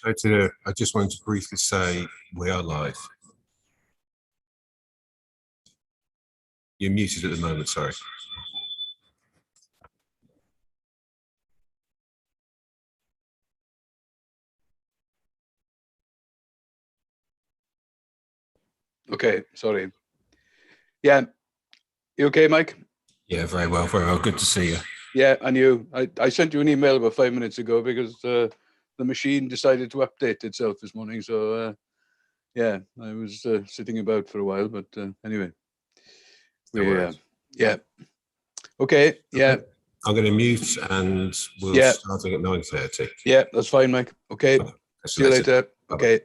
I just wanted to briefly say we are live. You're muted at the moment, sorry. Okay, sorry. Yeah, you okay, Mike? Yeah, very well, very well. Good to see you. Yeah, and you. I sent you an email about 5 minutes ago because the machine decided to update itself this morning. So, yeah, I was sitting about for a while, but anyway. Yeah. Okay, yeah. Okay. I'm going to mute and we'll starting at 9:30. Yeah, that's fine, Mike. Okay. See you later. Bye-bye. Okay.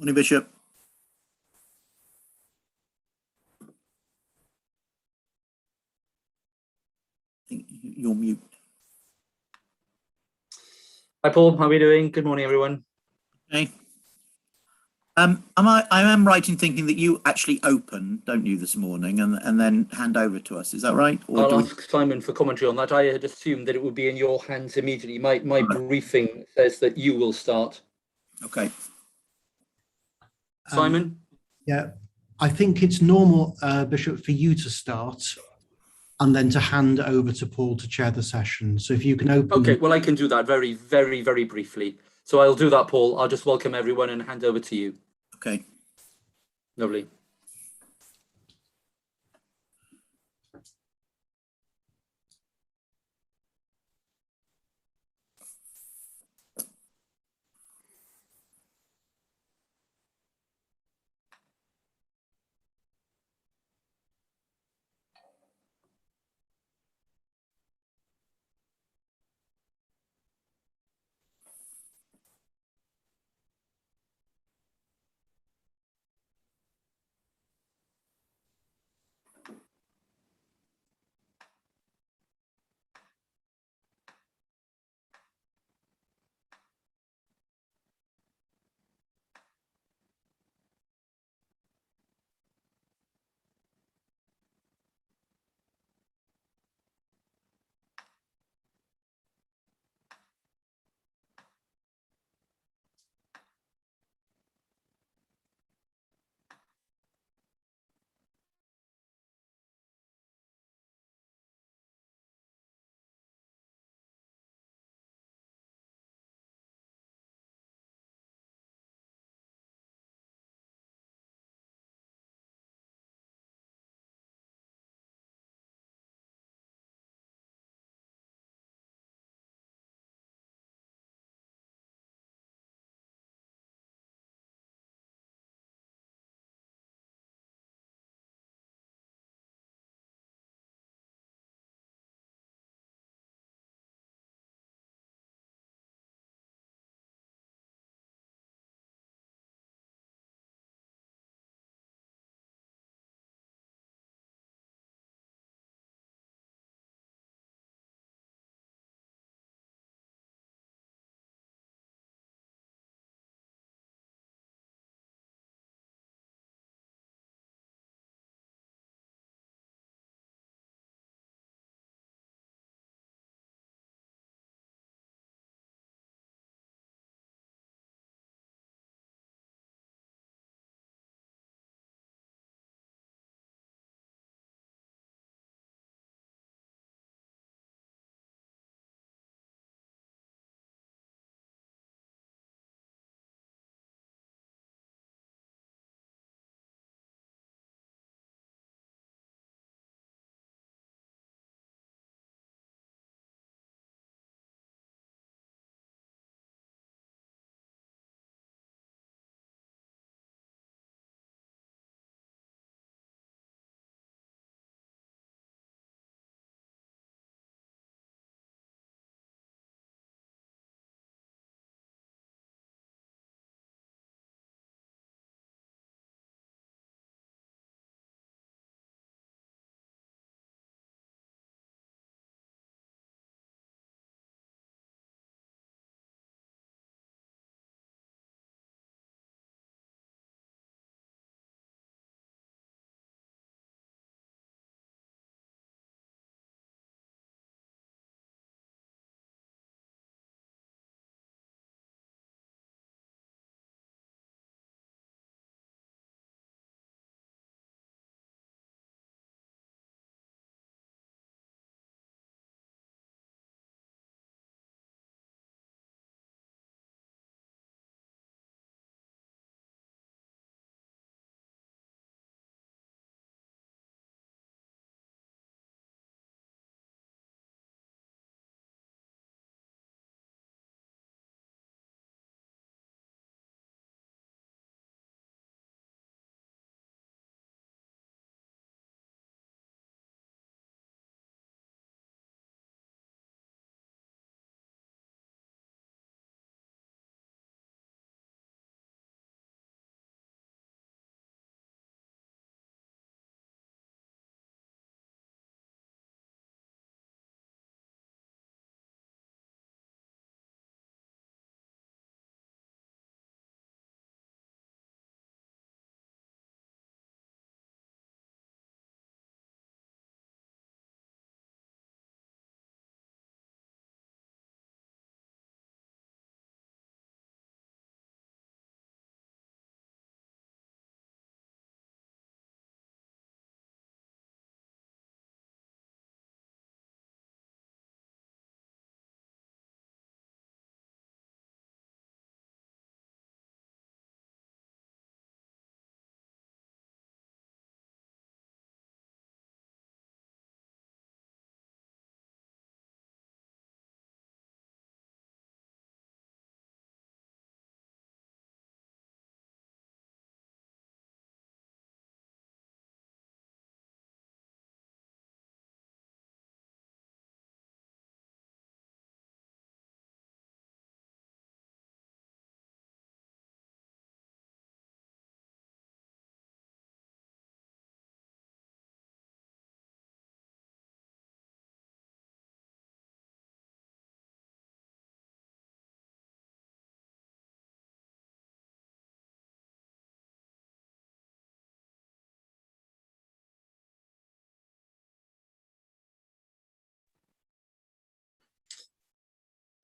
Morning, Bishop. I think you're mute. Hi Paul, how are we doing? Good morning, everyone. Okay. I am right in thinking that you actually open, don't you, this morning, and then hand over to us. Is that right? Or I'll ask Simon for commentary on that. I had assumed that it would be in your hands immediately. My briefing says that you will start. Okay. Simon? Yeah, I think it's normal, Bishop, for you to start and then to hand over to Paul to chair the session. So if you can open. Okay, well, I can do that very, very, very briefly. So I'll do that, Paul. I'll just welcome everyone and hand over to you. Okay. Lovely.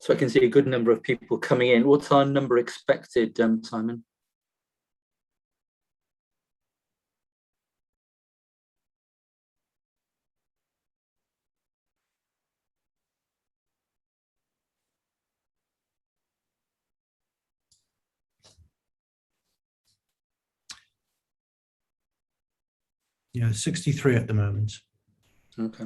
So I can see a good number of people coming in. What's our number expected, Simon? Yeah, 63 at the moment. Okay.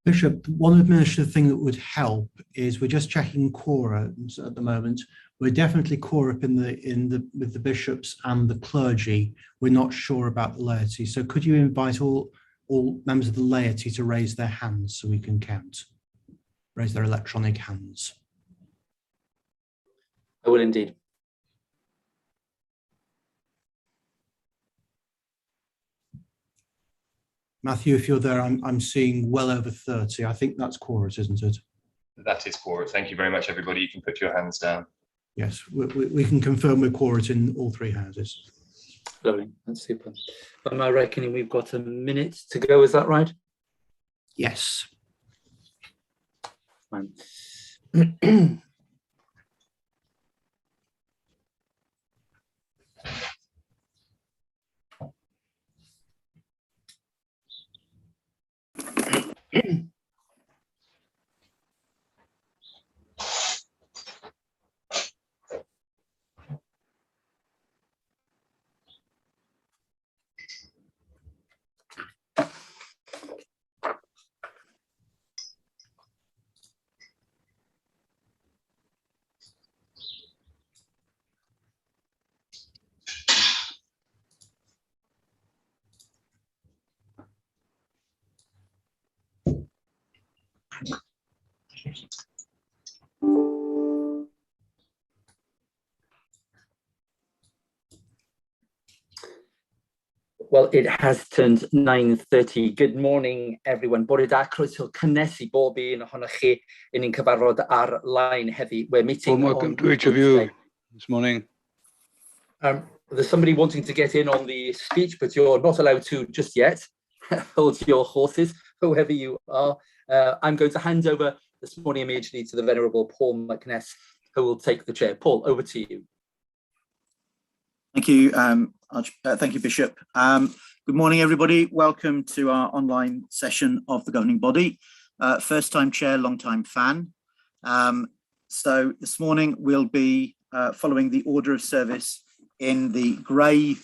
Bishop, one administrative thing that would help is we're just checking quorums at the moment. We're definitely quorum with the bishops and the clergy. We're not sure about the laity. So could you invite all members of the laity to raise their hands so we can count, raise their electronic hands? I will indeed. Matthew, if you're there, I'm seeing well over 30. I think that's quorate, isn't it? That is quorate. Thank you very much, everybody. You can put your hands down. Yes, we can confirm we're quorate in all three houses. Lovely, that's super. By my reckoning, we've got a minute to go, is that right? Yes. Fine. Well, it has turned 9:30. Good morning, everyone. Bore da croeso cynnes I bob un ohonoch chi in ein cyfarfod ar-line heddi. We're meeting Well, welcome to each of you this morning. There's somebody wanting to get in on the speech, but you're not allowed to just yet. Hold your horses, whoever you are. I'm going to hand over this morning immediately to the Venerable Paul McNess, who will take the chair. Paul, over to you. Thank you, thank you, Bishop. Good morning, everybody. Welcome to our online session of the governing body. First time chair, long time fan. So this morning we'll be following the order of service in the grey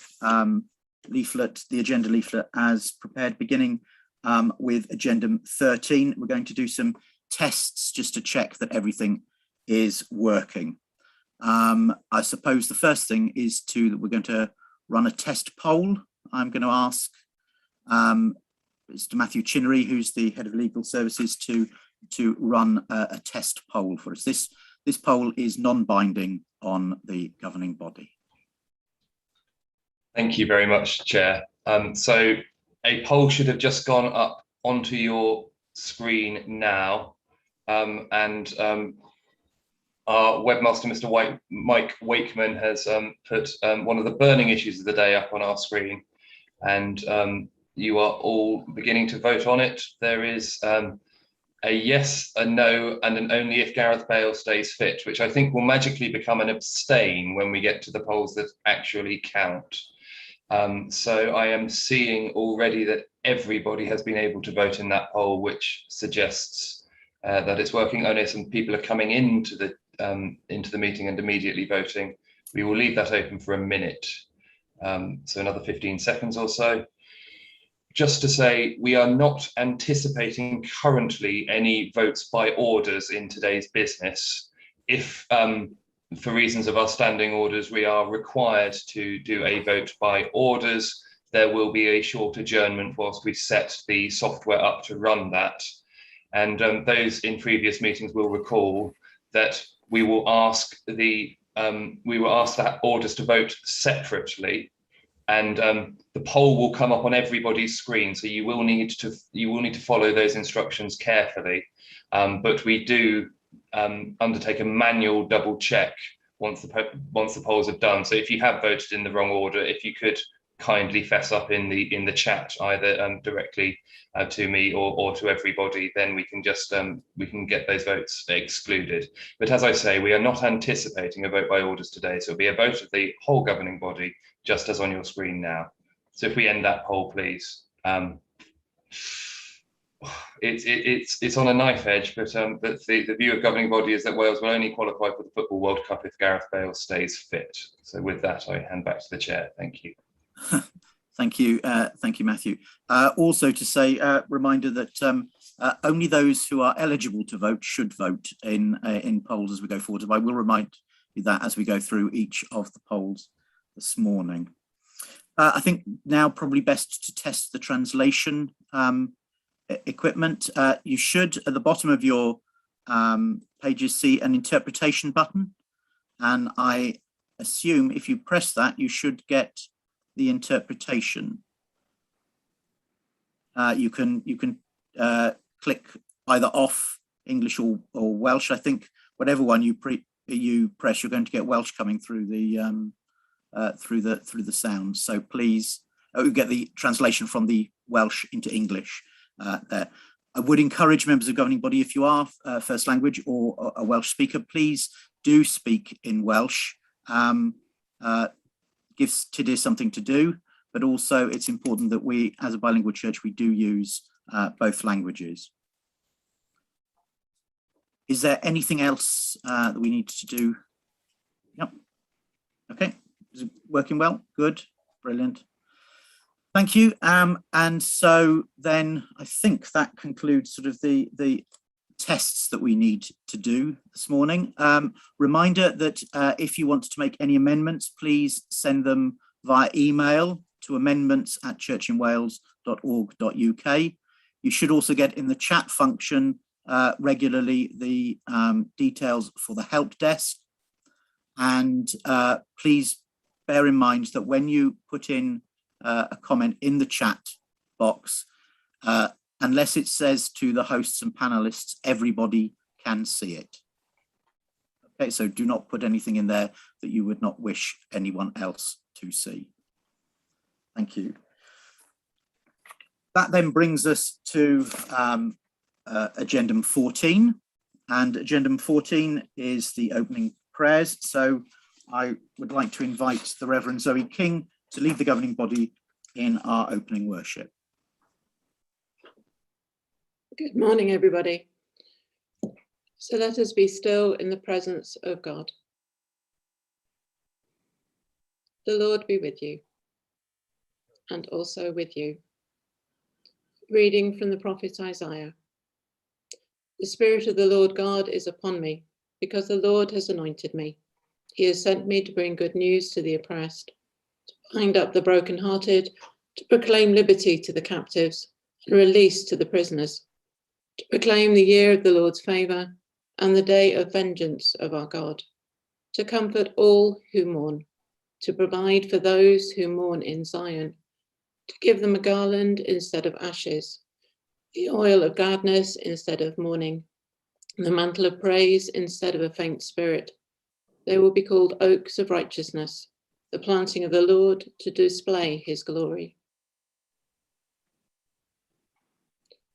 leaflet, the agenda leaflet as prepared, beginning with Agenda 13. We're going to do some tests just to check that everything is working. I suppose the first thing is that we're going to run a test poll. I'm going to ask Mr. Matthew Chinnery, who's the head of legal services, to run a test poll for us. This poll is non-binding on the governing body. Thank you very much, Chair. So a poll should have just gone up onto your screen now, and our webmaster, Mr. Mike Wakeman, has put one of the burning issues of the day up on our screen, and you are all beginning to vote on it. There is a yes, a no, and an only if Gareth Bale stays fit, which I think will magically become an abstain when we get to the polls that actually count. So I am seeing already that everybody has been able to vote in that poll, which suggests that it's working. Only some people are coming into the meeting and immediately voting. We will leave that open for a minute, so another 15 seconds or so. Just to say, we are not anticipating currently any votes by orders in today's business. If for reasons of our standing orders, we are required to do a vote by orders, there will be a short adjournment whilst we set the software up to run that. And those in previous meetings will recall that we will ask the orders to vote separately, and the poll will come up on everybody's screen. So you will need to follow those instructions carefully. But we do undertake a manual double check once the polls are done. So if you have voted in the wrong order, if you could kindly fess up in the chat, either directly to me or to everybody, then we can just we can get those votes excluded. But as I say, we are not anticipating a vote by orders today, so it'll be a vote of the whole governing body, just as on your screen now. So if we end that poll, please. It's on a knife edge, but the view of governing body is that Wales will only qualify for the Football World Cup if Gareth Bale stays fit. So with that, I hand back to the chair. Thank you. Thank you, Matthew. Also to say, reminder that only those who are eligible to vote should vote in polls as we go forward. I will remind you that as we go through each of the polls this morning. I think now probably best to test the translation equipment. You should, at the bottom of your pages, see an interpretation button, and I assume if you press that, you should get the interpretation. You can click either off English or Welsh. I think whatever one you press, you're going to get Welsh coming through the sound. So please, you get the translation from the Welsh into English there. I would encourage members of the governing body, if you are first language or a Welsh speaker, please do speak in Welsh. Gives Tudur something to do, but also it's important that we, as a bilingual church, we do use both languages. Is there anything else that we need to do? Yep. Okay. Is it working well? Good. Brilliant. Thank you. And so then I think that concludes sort of the tests that we need to do this morning. Reminder that if you want to make any amendments, please send them via email to amendments@churchinwales.org.uk. You should also get in the chat function regularly the details for the help desk. And please bear in mind that when you put in a comment in the chat box, unless it says to the hosts and panelists, everybody can see it. Okay, so do not put anything in there that you would not wish anyone else to see. Thank you. That then brings us to Agenda 14, and Agenda 14 is the opening prayers. So I would like to invite the Reverend Zoe King to lead the governing body in our opening worship. Good morning, everybody. So let us be still in the presence of God. The Lord be with you, and also with you. Reading from the prophet Isaiah. The Spirit of the Lord God is upon me, because the Lord has anointed me. He has sent me to bring good news to the oppressed, to bind up the brokenhearted, to proclaim liberty to the captives, and release to the prisoners, to proclaim the year of the Lord's favour and the day of vengeance of our God, to comfort all who mourn, to provide for those who mourn in Zion, to give them a garland instead of ashes, the oil of gladness instead of mourning, and the mantle of praise instead of a faint spirit. They will be called oaks of righteousness, the planting of the Lord to display his glory.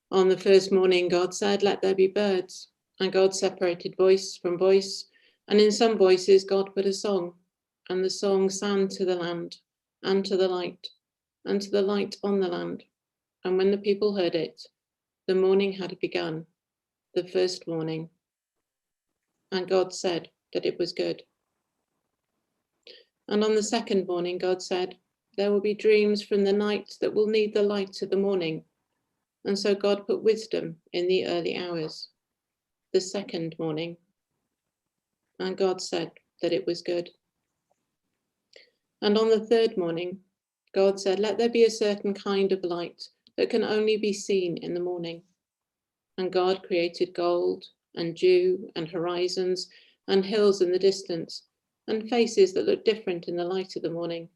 On the first morning, God said, "Let there be birds." And God separated voice from voice, and in some voices God put a song, and the song sang to the land, and to the light, and to the light on the land. And when the people heard it, the morning had begun, the first morning. And God said that it was good. And on the second morning, God said, "There will be dreams from the night that will need the light of the morning." And so God put wisdom in the early hours, the second morning. And God said that it was good. And on the third morning, God said, "Let there be a certain kind of light that can only be seen in the morning." And God created gold and dew and horizons and hills in the distance, and faces that look different in the light of the morning,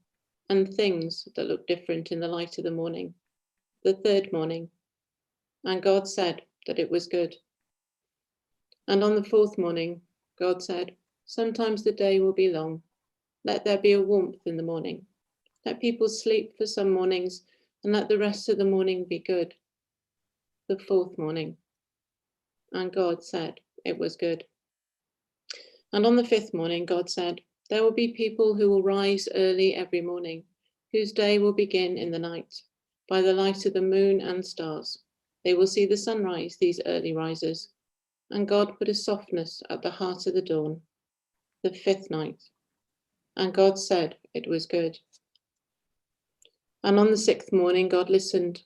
and things that look different in the light of the morning, the third morning. And God said that it was good. And on the fourth morning, God said, "Sometimes the day will be long. Let there be a warmth in the morning. Let people sleep for some mornings, and let the rest of the morning be good." The fourth morning. And God said it was good. And on the fifth morning, God said, "There will be people who will rise early every morning, whose day will begin in the night, by the light of the moon and stars. They will see the sunrise, these early risers." And God put a softness at the heart of the dawn, the fifth night. And God said it was good. And on the sixth morning, God listened,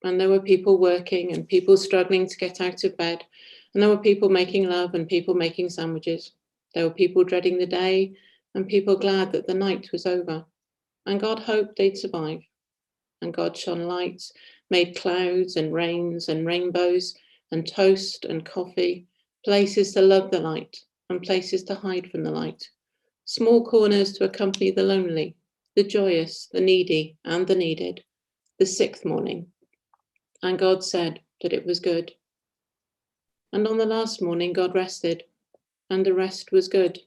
and there were people working and people struggling to get out of bed, and there were people making love and people making sandwiches. There were people dreading the day and people glad that the night was over. And God hoped they'd survive. And God shone lights, made clouds and rains and rainbows and toast and coffee, places to love the light and places to hide from the light, small corners to accompany the lonely, the joyous, the needy and the needed, the sixth morning. And God said that it was good. And on the last morning, God rested, and the rest was good.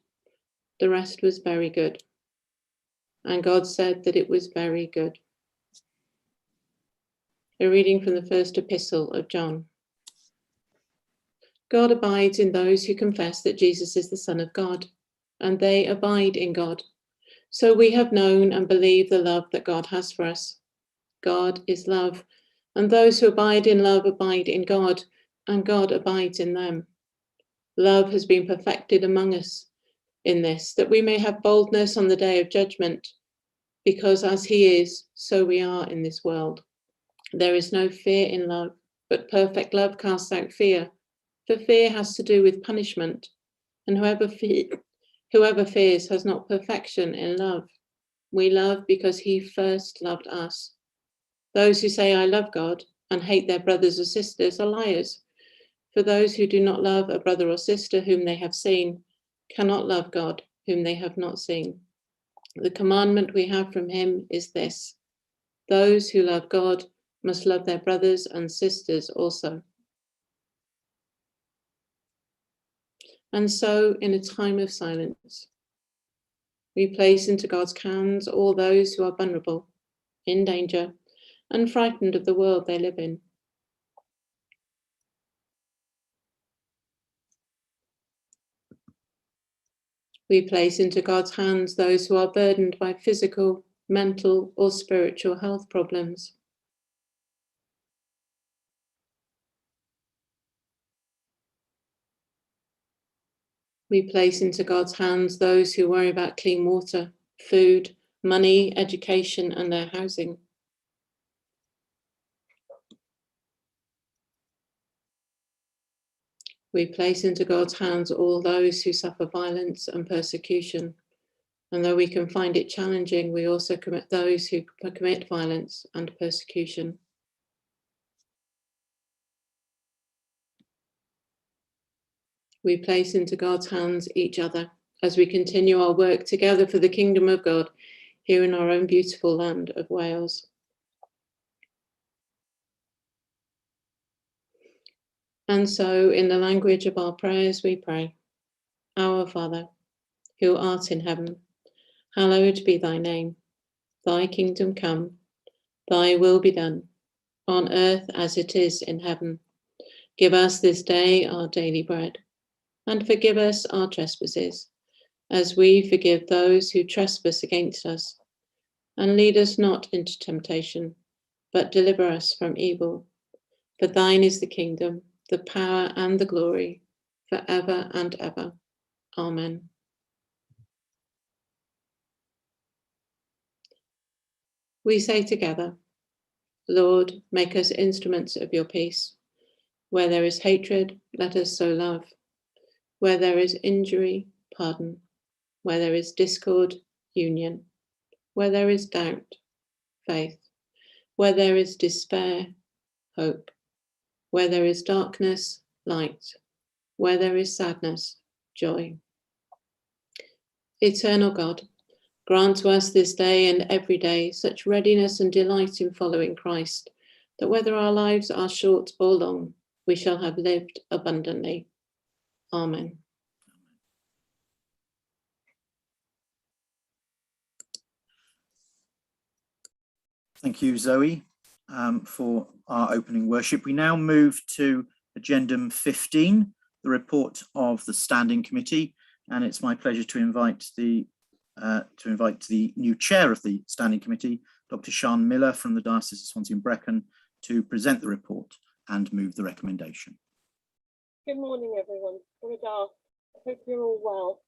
The rest was very good. And God said that it was very good. A reading from the first epistle of John. God abides in those who confess that Jesus is the Son of God, and they abide in God. So we have known and believed the love that God has for us. God is love, and those who abide in love abide in God, and God abides in them. Love has been perfected among us in this, that we may have boldness on the day of judgment, because as he is, so we are in this world. There is no fear in love, but perfect love casts out fear, for fear has to do with punishment, and whoever fears has not perfection in love. We love because he first loved us. Those who say, "I love God," and hate their brothers or sisters are liars. For those who do not love a brother or sister whom they have seen cannot love God whom they have not seen. The commandment we have from him is this: those who love God must love their brothers and sisters also. And so, in a time of silence, we place into God's hands all those who are vulnerable, in danger, and frightened of the world they live in. We place into God's hands those who are burdened by physical, mental, or spiritual health problems. We place into God's hands those who worry about clean water, food, money, education, and their housing. We place into God's hands all those who suffer violence and persecution. And though we can find it challenging, we also commit those who commit violence and persecution. We place into God's hands each other as we continue our work together for the kingdom of God here in our own beautiful land of Wales. And so, in the language of our prayers, we pray, Our Father, who art in heaven, hallowed be thy name. Thy kingdom come, thy will be done, on earth as it is in heaven. Give us this day our daily bread, and forgive us our trespasses, as we forgive those who trespass against us. And lead us not into temptation, but deliver us from evil. For thine is the kingdom, the power, and the glory, forever and ever. Amen. We say together, Lord, make us instruments of your peace. Where there is hatred, let us sow love. Where there is injury, pardon. Where there is discord, union. Where there is doubt, faith. Where there is despair, hope. Where there is darkness, light. Where there is sadness, joy. Eternal God, grant to us this day and every day such readiness and delight in following Christ, that whether our lives are short or long, we shall have lived abundantly. Amen. Thank you, Zoe, for our opening worship. We now move to Agendum 15, the report of the Standing Committee, and it's my pleasure to invite the new chair of the Standing Committee, Dr. Sian Miller from the Diocese of Swansea and Brecon, to present the report and move the recommendation. Good morning, everyone. I hope you're all well.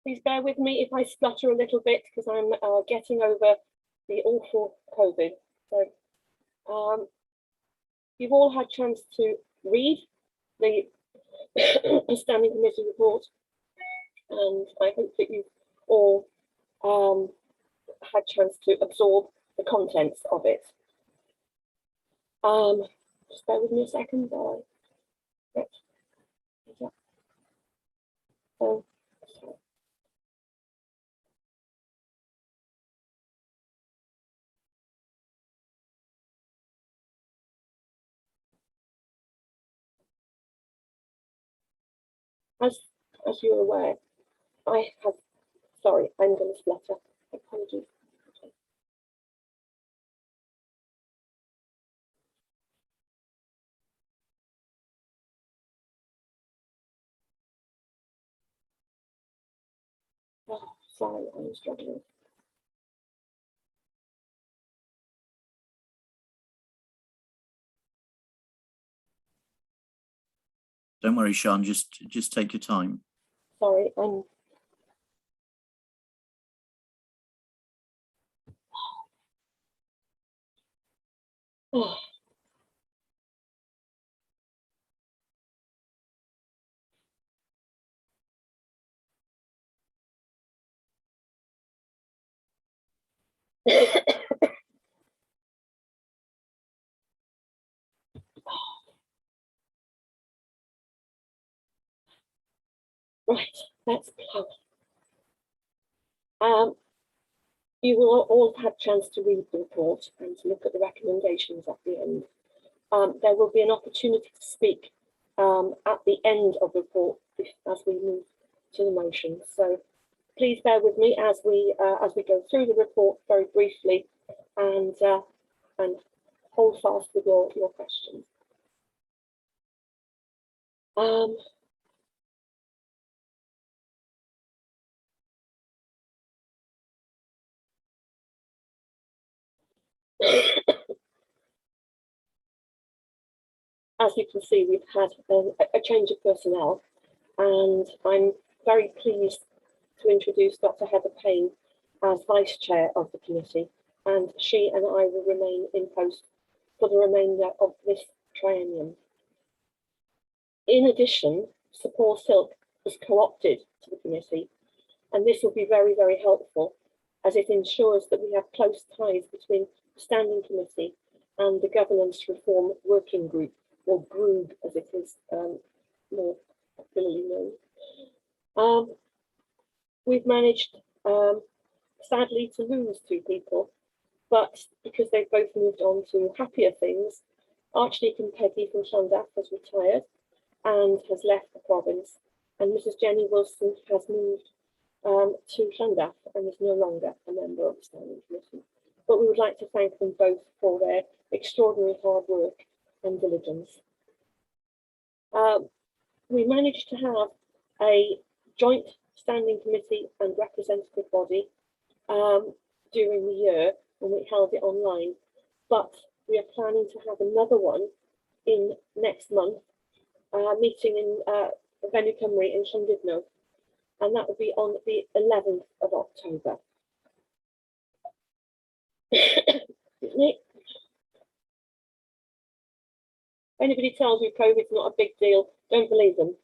Please bear with me if I splutter a little bit because I'm getting over the awful COVID. So you've all had a chance to read the Standing Committee report, and I hope that you've all had a chance to absorb the contents of it. Just bear with me a second. Right. So, sorry. As you're aware, I'm going to splutter. Apologies. Oh, sorry, I'm struggling. Don't worry, Sian, just take your time. Sorry, oh. Right, let's plough. You will all have had a chance to read the report and to look at the recommendations at the end. There will be an opportunity to speak at the end of the report as we move to the motions. So please bear with me as we go through the report very briefly, and hold fast with your questions. As you can see, we've had a change of personnel, and I'm very pleased to introduce Dr. Heather Payne as vice chair of the committee, and she and I will remain in post for the remainder of this triennium. In addition, Sir Paul Silk was co-opted to the committee, and this will be very, very helpful as it ensures that we have close ties between the Standing Committee and the Governance Reform Working Group, or GROUP as it is more popularly known. We've managed, sadly, to lose 2 people, but because they've both moved on to happier things, Archdeacon Peggy from Llandaff has retired and has left the province, and Mrs. Jenny Wilson has moved to Llandaff and is no longer a member of the Standing Committee. But we would like to thank them both for their extraordinary hard work and diligence. We managed to have a joint Standing Committee and representative body during the year when we held it online, but we are planning to have another one in next month, meeting in Venue Cymru in Llandudno, and that will be on the 11th of October. Excuse me. If anybody tells you COVID's not a big deal, don't believe them.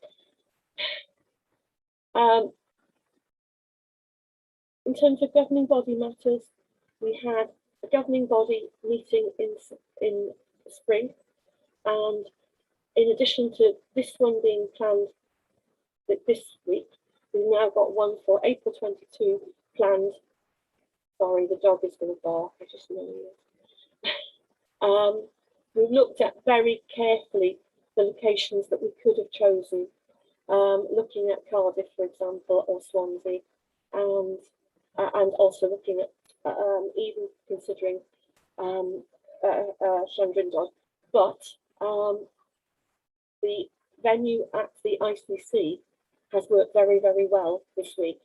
In terms of governing body matters, we had a governing body meeting in spring, and in addition to this one being planned this week, we've now got one for April 22 planned. Sorry, the dog is going to bark, I just know it. We've looked at very carefully the locations that we could have chosen, looking at Cardiff, for example, or Swansea, and also looking at even considering Llandrindod, but the venue at the ICC has worked very, very well this week,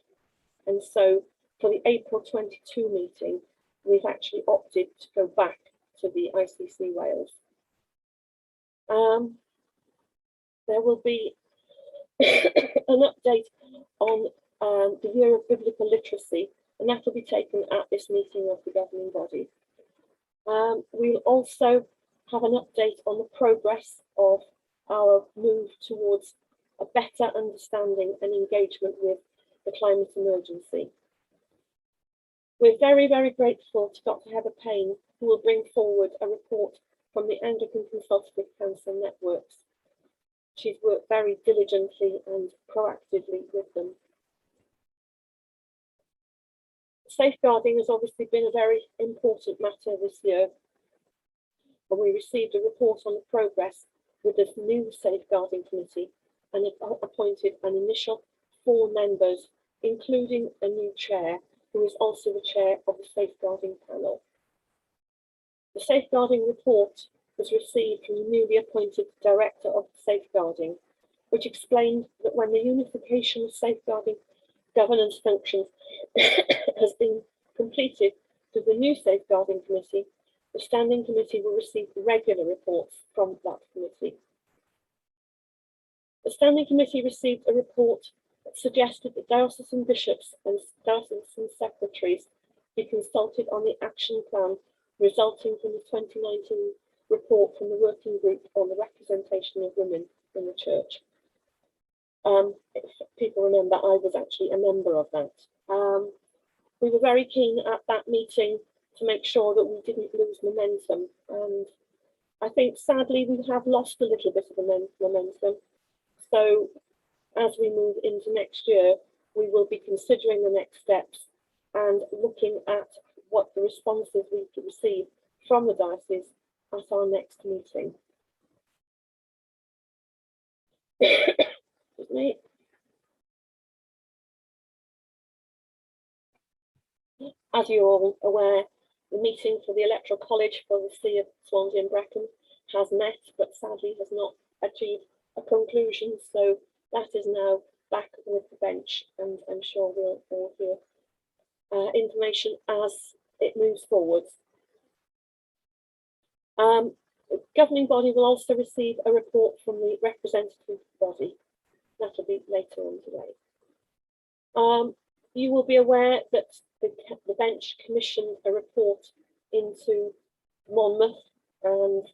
and so for the April 22 meeting, we've actually opted to go back to the ICC Wales. There will be an update on the Year of Biblical Literacy, and that will be taken at this meeting of the governing body. We'll also have an update on the progress of our move towards a better understanding and engagement with the climate emergency. We're very, very grateful to Dr. Heather Payne, who will bring forward a report from the Anglican Consultative Council Networks. She's worked very diligently and proactively with them. Safeguarding has obviously been a very important matter this year, and we received a report on the progress with the new Safeguarding Committee and have appointed an initial 4 members, including a new chair, who is also the chair of the Safeguarding Panel. The Safeguarding report was received from the newly appointed Director of Safeguarding, which explained that when the unification of safeguarding governance functions has been completed to the new Safeguarding Committee, the Standing Committee will receive regular reports from that committee. The Standing Committee received a report that suggested that diocesan bishops and diocesan secretaries be consulted on the action plan resulting from the 2019 report from the working group on the representation of women in the church. If people remember, I was actually a member of that. We were very keen at that meeting to make sure that we didn't lose momentum, and I think sadly we have lost a little bit of momentum. So as we move into next year, we will be considering the next steps and looking at what the responses we can receive from the diocese at our next meeting. Excuse me. As you're all aware, the meeting for the Electoral College for the See of Swansea and Brecon has met, but sadly has not achieved a conclusion. So that is now back with the bench, and I'm sure we'll hear information as it moves forward. The governing body will also receive a report from the representative body. That'll be later on today. You will be aware that the bench commissioned a report into Monmouth, and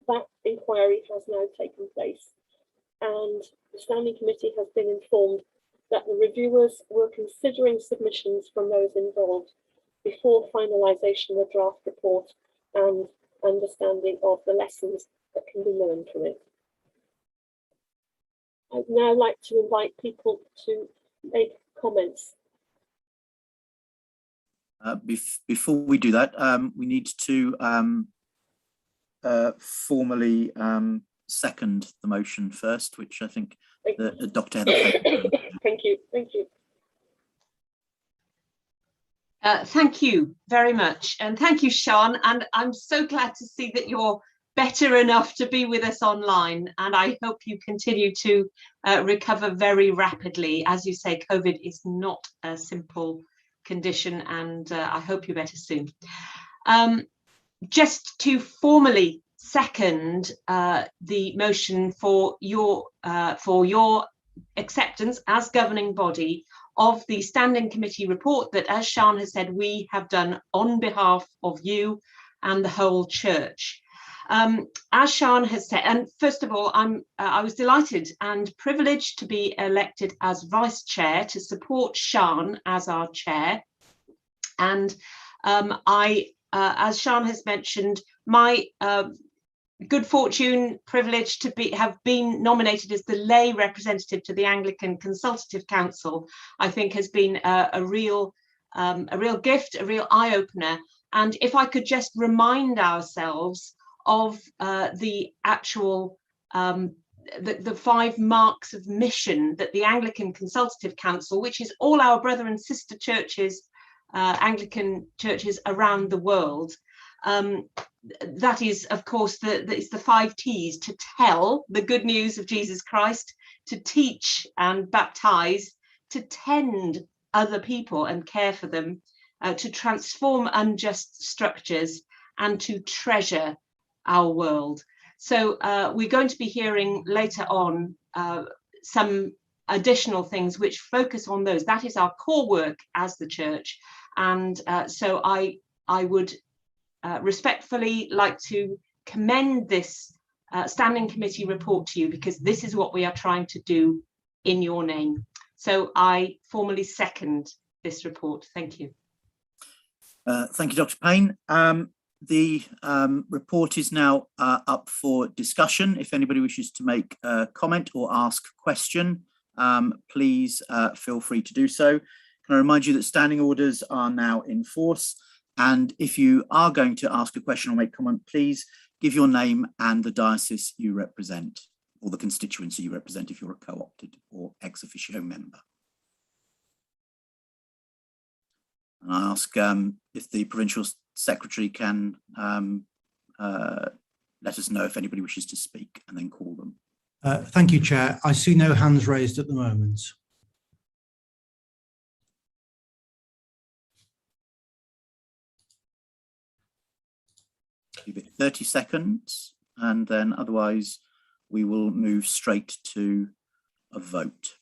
that inquiry has now taken place. And the Standing Committee has been informed that the reviewers were considering submissions from those involved before finalisation of the draft report and understanding of the lessons that can be learned from it. I'd now like to invite people to make comments. Before we do that, we need to formally second the motion first, which I think Dr. Heather. Thank you. Thank you. Thank you very much. And thank you, Sean. And I'm so glad to see that you're better enough to be with us online. And I hope you continue to recover very rapidly. As you say, COVID is not a simple condition, and I hope you're better soon. Just to formally second the motion for your acceptance as governing body of the Standing Committee report that, as Sean has said, we have done on behalf of you and the whole church. As Sean has said, and first of all, I was delighted and privileged to be elected as vice chair to support Sean as our chair. And as Sean has mentioned, my good fortune, privilege to have been nominated as the lay representative to the Anglican Consultative Council, I think has been a real gift, a real eye-opener. And if I could just remind ourselves of the actual the 5 marks of mission that the Anglican Consultative Council, which is all our brother and sister churches, Anglican churches around the world, that is, of course, it's the 5 T's: to tell the good news of Jesus Christ, to teach and baptize, to tend other people and care for them, to transform unjust structures, and to treasure our world. So we're going to be hearing later on some additional things which focus on those. That is our core work as the church. And so I would respectfully like to commend this Standing Committee report to you, because this is what we are trying to do in your name. So I formally second this report. Thank you. Thank you, Dr. Payne. The report is now up for discussion. If anybody wishes to make a comment or ask a question, please feel free to do so. Can I remind you that standing orders are now in force? And if you are going to ask a question or make comment, please give your name and the diocese you represent, or the constituency you represent if you're a co-opted or ex officio member. And I ask if the Provincial Secretary can let us know if anybody wishes to speak, and then call them. Thank you, Chair. I see no hands raised at the moment. Give it 30 seconds, and then otherwise we will move straight to a vote.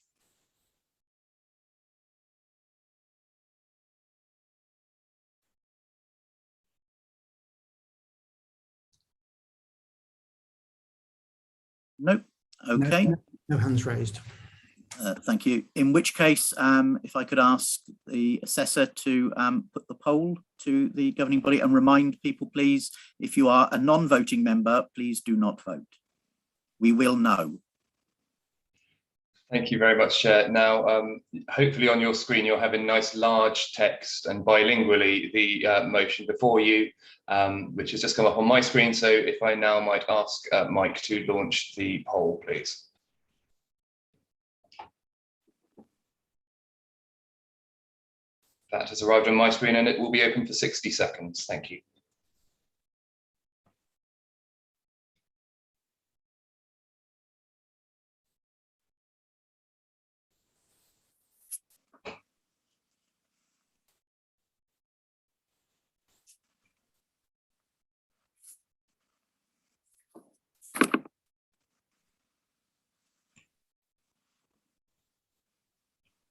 Nope. Okay. No hands raised. Thank you. In which case, if I could ask the assessor to put the poll to the governing body, and remind people, please, if you are a non-voting member, please do not vote. We will know. Thank you very much, Chair. Now, hopefully on your screen, you'll have in nice large text and bilingually the motion before you, which has just come up on my screen. So if I now might ask Mike to launch the poll, please. That has arrived on my screen, and it will be open for 60 seconds. Thank you.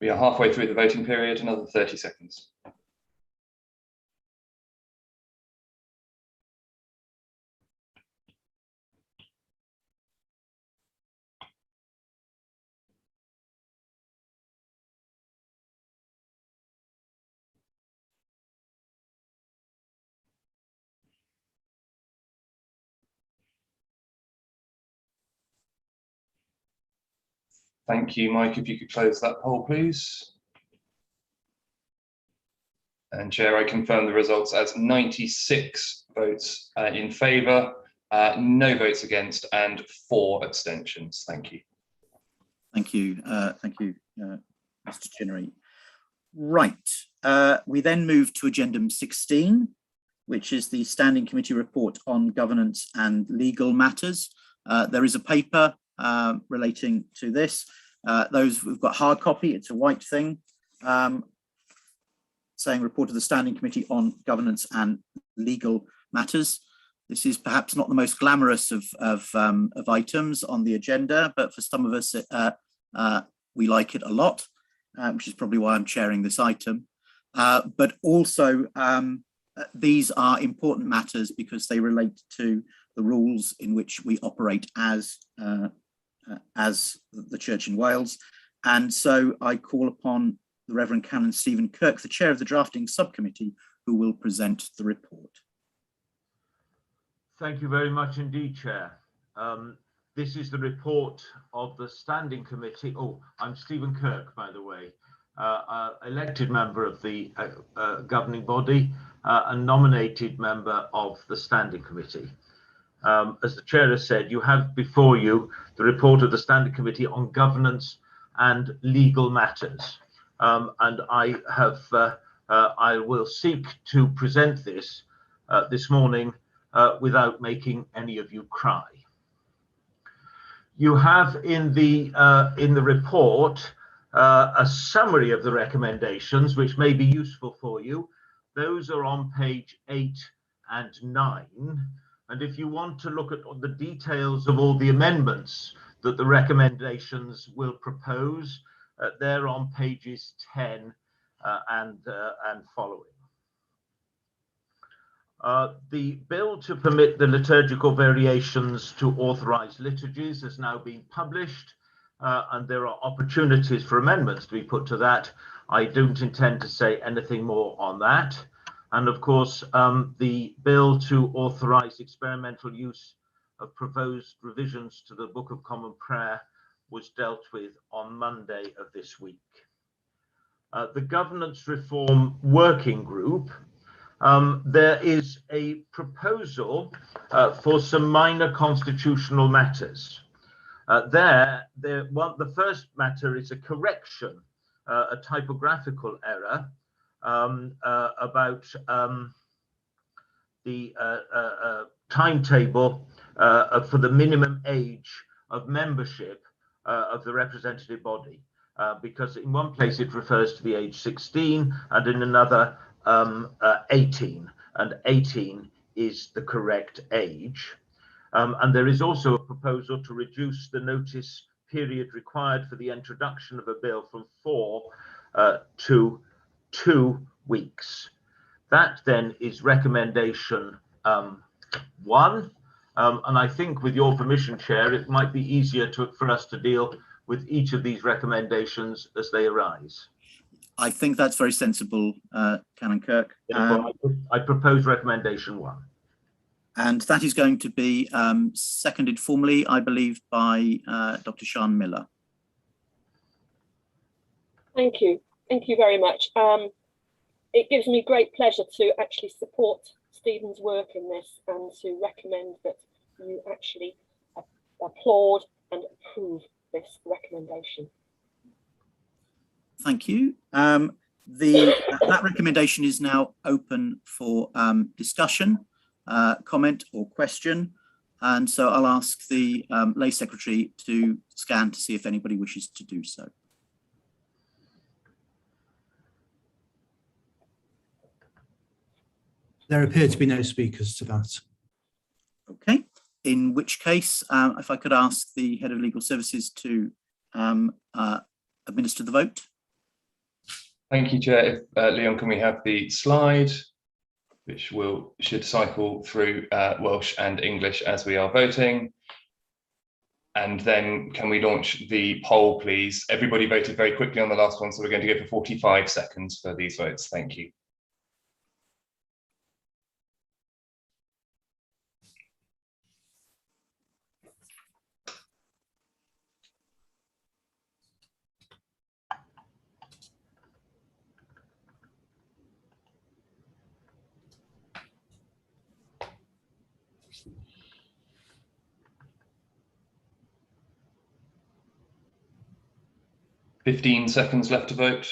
We are halfway through the voting period, another 30 seconds. Thank you, Mike. If you could close that poll, please. And Chair, I confirm the results as 96 votes in favour, no votes against, and 4 abstentions. Thank you. Thank you. Thank you, Mr. Chinnery. Right. We then move to Addendum 16, which is the Standing Committee report on governance and legal matters. There is a paper relating to this. Those who've got hard copy, it's a white thing, saying report of the Standing Committee on Governance and Legal Matters. This is perhaps not the most glamorous of items on the agenda, but for some of us, we like it a lot, which is probably why I'm chairing this item. But also, these are important matters because they relate to the rules in which we operate as the Church in Wales. And so I call upon the Reverend Canon Stephen Kirk, the chair of the drafting subcommittee, who will present the report. Thank you very much indeed, Chair. This is the report of the Standing Committee. Oh, I'm Stephen Kirk, by the way, elected member of the governing body and nominated member of the Standing Committee. As the Chair has said, you have before you the report of the Standing Committee on Governance and Legal Matters. And I will seek to present this this morning without making any of you cry. You have in the report a summary of the recommendations, which may be useful for you. Those are on page 8 and 9. And if you want to look at the details of all the amendments that the recommendations will propose, they're on pages 10 and following. The bill to permit the liturgical variations to authorise liturgies has now been published, and there are opportunities for amendments to be put to that. I don't intend to say anything more on that. And of course, the bill to authorise experimental use of proposed revisions to the Book of Common Prayer was dealt with on Monday of this week. The Governance Reform Working Group, there is a proposal for some minor constitutional matters. The first matter is a correction, a typographical error about the timetable for the minimum age of membership of the representative body, because in one place it refers to the age 16 and in another 18, and 18 is the correct age. And there is also a proposal to reduce the notice period required for the introduction of a bill from 4 to 2 weeks. That then is recommendation 1. And I think with your permission, Chair, it might be easier for us to deal with each of these recommendations as they arise. I think that's very sensible, Canon Kirk. I propose recommendation 1. And that is going to be seconded formally, I believe, by Dr. Sian Miller. Thank you. Thank you very much. It gives me great pleasure to actually support Stephen's work in this and to recommend that you actually applaud and approve this recommendation. Thank you. That recommendation is now open for discussion, comment or question. And so I'll ask the lay secretary to scan to see if anybody wishes to do so. There appear to be no speakers to that. Okay, in which case, if I could ask the Head of Legal Services to administer the vote. Thank you, Chair. If, Leon, can we have the slide, which should cycle through Welsh and English as we are voting. And then can we launch the poll, please? Everybody voted very quickly on the last one, so we're going to go for 45 seconds for these votes. Thank you. "15 seconds left to vote.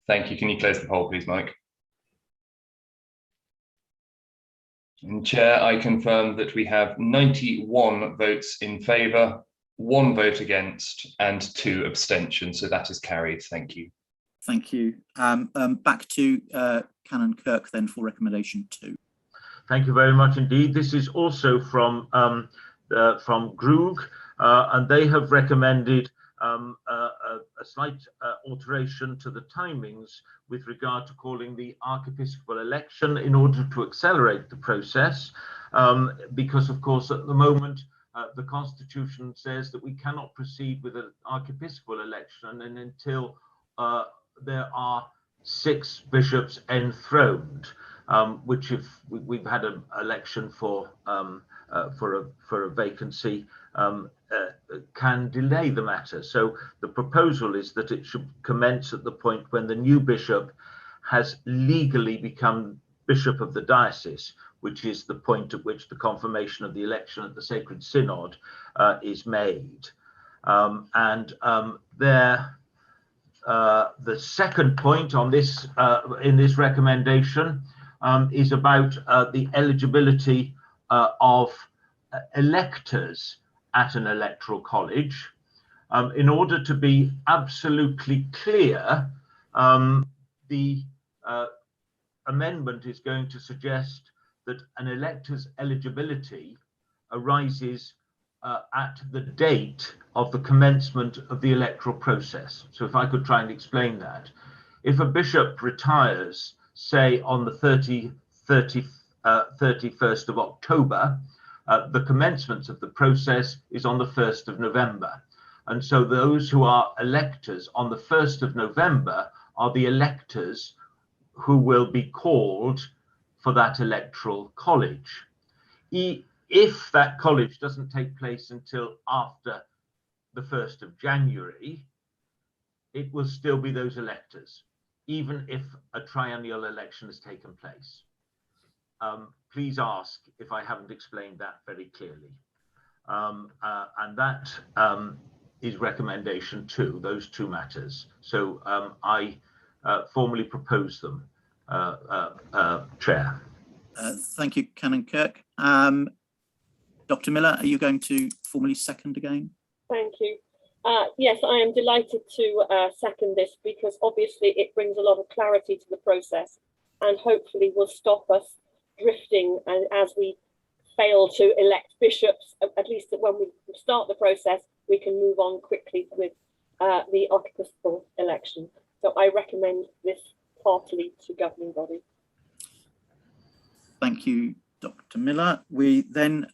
Thank you. Can you close the poll, please, Mike? And Chair, I confirm that we have 91 votes in favour, 1 vote against, and 2 abstentions. So that is carried. Thank you. Thank you. Back to Canon Kirk then for recommendation 2. Thank you very much indeed. This is also from Grug, and they have recommended a slight alteration to the timings with regard to calling the archiepiscopal election in order to accelerate the process, because of course at the moment the Constitution says that we cannot proceed with an archiepiscopal election and until there are 6 bishops enthroned, which if we've had an election for a vacancy, can delay the matter. So the proposal is that it should commence at the point when the new bishop has legally become bishop of the diocese, which is the point at which the confirmation of the election at the Sacred Synod is made. The second point on this in this recommendation is about the eligibility of electors at an electoral college. In order to be absolutely clear, the amendment is going to suggest that an elector's eligibility arises at the date of the commencement of the electoral process. So if I could try and explain that. If a bishop retires, say on the 31st of October, the commencement of the process is on the 1st of November. And so those who are electors on the 1st of November are the electors who will be called for that electoral college. If that college doesn't take place until after the 1st of January, it will still be those electors, even if a triennial election has taken place. Please ask if I haven't explained that very clearly. And that is recommendation 2, those 2 matters. So I formally propose them, Chair. Thank you, Canon Kirk. Dr. Miller, are you going to formally second again? Thank you. Yes, I am delighted to second this because obviously it brings a lot of clarity to the process and hopefully will stop us drifting as we fail to elect bishops. At least when we start the process, we can move on quickly with the archiepiscopal election. So I recommend this heartily to governing body. Thank you, Dr. Miller. We then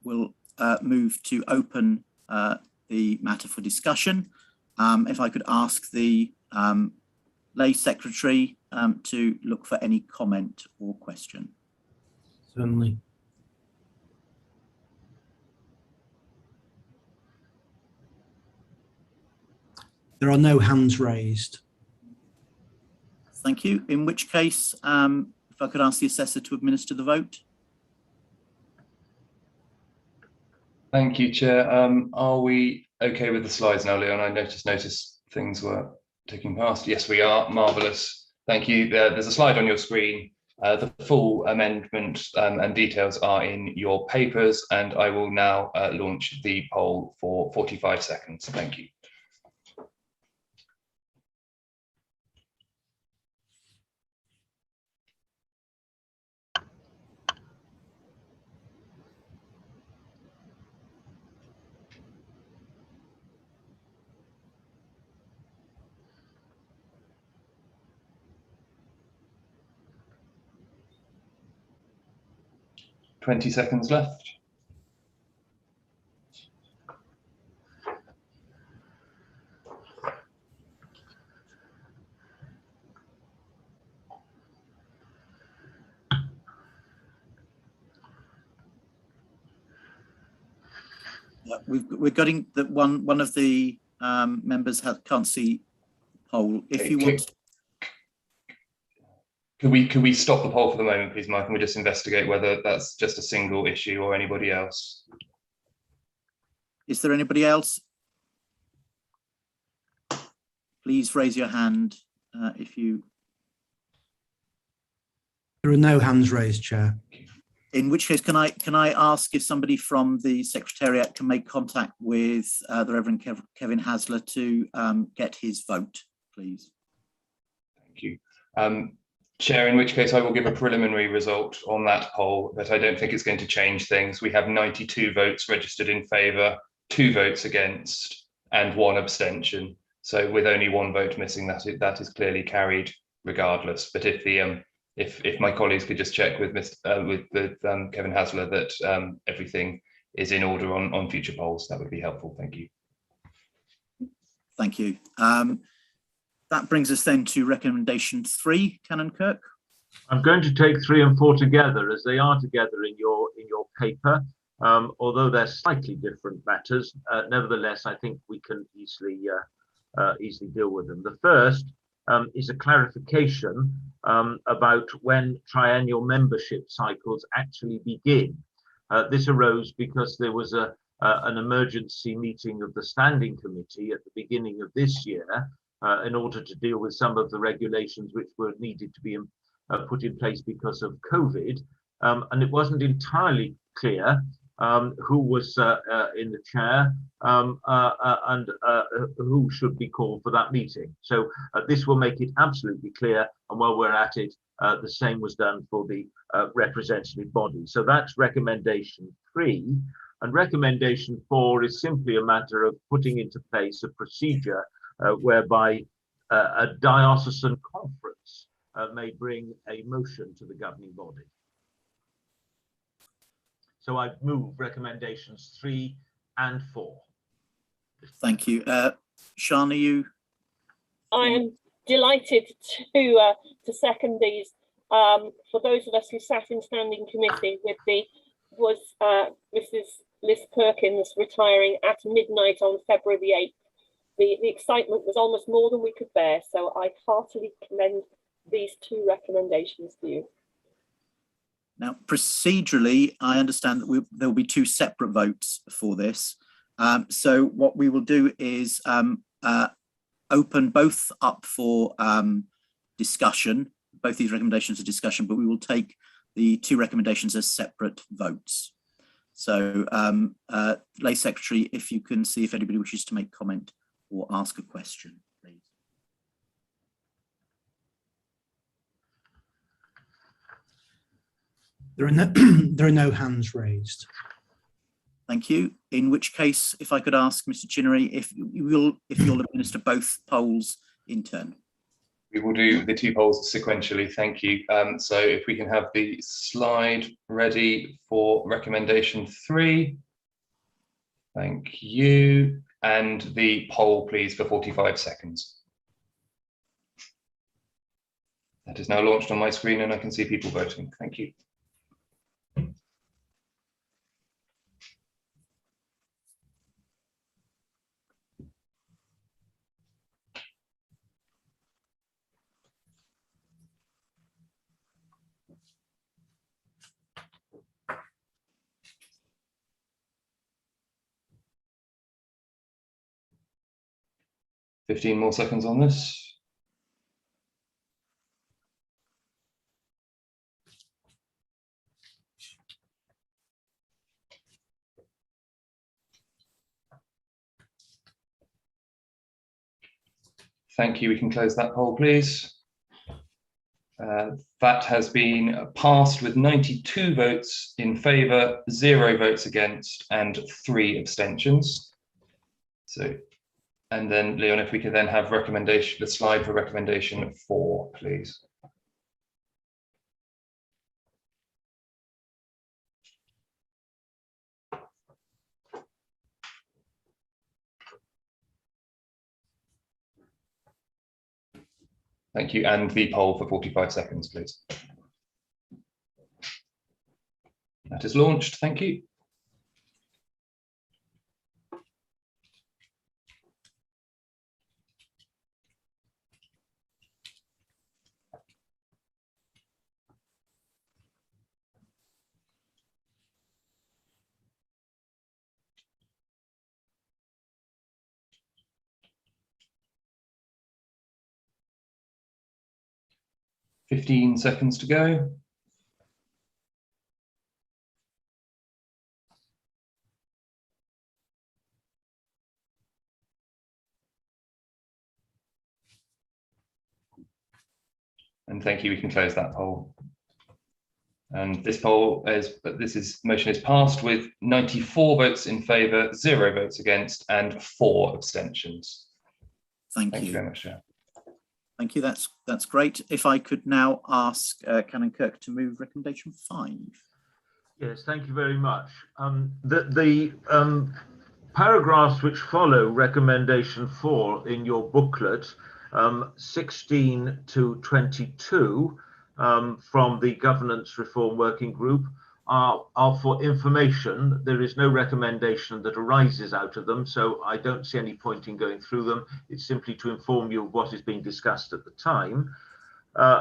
will move to open the matter for discussion. If I could ask the lay secretary to look for any comment or question. Certainly. There are no hands raised. Thank you. In which case, if I could ask the assessor to administer the vote. Thank you, Chair. Are we okay with the slides now, Leon? I noticed things were ticking past. Yes, we are. Marvellous. Thank you. There's a slide on your screen. The full amendment and details are in your papers, and I will now launch the poll for 45 seconds. Thank you. 20 seconds left. We're getting that one of the members can't see poll. If you want, Could we stop the poll for the moment, please, Mike, and we just investigate whether that's just a single issue or anybody else? Is there anybody else? Please raise your hand if you. There are no hands raised, Chair. In which case, can I ask if somebody from the Secretariat can make contact with the Reverend Kevin Hasler to get his vote, please? Thank you. Chair, in which case I will give a preliminary result on that poll, but I don't think it's going to change things. We have 92 votes registered in favour, 2 votes against, and 1 abstention. So with only 1 vote missing, that is clearly carried regardless. But if my colleagues could just check with Kevin Hasler that everything is in order on future polls, that would be helpful. Thank you. Thank you. That brings us then to recommendation 3, Canon Kirk. I'm going to take 3 and 4 together as they are together in your paper. Although they're slightly different matters, nevertheless, I think we can easily deal with them. The first is a clarification about when triennial membership cycles actually begin. This arose because there was an emergency meeting of the Standing Committee at the beginning of this year in order to deal with some of the regulations which were needed to be put in place because of COVID. And it wasn't entirely clear who was in the chair and who should be called for that meeting. So this will make it absolutely clear, and while we're at it, the same was done for the representative body. So that's recommendation 3, and recommendation 4 is simply a matter of putting into place a procedure whereby a diocesan conference may bring a motion to the governing body. So I move recommendations 3 and 4. Thank you. Sian, are you? I am delighted to second these. For those of us who sat in standing committee with Mrs. Liz Perkins retiring at midnight on February the 8th, the excitement was almost more than we could bear. So I heartily commend these 2 recommendations to you. Now, procedurally, I understand that there will be 2 separate votes for this. So what we will do is open both up for discussion. Both these recommendations are discussion, but we will take the 2 recommendations as separate votes. So, Lay Secretary, if you can see if anybody wishes to make comment or ask a question, please. There are no hands raised. Thank you. In which case, if I could ask Mr. Chinnery if you'll administer both polls in turn. We will do the 2 polls sequentially. Thank you. So if we can have the slide ready for recommendation 3. Thank you. And the poll, please, for 45 seconds. That is now launched on my screen and I can see people voting. Thank you. Fifteen more seconds on this. Thank you. We can close that poll, please. That has been passed with 92 votes in favour, 0 votes against, and 3 abstentions. So, and then Leon, if we could then have the slide for recommendation 4, please. Thank you. And the poll for 45 seconds, please. That is launched. Thank you. Fifteen seconds to go. And thank you, we can close that poll. And this motion is passed with 94 votes in favour, 0 votes against, and 4 abstentions. Thank you very much, Chair. Thank you. That's great. If I could now ask Canon Kirk to move recommendation 5. Yes, thank you very much. The paragraphs which follow recommendation 4 in your booklet, 16 to 22 from the Governance Reform Working Group are for information. There is no recommendation that arises out of them, so I don't see any point in going through them. It's simply to inform you of what is being discussed at the time.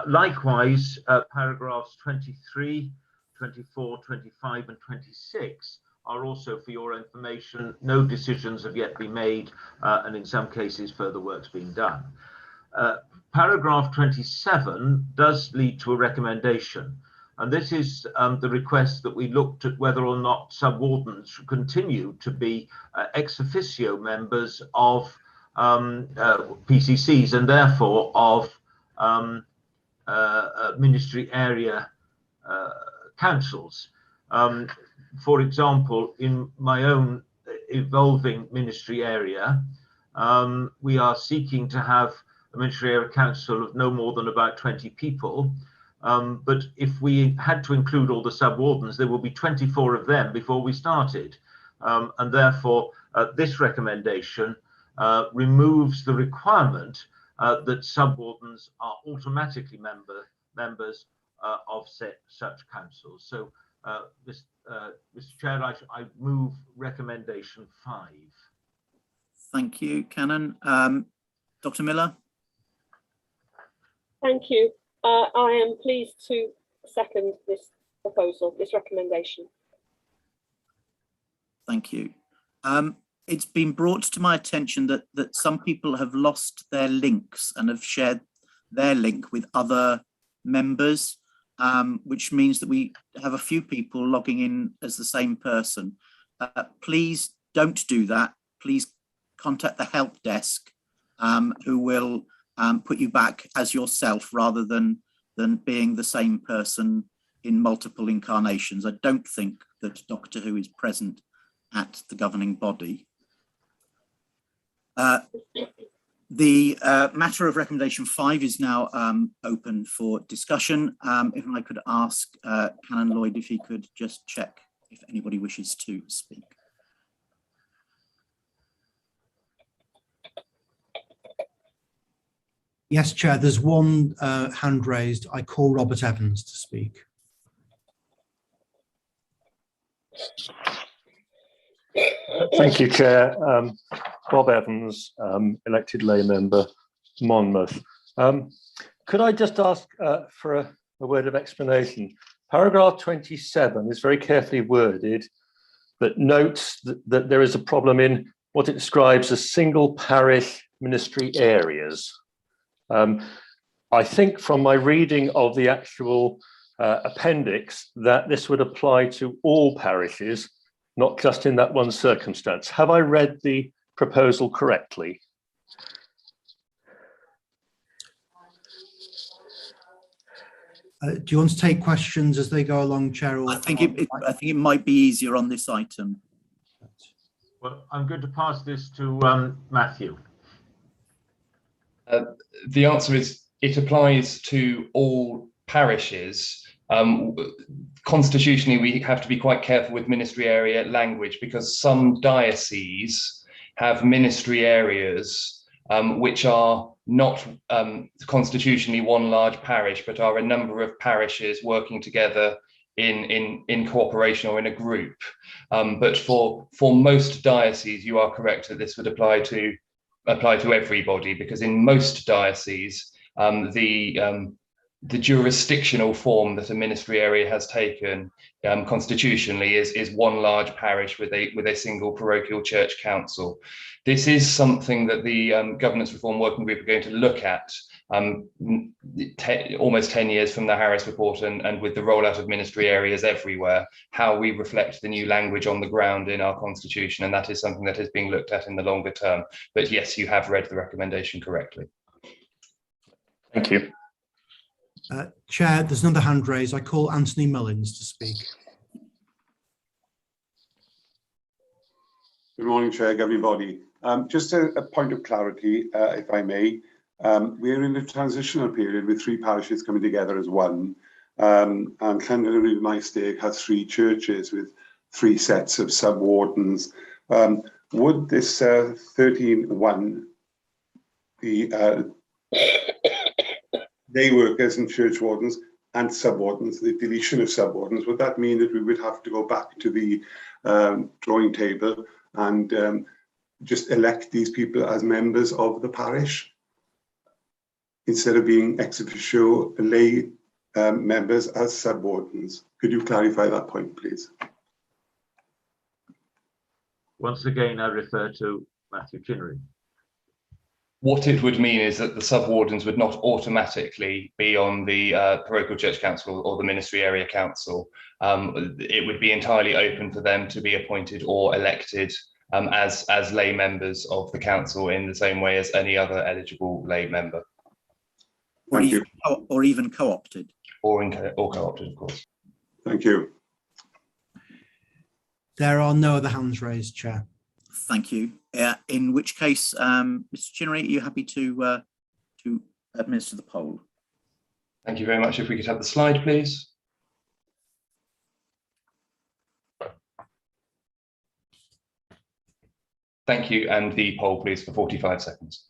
Likewise, paragraphs 23, 24, 25 and 26 are also for your information. No decisions have yet been made, and in some cases further work's being done. Paragraph 27 does lead to a recommendation, and this is the request that we looked at whether or not subwardens should continue to be ex officio members of PCCs and therefore of ministry area councils. For example, in my own evolving ministry area, we are seeking to have a ministry area council of no more than about 20 people. But if we had to include all the subwardens, there will be 24 of them before we started. And therefore, this recommendation removes the requirement that subwardens are automatically members of such councils. So, Mr. Chair, I move recommendation 5. Thank you, Canon. Dr. Miller? Thank you. I am pleased to second this proposal, this recommendation. Thank you. It's been brought to my attention that some people have lost their links and have shared their link with other members, which means that we have a few people logging in as the same person. Please don't do that. Please contact the help desk, who will put you back as yourself rather than being the same person in multiple incarnations. I don't think that Doctor Who is present at the governing body. The matter of recommendation 5 is now open for discussion. If I could ask Canon Lloyd if he could just check if anybody wishes to speak. Yes, Chair, there's one hand raised. I call Robert Evans to speak. Thank you, Chair. Bob Evans, elected lay member, Monmouth. Could I just ask for a word of explanation? Paragraph 27 is very carefully worded, but notes that there is a problem in what it describes as single parish ministry areas. I think from my reading of the actual appendix that this would apply to all parishes, not just in that one circumstance. Have I read the proposal correctly? Do you want to take questions as they go along, Chair? Or I think it might be easier on this item. Well, I'm going to pass this to Matthew. The answer is it applies to all parishes. Constitutionally, we have to be quite careful with ministry area language because some dioceses have ministry areas which are not constitutionally one large parish, but are a number of parishes working together in cooperation or in a group. But for most dioceses, you are correct that this would apply to everybody, because in most dioceses, the jurisdictional form that a ministry area has taken constitutionally is one large parish with a single parochial church council. This is something that the governance reform working group are going to look at almost 10 years from the Harris report, and with the rollout of ministry areas everywhere, how we reflect the new language on the ground in our constitution, and that is something that is being looked at in the longer term. But yes, you have read the recommendation correctly. Thank you. Chair, there's another hand raised. I call Anthony Mullins to speak. Good morning, Chair, governing body. Just a point of clarity, if I may. We're in a transitional period with 3 parishes coming together as one, and Llandrillo and Maesteg has 3 churches with 3 sets of sub-wardens. Would this 13-1, the day workers and church wardens and sub-wardens, the deletion of sub-wardens, would that mean that we would have to go back to the drawing table and just elect these people as members of the parish instead of being ex officio lay members as sub-wardens? Could you clarify that point, please? Once again, I refer to Matthew Chinnery. What it would mean is that the sub-wardens would not automatically be on the parochial church council or the ministry area council. It would be entirely open for them to be appointed or elected as lay members of the council in the same way as any other eligible lay member. Or even co-opted. Or co-opted, of course. Thank you. There are no other hands raised, Chair. Thank you. In which case, Mr. Chinnery, are you happy to administer the poll? Thank you very much. If we could have the slide, please. Thank you, and the poll, please, for 45 seconds.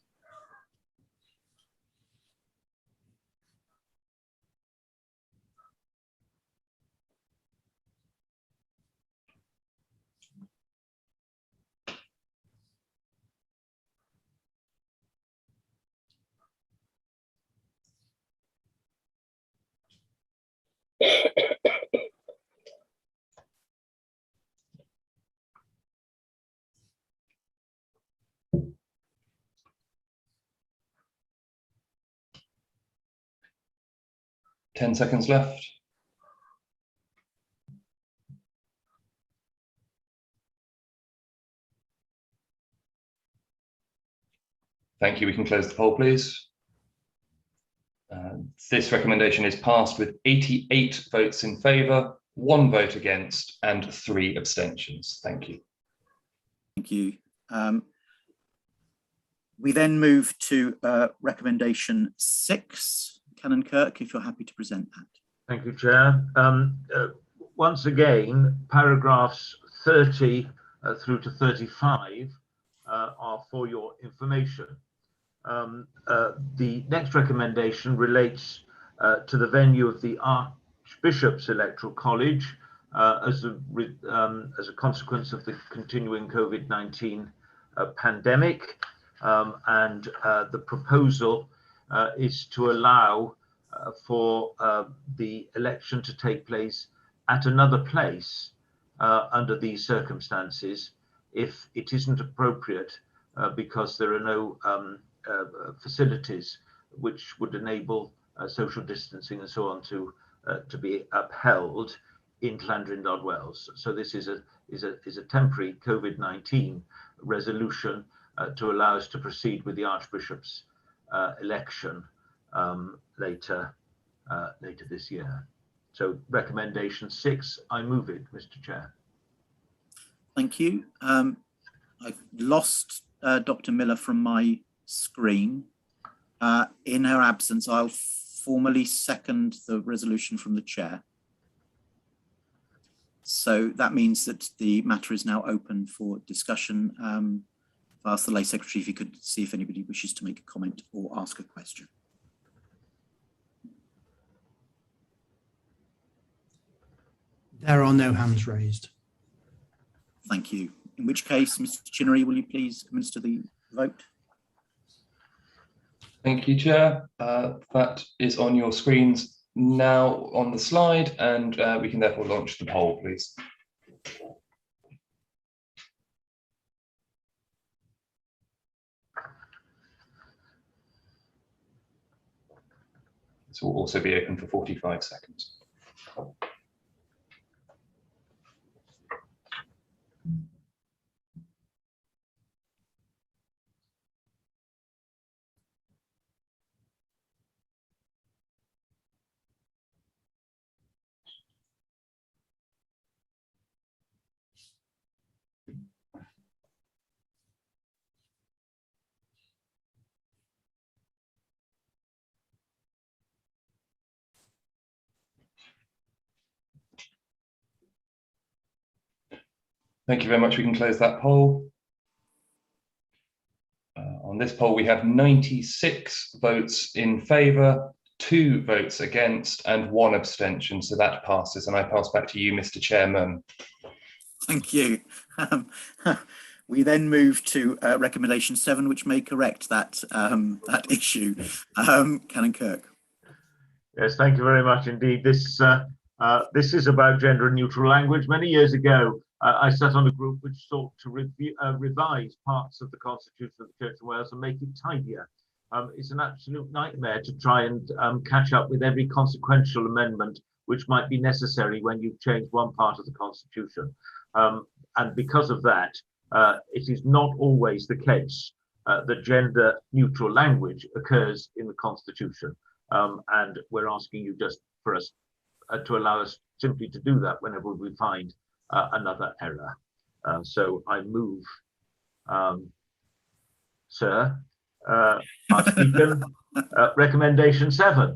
Ten seconds left. Thank you. We can close the poll, please. This recommendation is passed with 88 votes in favour, 1 vote against, and 3 abstentions. Thank you. Thank you. We then move to recommendation 6. Canon Kirk, if you're happy to present that. Thank you, Chair. Once again, paragraphs 30 through to 35 are for your information. The next recommendation relates to the venue of the Archbishop's Electoral College as a consequence of the continuing COVID-19 pandemic, and the proposal is to allow for the election to take place at another place under these circumstances if it isn't appropriate because there are no facilities which would enable social distancing and so on to be upheld in Llandrillo Wells. So this is a temporary COVID-19 resolution to allow us to proceed with the Archbishop's election later this year. So recommendation 6, I move it, Mr. Chair. Thank you. I've lost Dr. Miller from my screen. In her absence, I'll formally second the resolution from the chair. So that means that the matter is now open for discussion. I'll ask the lay secretary if he could see if anybody wishes to make a comment or ask a question. There are no hands raised. Thank you. In which case, Mr. Chinnery, will you please administer the vote? Thank you, Chair. That is on your screens now on the slide, and we can therefore launch the poll, please. This will also be open for 45 seconds. Thank you very much. We can close that poll. On this poll, we have 96 votes in favour, 2 votes against, and 1 abstention. So that passes. And I pass back to you, Mr. Chairman. Thank you. We then move to recommendation 7, which may correct that that issue. Canon Kirk. Yes, thank you very much indeed. This is about gender neutral language. Many years ago, I sat on a group which sought to revise parts of the Constitution of the Church of Wales and make it tidier. It's an absolute nightmare to try and catch up with every consequential amendment which might be necessary when you've changed one part of the Constitution. And because of that, it is not always the case that gender neutral language occurs in the Constitution. And we're asking you just for us to allow us simply to do that whenever we find another error. So I move, sir, Archdeacon, recommendation 7.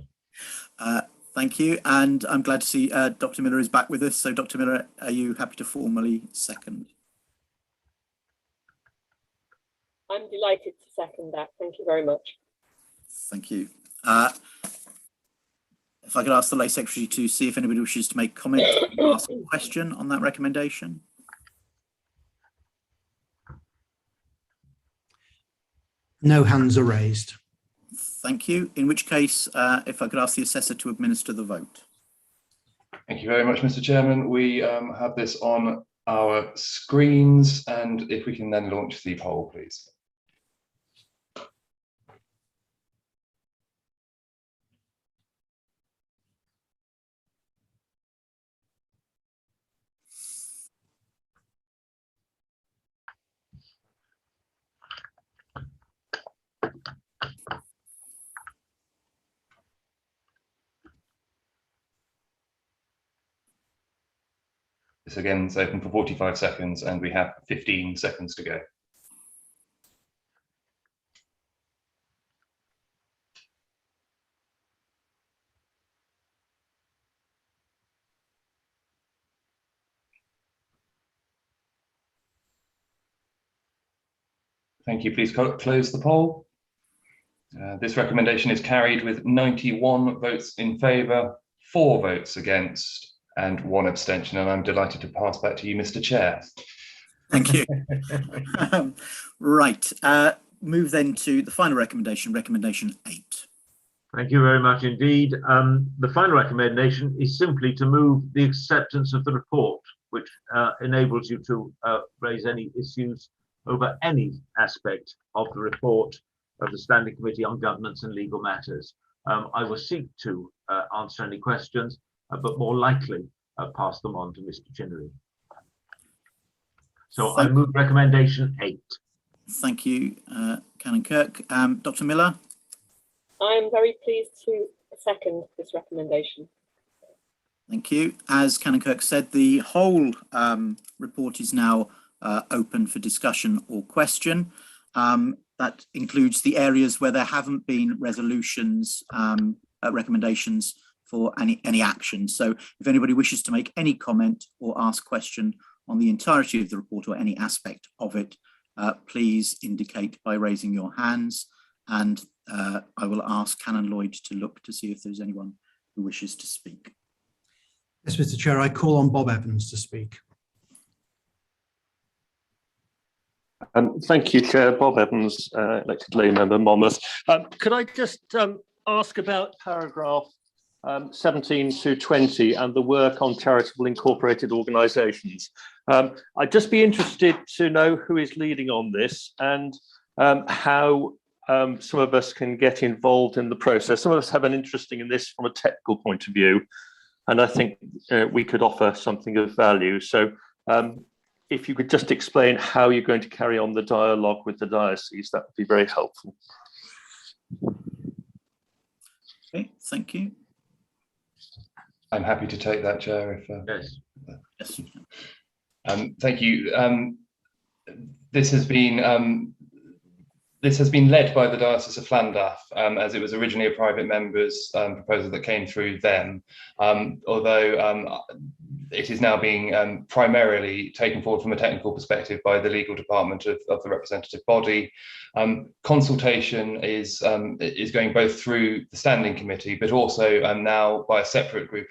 Thank you, and I'm glad to see Dr. Miller is back with us. So Dr. Miller, are you happy to formally second? I'm delighted to second that. Thank you very much. Thank you. If I could ask the lay secretary to see if anybody wishes to make comment or ask a question on that recommendation. No hands are raised. Thank you. In which case, if I could ask the assessor to administer the vote. Thank you very much, Mr. Chairman. We have this on our screens, and if we can then launch the poll, please. This again is open for 45 seconds, and we have 15 seconds to go. Thank you. Please close the poll. This recommendation is carried with 91 votes in favour, 4 votes against, and 1 abstention. And I'm delighted to pass back to you, Mr. Chair. Thank you. Right. Move then to the final recommendation, recommendation 8. Thank you very much indeed. The final recommendation is simply to move the acceptance of the report, which enables you to raise any issues over any aspect of the report of the Standing Committee on Governance and Legal Matters. I will seek to answer any questions, but more likely pass them on to Mr. Chinnery. So I move recommendation 8. Thank you, Canon Kirk. Dr. Miller? I am very pleased to second this recommendation. Thank you. As Canon Kirk said, the whole report is now open for discussion or question. That includes the areas where there haven't been resolutions, recommendations for any action. So if anybody wishes to make any comment or ask question on the entirety of the report or any aspect of it, please indicate by raising your hands, and I will ask Canon Lloyd to look to see if there's anyone who wishes to speak. Yes, Mr. Chair, I call on Bob Evans to speak. Thank you, Chair. Bob Evans, elected lay member, Monmouth. Could I just ask about paragraph 17 to 20 and the work on charitable incorporated organisations? I'd just be interested to know who is leading on this and how some of us can get involved in the process. Some of us have an interest in this from a technical point of view, and I think we could offer something of value. So if you could just explain how you're going to carry on the dialogue with the diocese, that would be very helpful. Okay, thank you. I'm happy to take that, Chair. If Yes. thank you. This has been led by the Diocese of Llandaff, as it was originally a private member's proposal that came through them, although it is now being primarily taken forward from a technical perspective by the legal department of the representative body. Consultation is going both through the standing committee, but also now by a separate group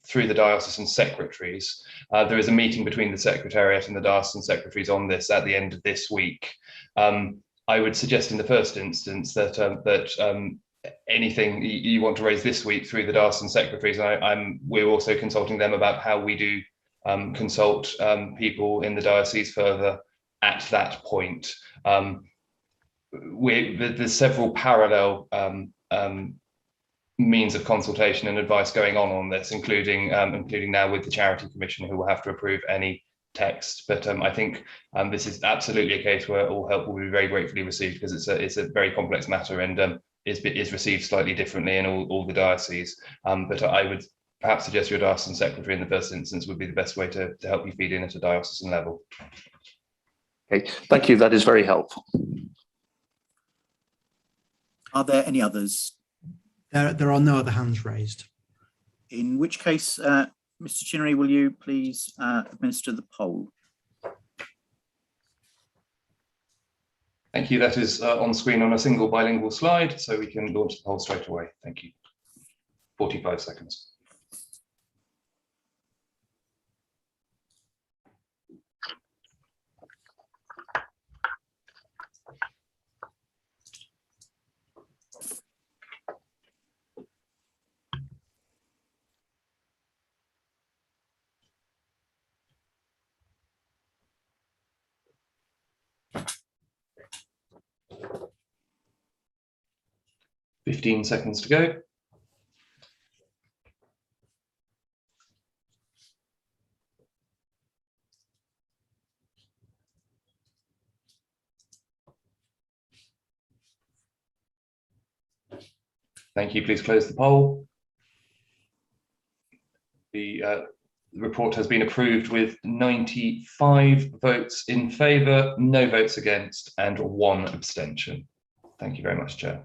through the diocesan secretaries. There is a meeting between the Secretariat and the diocesan secretaries on this at the end of this week. I would suggest in the first instance that anything you want to raise this week through the diocesan secretaries, we're also consulting them about how we do consult people in the diocese further at that point. There's several parallel means of consultation and advice going on this, including now with the Charity Commission, who will have to approve any text. But I think this is absolutely a case where all help will be very gratefully received, because it's a very complex matter and is received slightly differently in all the dioceses. But I would perhaps suggest your diocesan secretary in the first instance would be the best way to help you feed in at a diocesan level. Okay, thank you. That is very helpful. Are there any others? There are no other hands raised. In which case, Mr. Chinnery, will you please administer the poll? Thank you. That is on screen on a single bilingual slide, so we can launch the poll straight away. Thank you. 45 seconds. Fifteen seconds to go. Thank you. Please close the poll. The report has been approved with 95 votes in favour, no votes against, and 1 abstention. Thank you very much, Chair.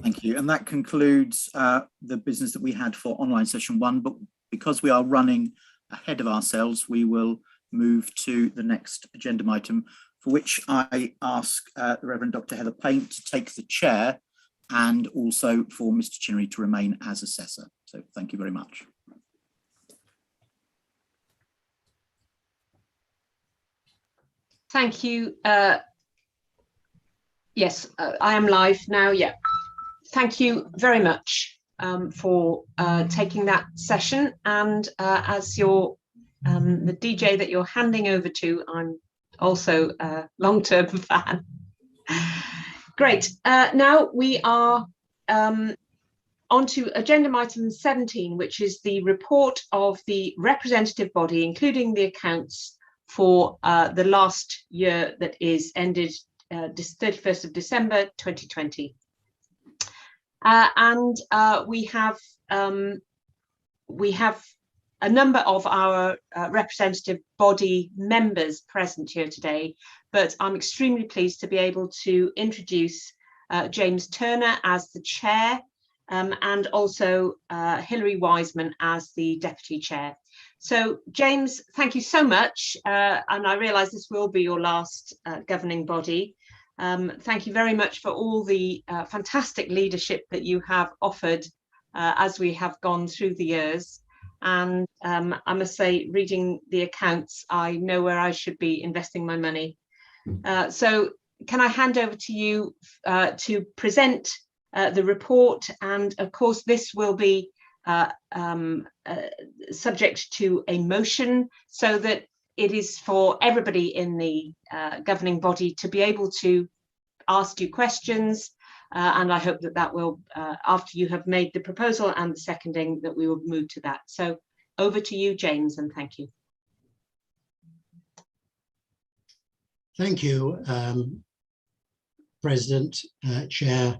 Thank you. And that concludes the business that we had for online session 1. But because we are running ahead of ourselves, we will move to the next agenda item, for which I ask the Reverend Dr. Heather Paint to take the chair, and also for Mr. Chinnery to remain as assessor. So thank you very much. Thank you. Yes, I am live now. Yeah. Thank you very much for taking that session. And as your the DJ that you're handing over to, I'm also a long-term fan. Great. Now we are on to agenda item 17, which is the report of the representative body, including the accounts for the last year that is ended 31st of December 2020. And we have a number of our representative body members present here today, but I'm extremely pleased to be able to introduce James Turner as the chair, and also Hilary Wiseman as the deputy chair. So, James, thank you so much. And I realise this will be your last governing body. Thank you very much for all the fantastic leadership that you have offered as we have gone through the years. And I must say, reading the accounts, I know where I should be investing my money. So can I hand over to you to present the report? And of course, this will be subject to a motion, so that it is for everybody in the governing body to be able to ask you questions. And I hope that that will, after you have made the proposal and the seconding, that we will move to that. So over to you, James, and thank you. Thank you, President, Chair,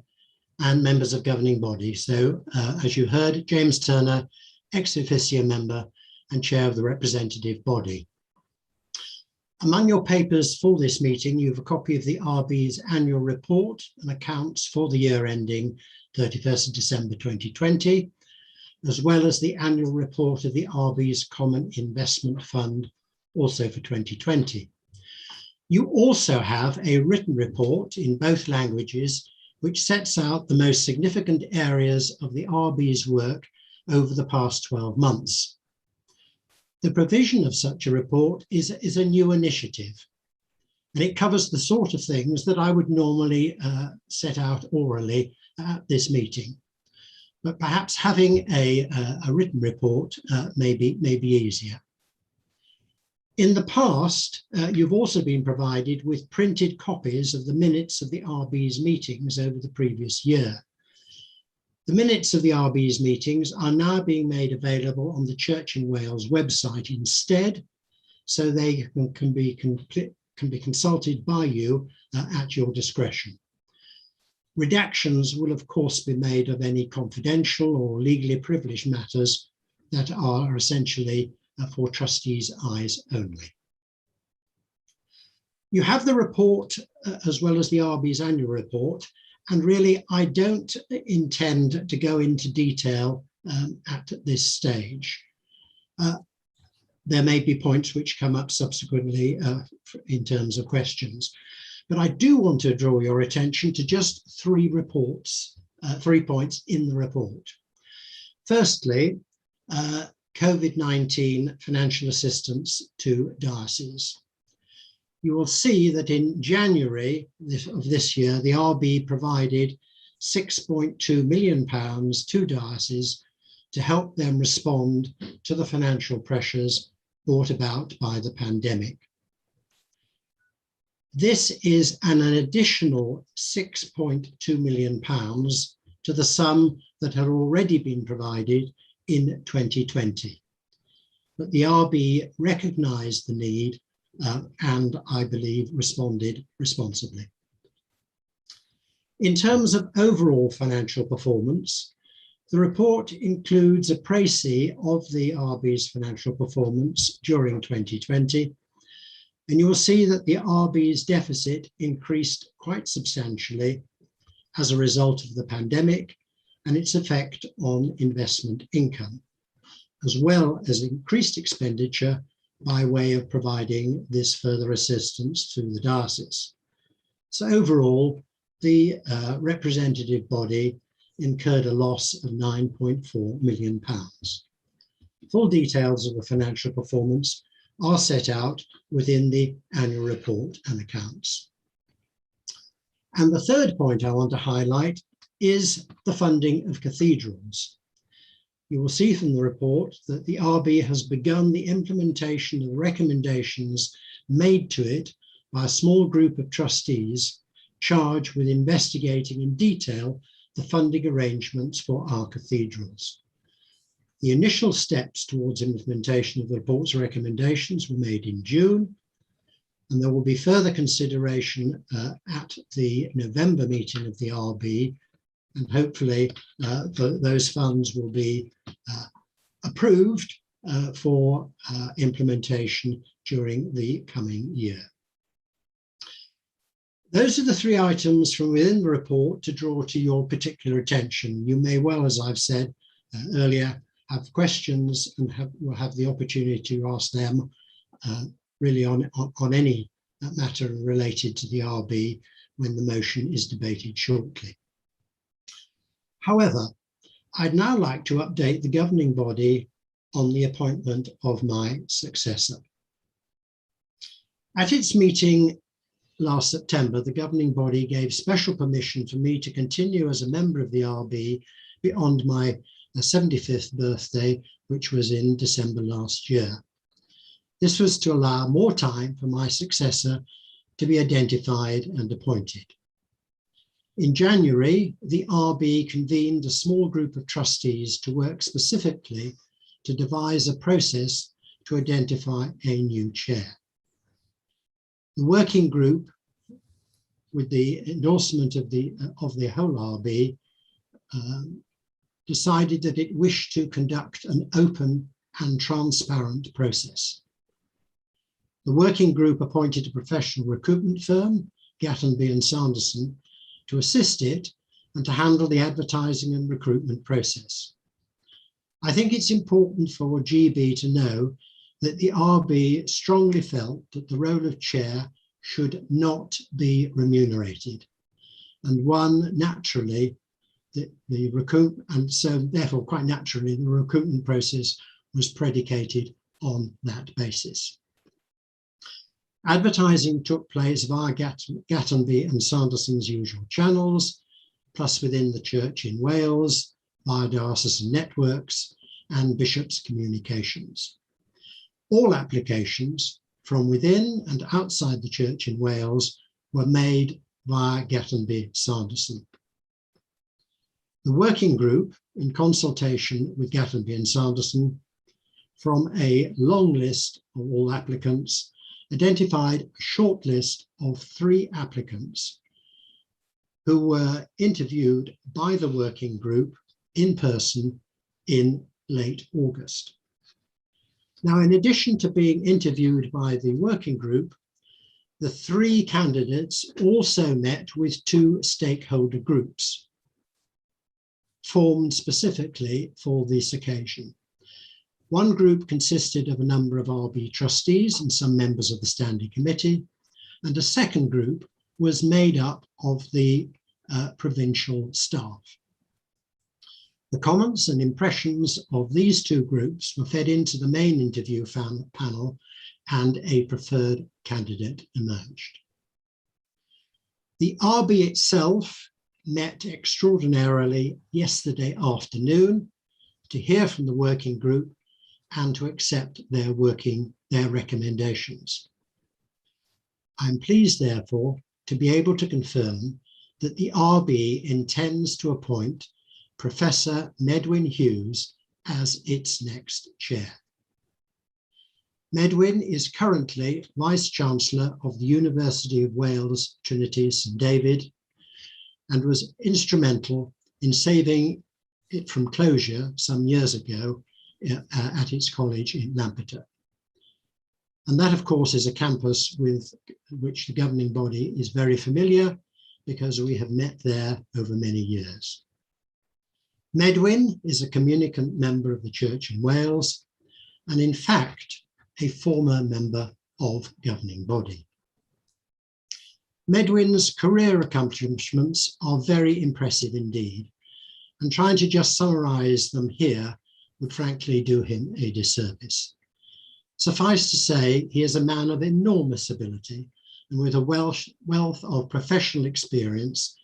and members of governing body. So as you heard, James Turner, ex officio member and chair of the representative body. Among your papers for this meeting, you have a copy of the RB's annual report and accounts for the year ending 31st of December 2020, as well as the annual report of the RB's Common Investment Fund, also for 2020. You also have a written report in both languages, which sets out the most significant areas of the RB's work over the past 12 months. The provision of such a report is a new initiative, and it covers the sort of things that I would normally set out orally at this meeting. But perhaps having a written report may be easier. In the past, you've also been provided with printed copies of the minutes of the RB's meetings over the previous year. The minutes of the RB's meetings are now being made available on the Church in Wales website instead, so they can be consulted by you at your discretion. Redactions will of course be made of any confidential or legally privileged matters that are essentially for trustees' eyes only. You have the report as well as the RB's annual report, and really I don't intend to go into detail at this stage. There may be points which come up subsequently in terms of questions, but I do want to draw your attention to just 3 points in the report. Firstly, COVID-19 financial assistance to dioceses. You will see that in January of this year, the RB provided £6.2 million to dioceses to help them respond to the financial pressures brought about by the pandemic. This is an additional £6.2 million to the sum that had already been provided in 2020. But the RB recognised the need and I believe responded responsibly. In terms of overall financial performance, the report includes a précis of the RB's financial performance during 2020, and you will see that the RB's deficit increased quite substantially as a result of the pandemic and its effect on investment income, as well as increased expenditure by way of providing this further assistance to the diocese. So overall, the representative body incurred a loss of £9.4 million. Full details of the financial performance are set out within the annual report and accounts. And the third point I want to highlight is the funding of cathedrals. You will see from the report that the RB has begun the implementation of recommendations made to it by a small group of trustees charged with investigating in detail the funding arrangements for our cathedrals. The initial steps towards implementation of the report's recommendations were made in June, and there will be further consideration at the November meeting of the RB, and hopefully those funds will be approved for implementation during the coming year. Those are the 3 items from within the report to draw to your particular attention. You may well, as I've said earlier, have questions and will have the opportunity to ask them really on any matter related to the RB when the motion is debated shortly. However, I'd now like to update the governing body on the appointment of my successor. At its meeting last September, the governing body gave special permission for me to continue as a member of the RB beyond my 75th birthday, which was in December last year. This was to allow more time for my successor to be identified and appointed. In January, the RB convened a small group of trustees to work specifically to devise a process to identify a new chair. The working group, with the endorsement of the whole RB, decided that it wished to conduct an open and transparent process. The working group appointed a professional recruitment firm, Gattenby and Sanderson, to assist it and to handle the advertising and recruitment process. I think it's important for GB to know that the RB strongly felt that the role of chair should not be remunerated, and one naturally the recruitment, and so therefore quite naturally the recruitment process was predicated on that basis. Advertising took place via Gattenby and Sanderson's usual channels, plus within the church in Wales, via diocesan networks and bishops' communications. All applications from within and outside the church in Wales were made via Gattenby Sanderson. The working group, in consultation with Gattenby and Sanderson, from a long list of all applicants, identified a short list of 3 applicants who were interviewed by the working group in person in late August. Now, in addition to being interviewed by the working group, the 3 candidates also met with 2 stakeholder groups formed specifically for this occasion. One group consisted of a number of RB trustees and some members of the standing committee, and a second group was made up of the provincial staff. The comments and impressions of these 2 groups were fed into the main interview panel, and a preferred candidate emerged. The RB itself met extraordinarily yesterday afternoon to hear from the working group and to accept their recommendations. I'm pleased, therefore, to be able to confirm that the RB intends to appoint Professor Medwyn Hughes as its next chair. Medwyn is currently Vice-Chancellor of the University of Wales Trinity St David, and was instrumental in saving it from closure some years ago at its college in Lampeter. And that, of course, is a campus with which the governing body is very familiar, because we have met there over many years. Medwyn is a communicant member of the Church in Wales, and in fact, a former member of governing body. Medwyn's career accomplishments are very impressive indeed, and trying to just summarise them here would frankly do him a disservice. Suffice to say, he is a man of enormous ability and with a wealth of professional experience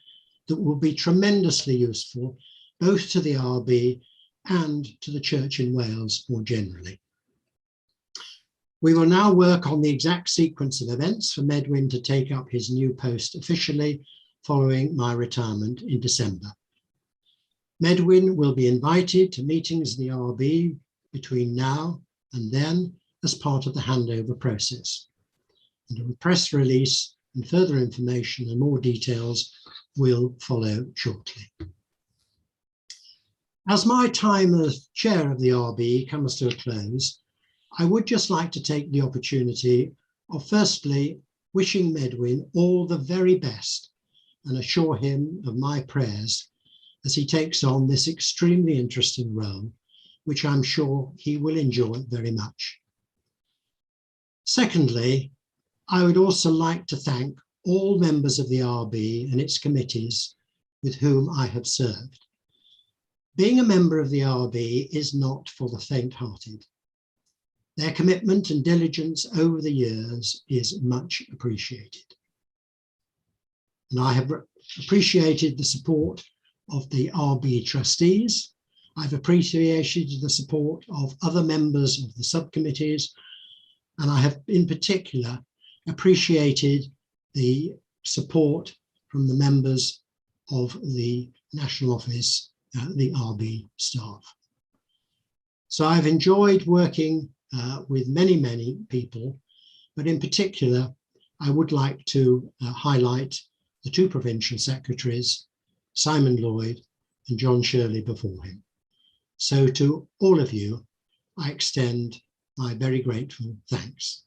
that will be tremendously useful both to the RB and to the Church in Wales more generally. We will now work on the exact sequence of events for Medwyn to take up his new post officially following my retirement in December. Medwyn will be invited to meetings in the RB between now and then as part of the handover process. And a press release and further information and more details will follow shortly. As my time as chair of the RB comes to a close, I would just like to take the opportunity of firstly wishing Medwyn all the very best and assure him of my prayers as he takes on this extremely interesting role which I'm sure he will enjoy very much. Secondly, I would also like to thank all members of the RB and its committees with whom I have served. Being a member of the RB is not for the faint-hearted. Their commitment and diligence over the years is much appreciated. And I have appreciated the support of the RB trustees. I've appreciated the support of other members of the subcommittees, and I have in particular appreciated the support from the members of the National Office, the RB staff. So I've enjoyed working with many people, but in particular, I would like to highlight the two provincial secretaries, Simon Lloyd and John Shirley before him. So to all of you, I extend my very grateful thanks.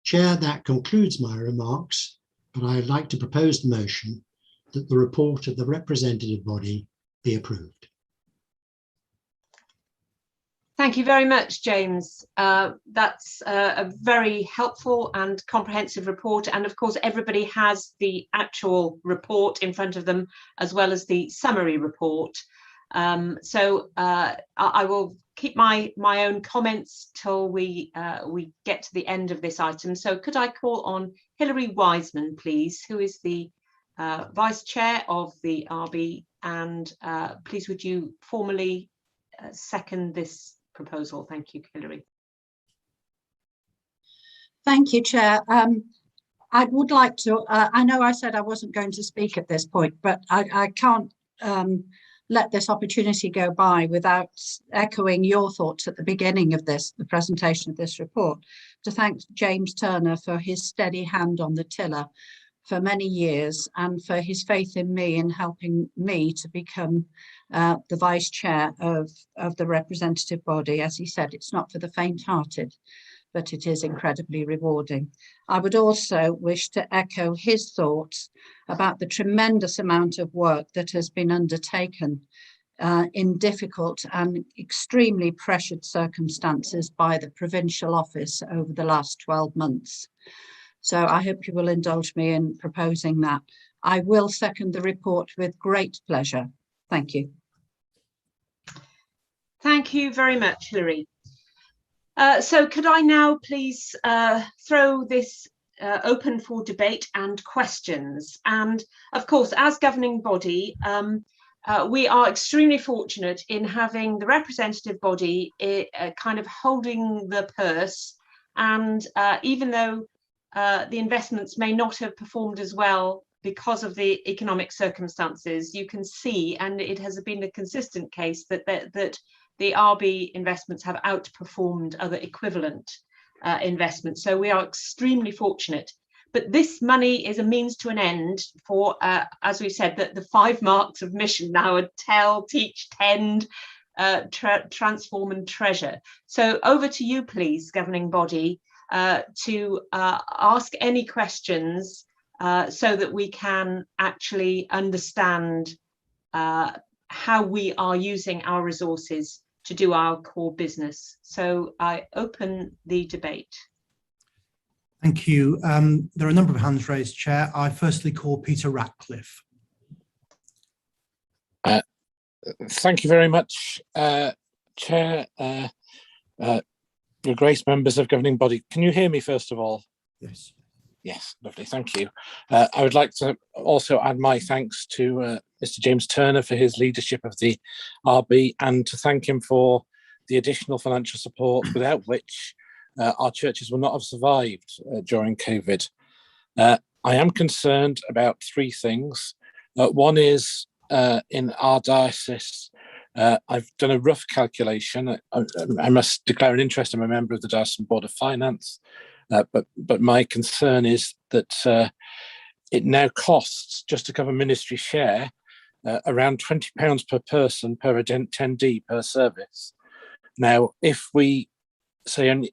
Chair, that concludes my remarks, but I'd like to propose the motion that the report of the representative body be approved. Thank you very much, James. That's a very helpful and comprehensive report. And of course, everybody has the actual report in front of them, as well as the summary report. So I will keep my own comments till we get to the end of this item. So could I call on Hilary Wiseman, please, who is the Vice Chair of the RB, and please would you formally second this proposal? Thank you, Hilary. Thank you, Chair. I would like to, I know I said I wasn't going to speak at this point, but I can't let this opportunity go by without echoing your thoughts at the beginning of this, the presentation of this report, to thank James Turner for his steady hand on the tiller for many years and for his faith in me in helping me to become the Vice Chair of the representative body. As he said, it's not for the faint-hearted, but it is incredibly rewarding. I would also wish to echo his thoughts about the tremendous amount of work that has been undertaken in difficult and extremely pressured circumstances by the provincial office over the last 12 months. So I hope you will indulge me in proposing that. I will second the report with great pleasure. Thank you. Thank you very much, Hilary. So could I now please throw this open for debate and questions? And of course, as governing body, we are extremely fortunate in having the representative body kind of holding the purse. And even though the investments may not have performed as well because of the economic circumstances, you can see, and it has been a consistent case, that the RB investments have outperformed other equivalent investments. So we are extremely fortunate. But this money is a means to an end for, as we said, the 5 marks of mission now are tell, teach, tend, transform and treasure. So over to you, please, governing body, to ask any questions so that we can actually understand how we are using our resources to do our core business. So I open the debate. Thank you. There are a number of hands raised, Chair. I firstly call Peter Ratcliffe. Thank you very much, Chair. Your Grace, members of governing body. Can you hear me first of all? Yes. Yes, lovely, thank you. I would like to also add my thanks to Mr. James Turner for his leadership of the RB, and to thank him for the additional financial support without which our churches would not have survived during COVID. I am concerned about 3 things. One is in our diocese, I've done a rough calculation. I must declare an interest. I'm a member of the Diocesan Board of Finance, but my concern is that it now costs, just to cover ministry share, around £20 per person per attendee per service. Now, if we say only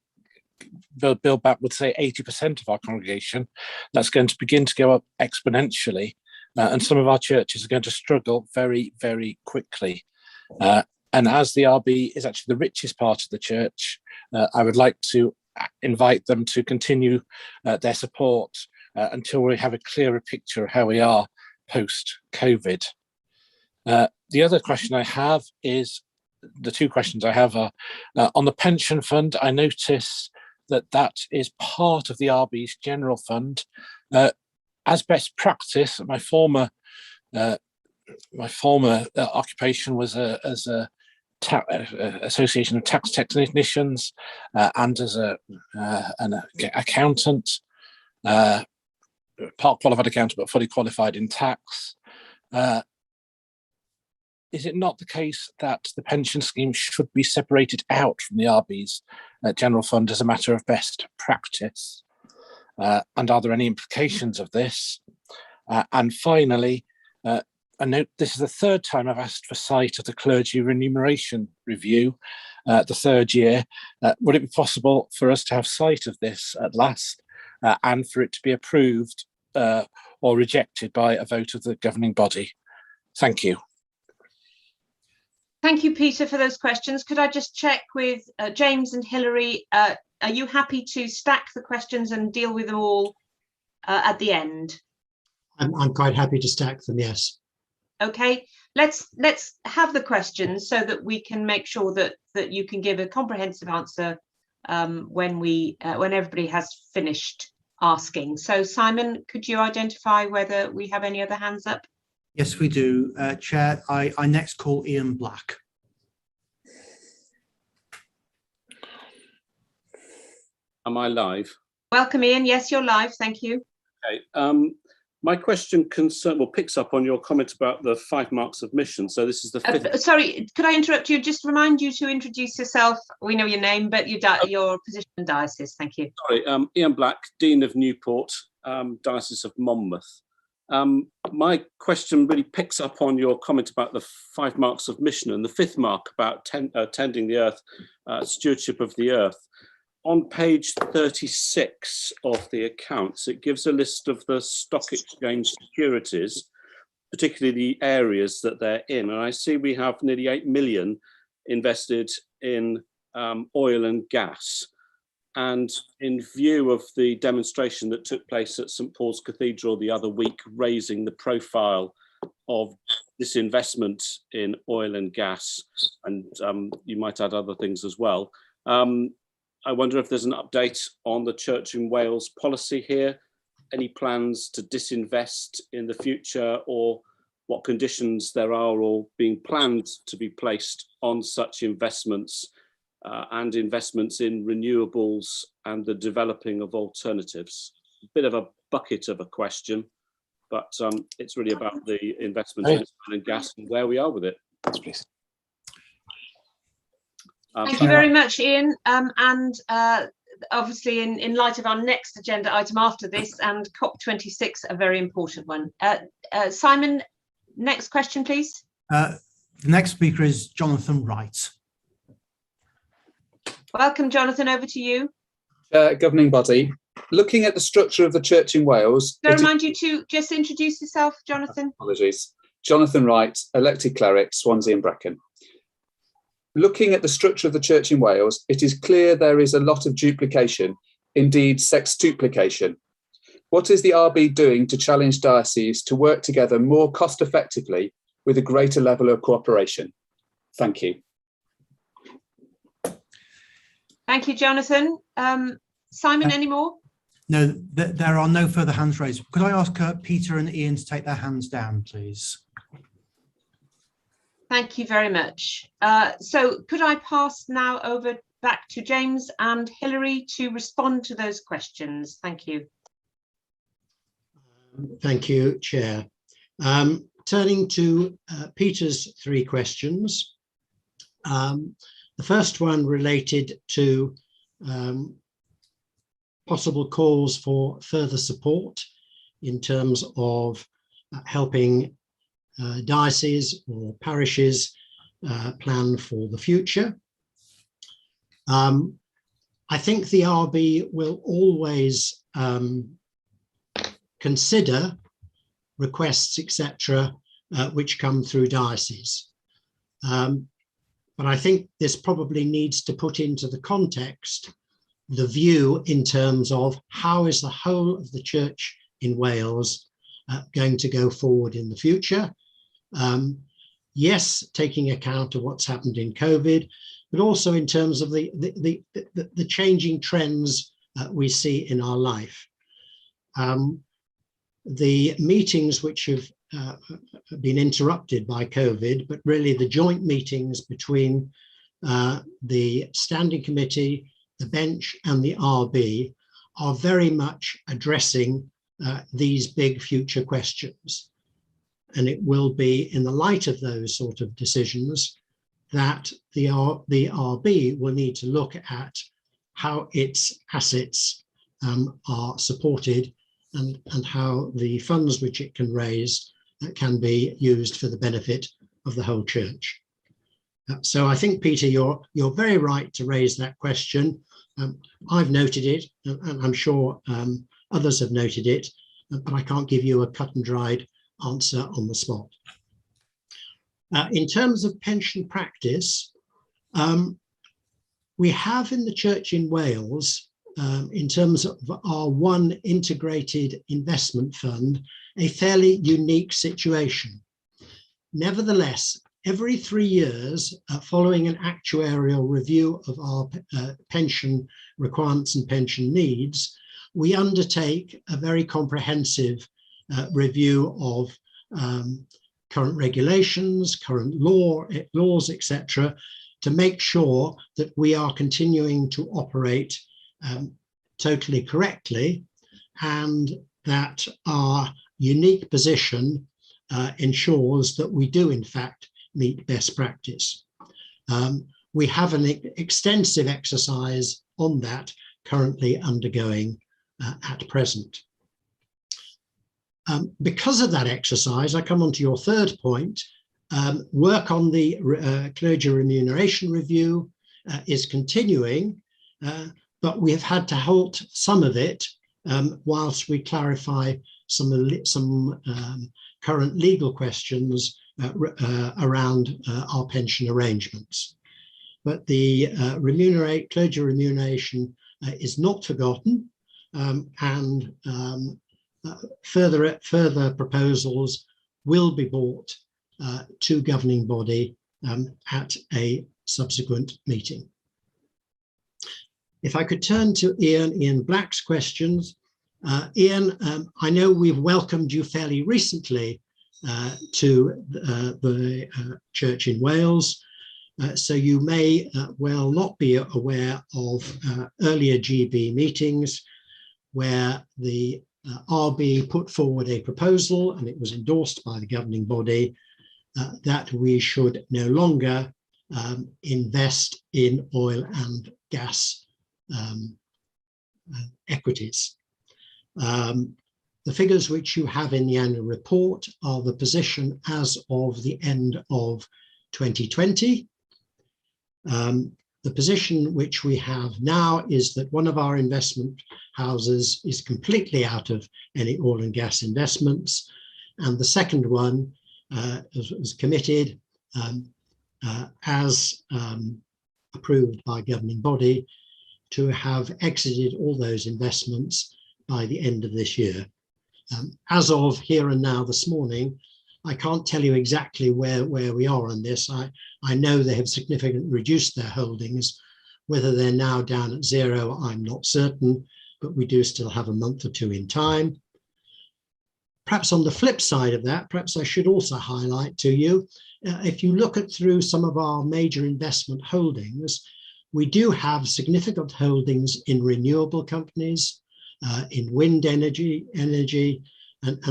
Bill Batt would say 80% of our congregation, that's going to begin to go up exponentially, and some of our churches are going to struggle very, very quickly. And as the RB is actually the richest part of the church, I would like to invite them to continue their support until we have a clearer picture of how we are post-COVID. The other question I have is, the two questions I have are, on the pension fund, I notice that is part of the RB's general fund. As best practice, my former occupation was as a Association of Tax Technicians and as an accountant, part qualified accountant but fully qualified in tax. Is it not the case that the pension scheme should be separated out from the RB's general fund as a matter of best practice? And are there any implications of this? And finally, I note this is the third time I've asked for sight of the clergy remuneration review, the third year. Would it be possible for us to have sight of this at last and for it to be approved or rejected by a vote of the governing body? Thank you. Thank you, Peter, for those questions. Could I just check with James and Hilary? Are you happy to stack the questions and deal with them all at the end? I'm quite happy to stack them, yes. Okay, let's have the questions so that we can make sure that you can give a comprehensive answer when everybody has finished asking. So Simon, could you identify whether we have any other hands up? Yes, we do. Chair, I next call Ian Black. Am I live? Welcome, Ian. Yes, you're live. Thank you. Okay. My question picks up on your comment about the 5 marks of mission. So this is the fifth. Sorry, could I interrupt you? Just remind you to introduce yourself. We know your name, but your position and diocese. Thank you. Sorry, Ian Black, Dean of Newport, Diocese of Monmouth. My question really picks up on your comment about the 5 marks of mission and the 5th mark about tending the earth, stewardship of the earth. On page 36 of the accounts, it gives a list of the stock exchange securities, particularly the areas that they're in. And I see we have nearly 8 million invested in oil and gas. And in view of the demonstration that took place at St. Paul's Cathedral the other week, raising the profile of this investment in oil and gas, and you might add other things as well, I wonder if there's an update on the Church in Wales policy here, any plans to disinvest in the future, or what conditions there are or being planned to be placed on such investments and investments in renewables and the developing of alternatives. A bit of a bucket of a question, but it's really about the investment in oil and gas and where we are with it. Yes, please. Thank you very much, Ian. And obviously, in light of our next agenda item after this and COP26, a very important one. Simon, next question, please. The next speaker is Jonathan Wright. Welcome, Jonathan, over to you. Governing body, looking at the structure of the Church in Wales. Can I remind you to just introduce yourself, Jonathan? Apologies. Jonathan Wright, elected cleric, Swansea and Brecon. Looking at the structure of the Church in Wales, it is clear there is a lot of duplication, indeed sextuplication. What is the RB doing to challenge dioceses to work together more cost effectively with a greater level of cooperation? Thank you. Thank you, Jonathan. Simon, any more? No, there are no further hands raised. Could I ask Peter and Ian to take their hands down, please? Thank you very much. So could I pass now over back to James and Hilary to respond to those questions? Thank you. Thank you, Chair. Turning to Peter's 3 questions. The first one related to possible calls for further support in terms of helping dioceses or parishes plan for the future. I think the RB will always consider requests, etc., which come through dioceses. But I think this probably needs to put into the context the view in terms of how is the whole of the church in Wales going to go forward in the future. Yes, taking account of what's happened in COVID, but also in terms of the changing trends we see in our life. The meetings which have been interrupted by COVID, but really the joint meetings between the Standing Committee, the Bench and the RB are very much addressing these big future questions. And it will be in the light of those sort of decisions that the RB will need to look at how its assets are supported and how the funds which it can raise can be used for the benefit of the whole church. So I think, Peter, you're very right to raise that question. I've noted it, and I'm sure others have noted it, but I can't give you a cut and dried answer on the spot. In terms of pension practice, we have in the Church in Wales, in terms of our one integrated investment fund, a fairly unique situation. Nevertheless, every 3 years, following an actuarial review of our pension requirements and pension needs, we undertake a very comprehensive review of current regulations, current laws, etc., to make sure that we are continuing to operate totally correctly, and that our unique position ensures that we do in fact meet best practice. We have an extensive exercise on that currently undergoing at present. Because of that exercise, I come on to your third point. Work on the clergy remuneration review is continuing, but we have had to halt some of it whilst we clarify some current legal questions around our pension arrangements. But the clergy remuneration is not forgotten, and further proposals will be brought to governing body at a subsequent meeting. If I could turn to Ian Black's questions. Ian, I know we've welcomed you fairly recently to the Church in Wales, so you may well not be aware of earlier GB meetings where the RB put forward a proposal, and it was endorsed by the governing body, that we should no longer invest in oil and gas equities. The figures which you have in the annual report are the position as of the end of 2020. The position which we have now is that one of our investment houses is completely out of any oil and gas investments, and the second one was committed as approved by governing body to have exited all those investments by the end of this year. As of here and now this morning, I can't tell you exactly where we are on this. I know they have significantly reduced their holdings. Whether they're now down at zero, I'm not certain, but we do still have a month or two in time. Perhaps on the flip side of that, perhaps I should also highlight to you, if you look at through some of our major investment holdings, we do have significant holdings in renewable companies, in wind energy, and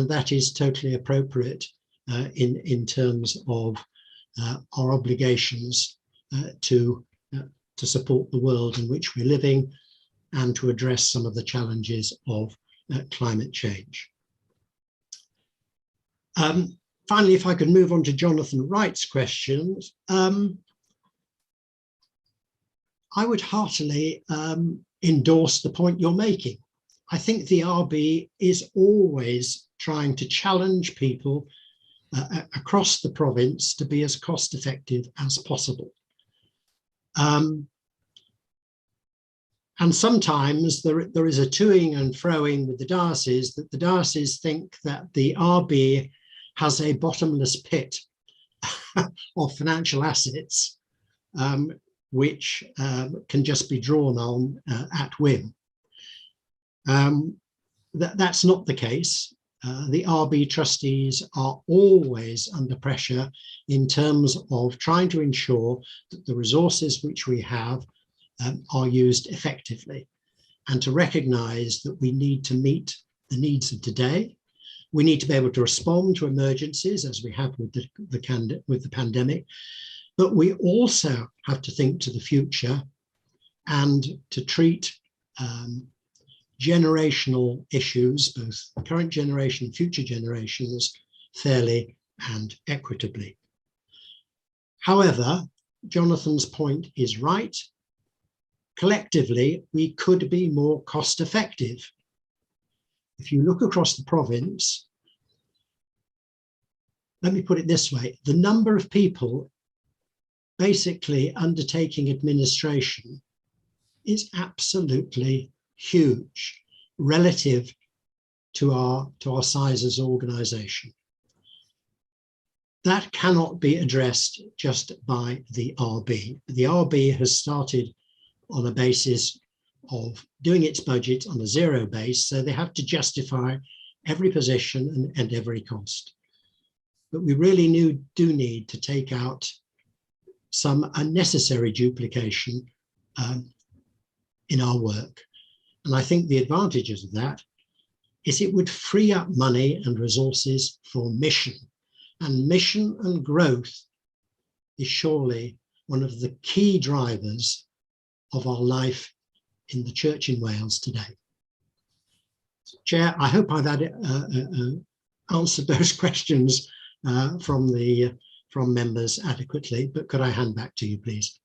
that is totally appropriate in terms of our obligations to support the world in which we're living and to address some of the challenges of climate change. Finally, if I could move on to Jonathan Wright's questions, I would heartily endorse the point you're making. I think the RB is always trying to challenge people across the province to be as cost effective as possible. And sometimes there is a toing and froing with the diocese, that the diocese think that the RB has a bottomless pit of financial assets, which can just be drawn on at whim. That's not the case. The RB trustees are always under pressure in terms of trying to ensure that the resources which we have are used effectively, and to recognise that we need to meet the needs of today. We need to be able to respond to emergencies, as we have with the pandemic, but we also have to think to the future and to treat generational issues, both current generation and future generations, fairly and equitably. However, Jonathan's point is right. Collectively, we could be more cost effective. If you look across the province, let me put it this way, the number of people basically undertaking administration is absolutely huge relative to our size as an organisation. That cannot be addressed just by the RB. The RB has started on a basis of doing its budget on a zero base, so they have to justify every position and every cost. But we really do need to take out some unnecessary duplication in our work. And I think the advantages of that is it would free up money and resources for mission. And mission and growth is surely one of the key drivers of our life in the Church in Wales today. Chair, I hope I've answered those questions from members adequately, but could I hand back to you, please?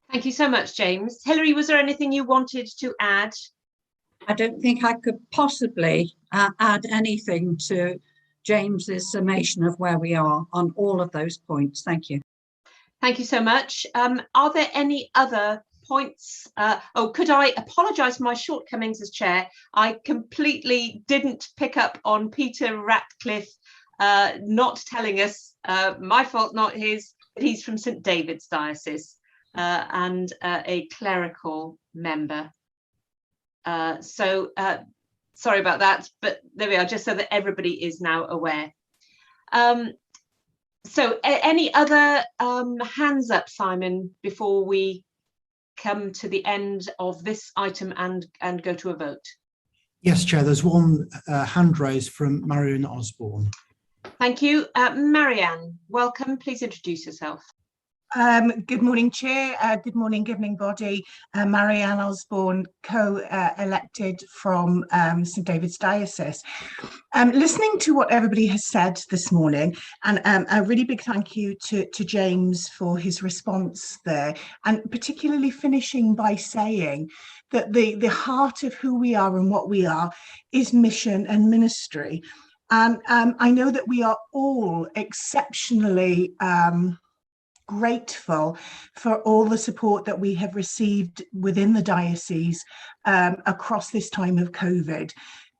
Thank you so much, James. Hilary, was there anything you wanted to add? I don't think I could possibly add anything to James's summation of where we are on all of those points. Thank you. Thank you so much. Are there any other points? Could I apologise for my shortcomings as chair? I completely didn't pick up on Peter Ratcliffe not telling us, my fault, not his, but he's from St David's Diocese and a clerical member. Sorry about that, but there we are, just so that everybody is now aware. Any other hands up, Simon, before we come to the end of this item and go to a vote? Yes, Chair, there's one hand raised from Marianne Osborne. Thank you. Marianne, welcome. Please introduce yourself. Good morning, Chair. Good morning, governing body. Marianne Osborne, co-elected from St David's Diocese. Listening to what everybody has said this morning, and a really big thank you to James for his response there, and particularly finishing by saying that the heart of who we are and what we are is mission and ministry. And I know that we are all exceptionally grateful for all the support that we have received within the diocese across this time of COVID.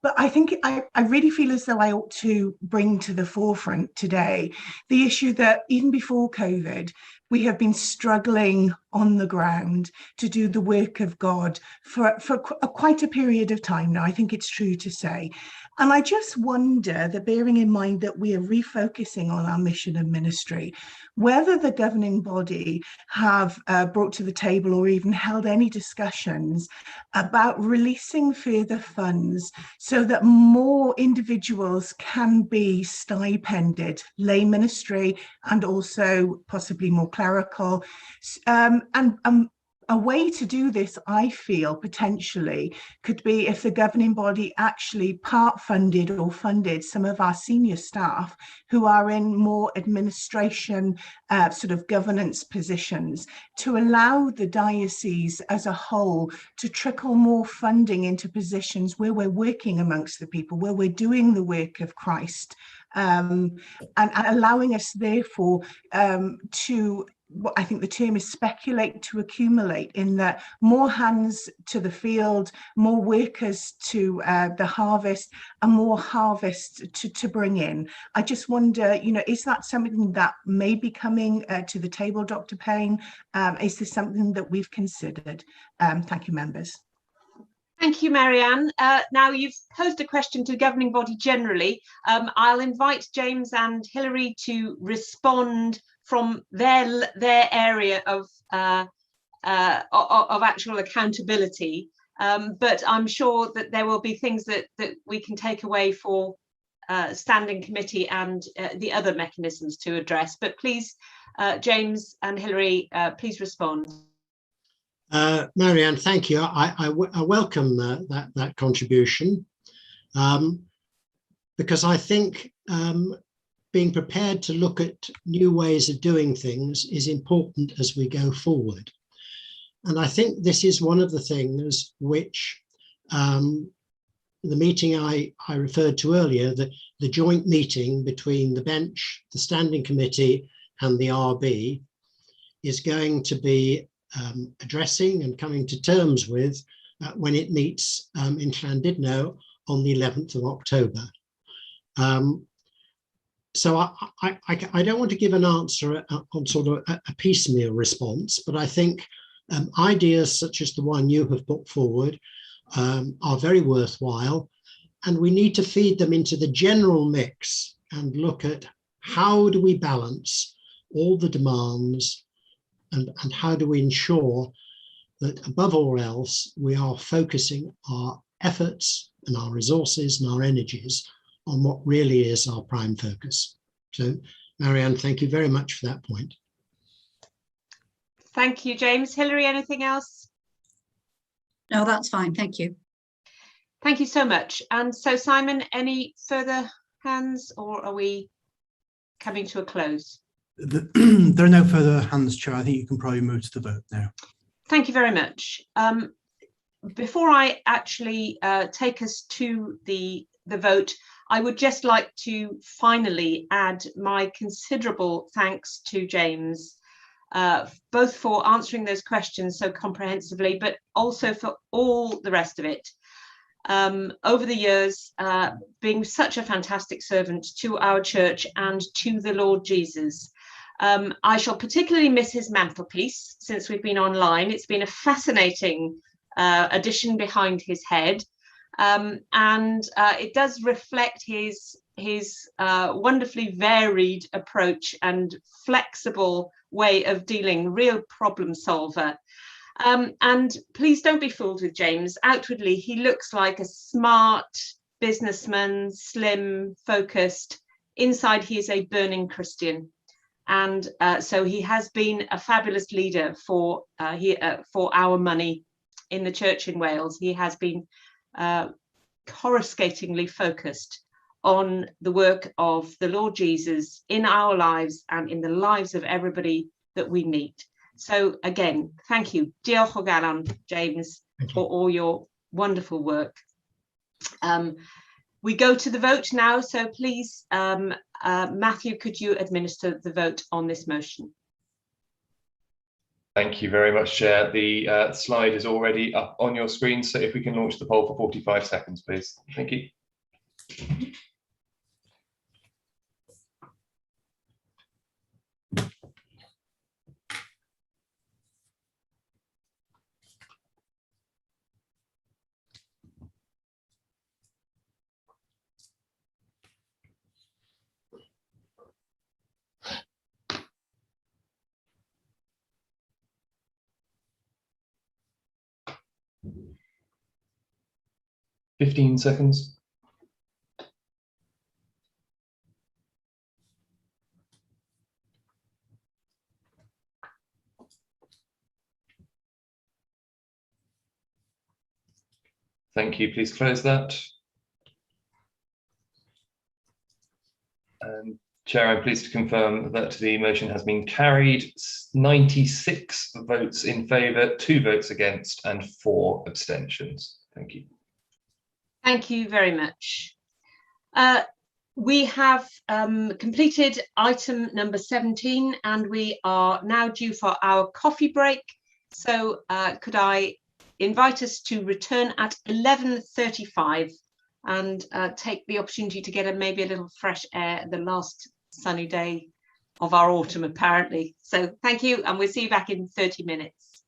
But I think I really feel as though I ought to bring to the forefront today the issue that even before COVID, we have been struggling on the ground to do the work of God for quite a period of time now, I think it's true to say. And I just wonder, that bearing in mind that we are refocusing on our mission and ministry, whether the governing body have brought to the table or even held any discussions about releasing further funds so that more individuals can be stipended, lay ministry and also possibly more clerical. A way to do this, I feel, potentially could be if the governing body actually part funded or funded some of our senior staff who are in more administration sort of governance positions, to allow the diocese as a whole to trickle more funding into positions where we're working amongst the people, where we're doing the work of Christ, and allowing us therefore to what I think the term is speculate to accumulate, in that more hands to the field, more workers to the harvest, and more harvest to bring in. I just wonder, you know, is that something that may be coming to the table, Dr. Payne? Is this something that we've considered? Thank you, members. Thank you, Marianne. Now you've posed a question to the governing body generally. I'll invite James and Hilary to respond from their area of actual accountability. But I'm sure that there will be things that we can take away for standing committee and the other mechanisms to address. But please, James and Hilary, please respond. Marianne, thank you. I welcome that contribution, because I think being prepared to look at new ways of doing things is important as we go forward. And I think this is one of the things which the meeting I referred to earlier, the joint meeting between the bench, the standing committee and the RB, is going to be addressing and coming to terms with when it meets in Llandudno on the 11th of October. So I don't want to give an answer on sort of a piecemeal response, but I think ideas such as the one you have put forward are very worthwhile, and we need to feed them into the general mix and look at how do we balance all the demands, and how do we ensure that above all else we are focusing our efforts and our resources and our energies on what really is our prime focus. So, Marianne, thank you very much for that point. Thank you, James. Hilary, anything else? No, that's fine. Thank you. Thank you so much. And so, Simon, any further hands, or are we coming to a close? There are no further hands, Chair. I think you can probably move to the vote now. Thank you very much. Before I actually take us to the vote, I would just like to finally add my considerable thanks to James, both for answering those questions so comprehensively, but also for all the rest of it. Over the years, being such a fantastic servant to our church and to the Lord Jesus. I shall particularly miss his mantelpiece since we've been online. It's been a fascinating addition behind his head. And it does reflect his wonderfully varied approach and flexible way of dealing, real problem solver. And please don't be fooled with James. Outwardly, he looks like a smart businessman, slim, focused. Inside, he is a burning Christian. And so he has been a fabulous leader for our money in the church in Wales. He has been coruscatingly focused on the work of the Lord Jesus in our lives and in the lives of everybody that we meet. So again, thank you. Diolch o galon, James, for all your wonderful work. We go to the vote now, so please, Matthew, could you administer the vote on this motion? Thank you very much, Chair. The slide is already up on your screen, so if we can launch the poll for 45 seconds, please. Thank you. Fifteen seconds. Thank you. Please close that. Chair, I'm pleased to confirm that the motion has been carried. 96 votes in favour, 2 votes against, and 4 abstentions. Thank you. Thank you very much. We have completed item number 17 and we are now due for our coffee break. So could I invite us to return at 11:35 and take the opportunity to get maybe a little fresh air the last sunny day of our autumn apparently. So thank you, and we'll see you back in 30 minutes.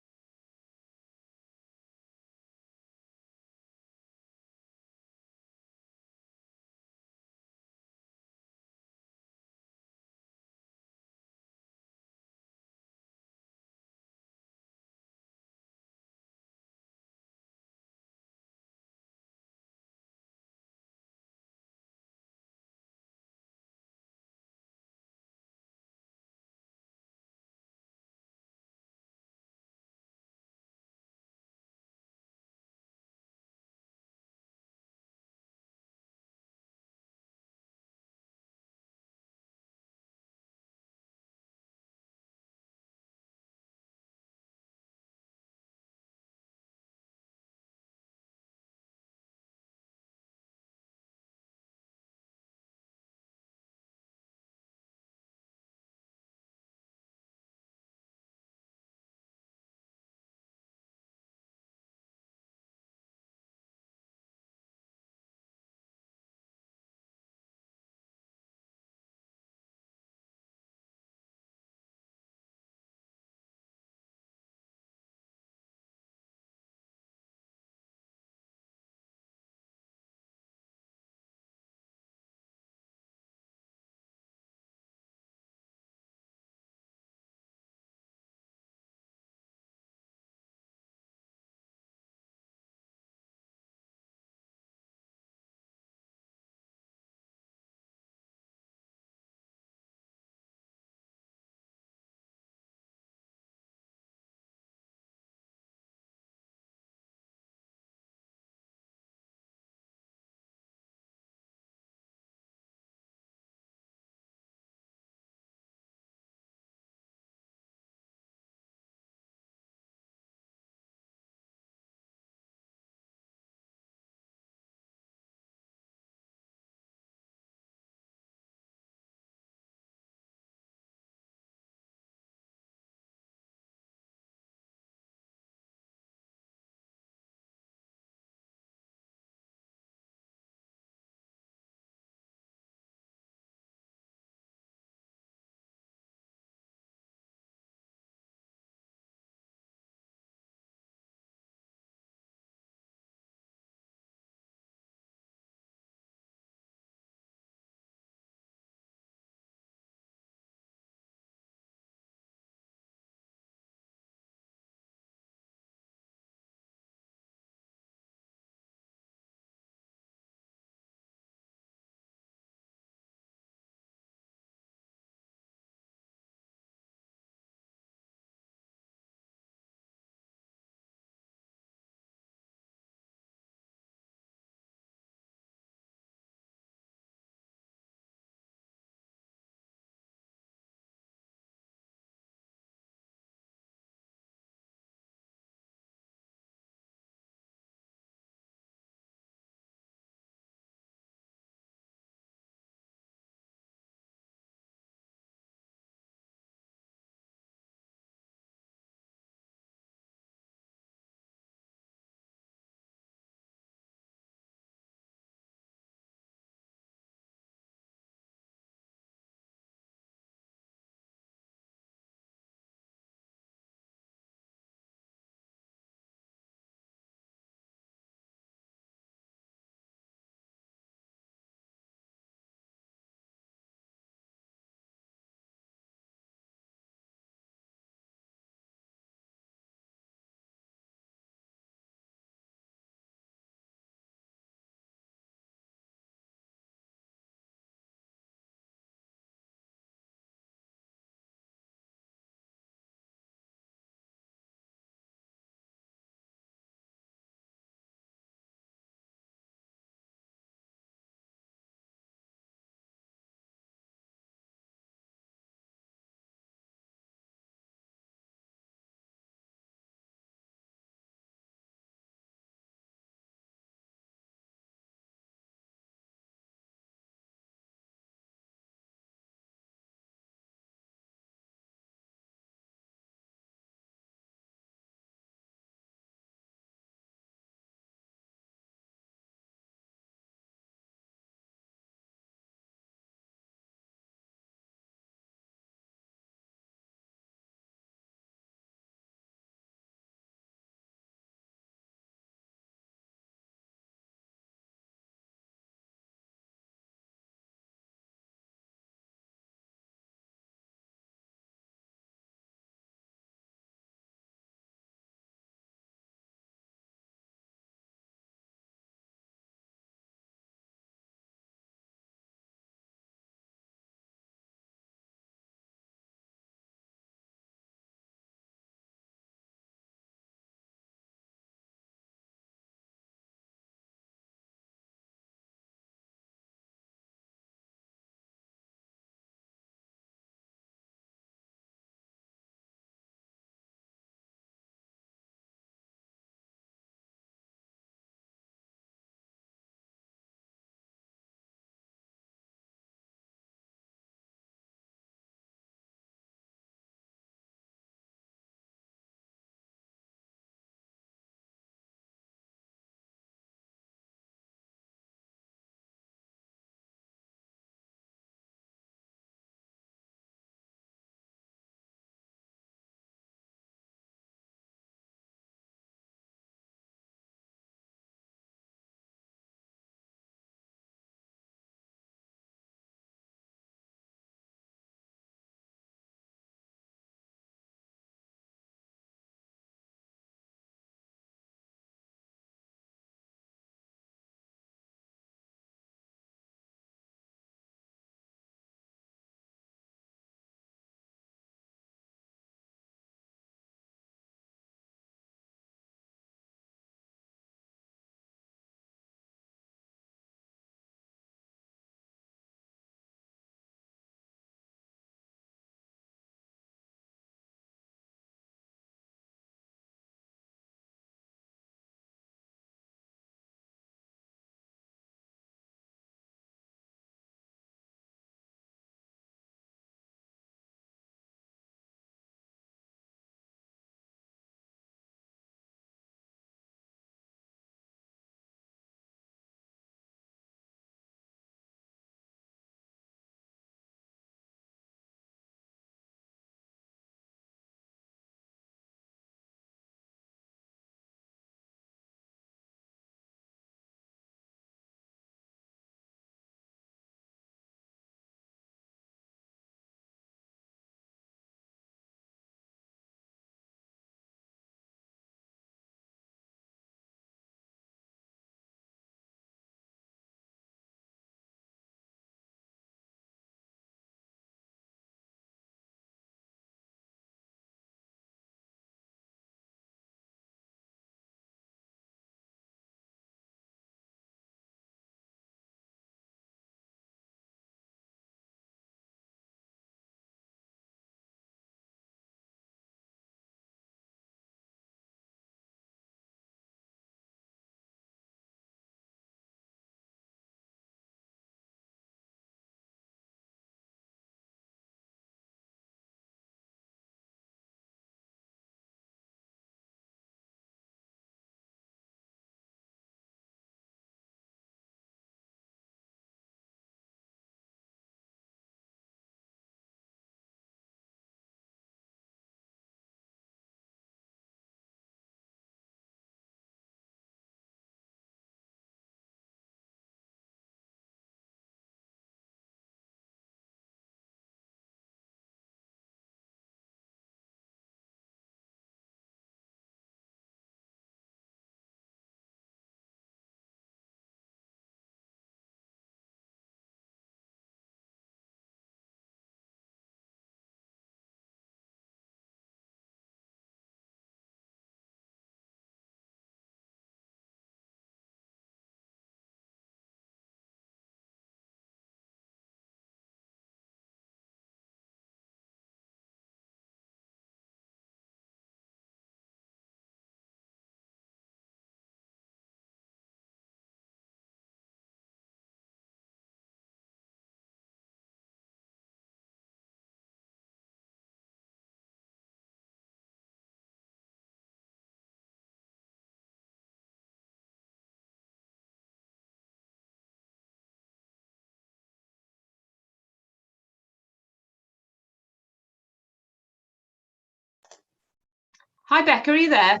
Hi, Becca, are you there?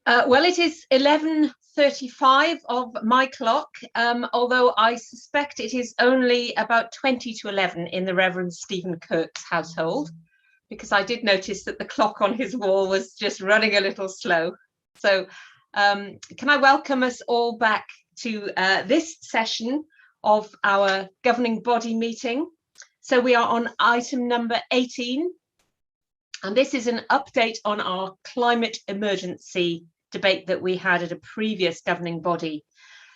Well, it is 11:35 of my clock, although I suspect it is only about 20 to 11 in the Reverend Stephen Kirk's household, because I did notice that the clock on his wall was just running a little slow. So can I welcome us all back to this session of our governing body meeting. So we are on item number 18, and this is an update on our climate emergency debate that we had at a previous governing body.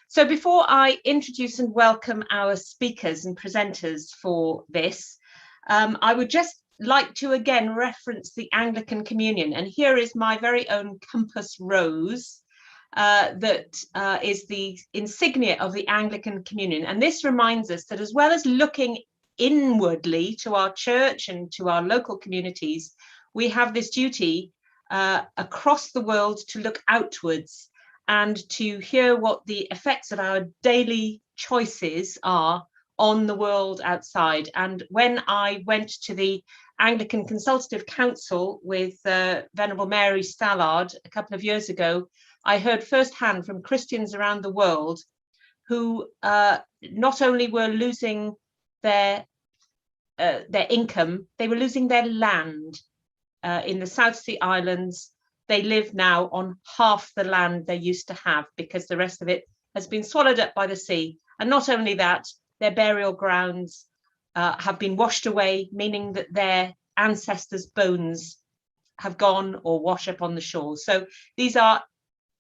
So before I introduce and welcome our speakers and presenters for this, I would just like to again reference the Anglican Communion, and here is my very own compass rose that is the insignia of the Anglican Communion, and this reminds us that as well as looking inwardly to our church and to our local communities, we have this duty across the world to look outwards and to hear what the effects of our daily choices are on the world outside. And when I went to the Anglican Consultative Council with Venerable Mary Stallard a couple of years ago, I heard firsthand from Christians around the world who not only were losing their income, they were losing their land. In the South Sea Islands, they live now on half the land they used to have because the rest of it has been swallowed up by the sea. And not only that, their burial grounds have been washed away, meaning that their ancestors' bones have gone or wash up on the shore. So these are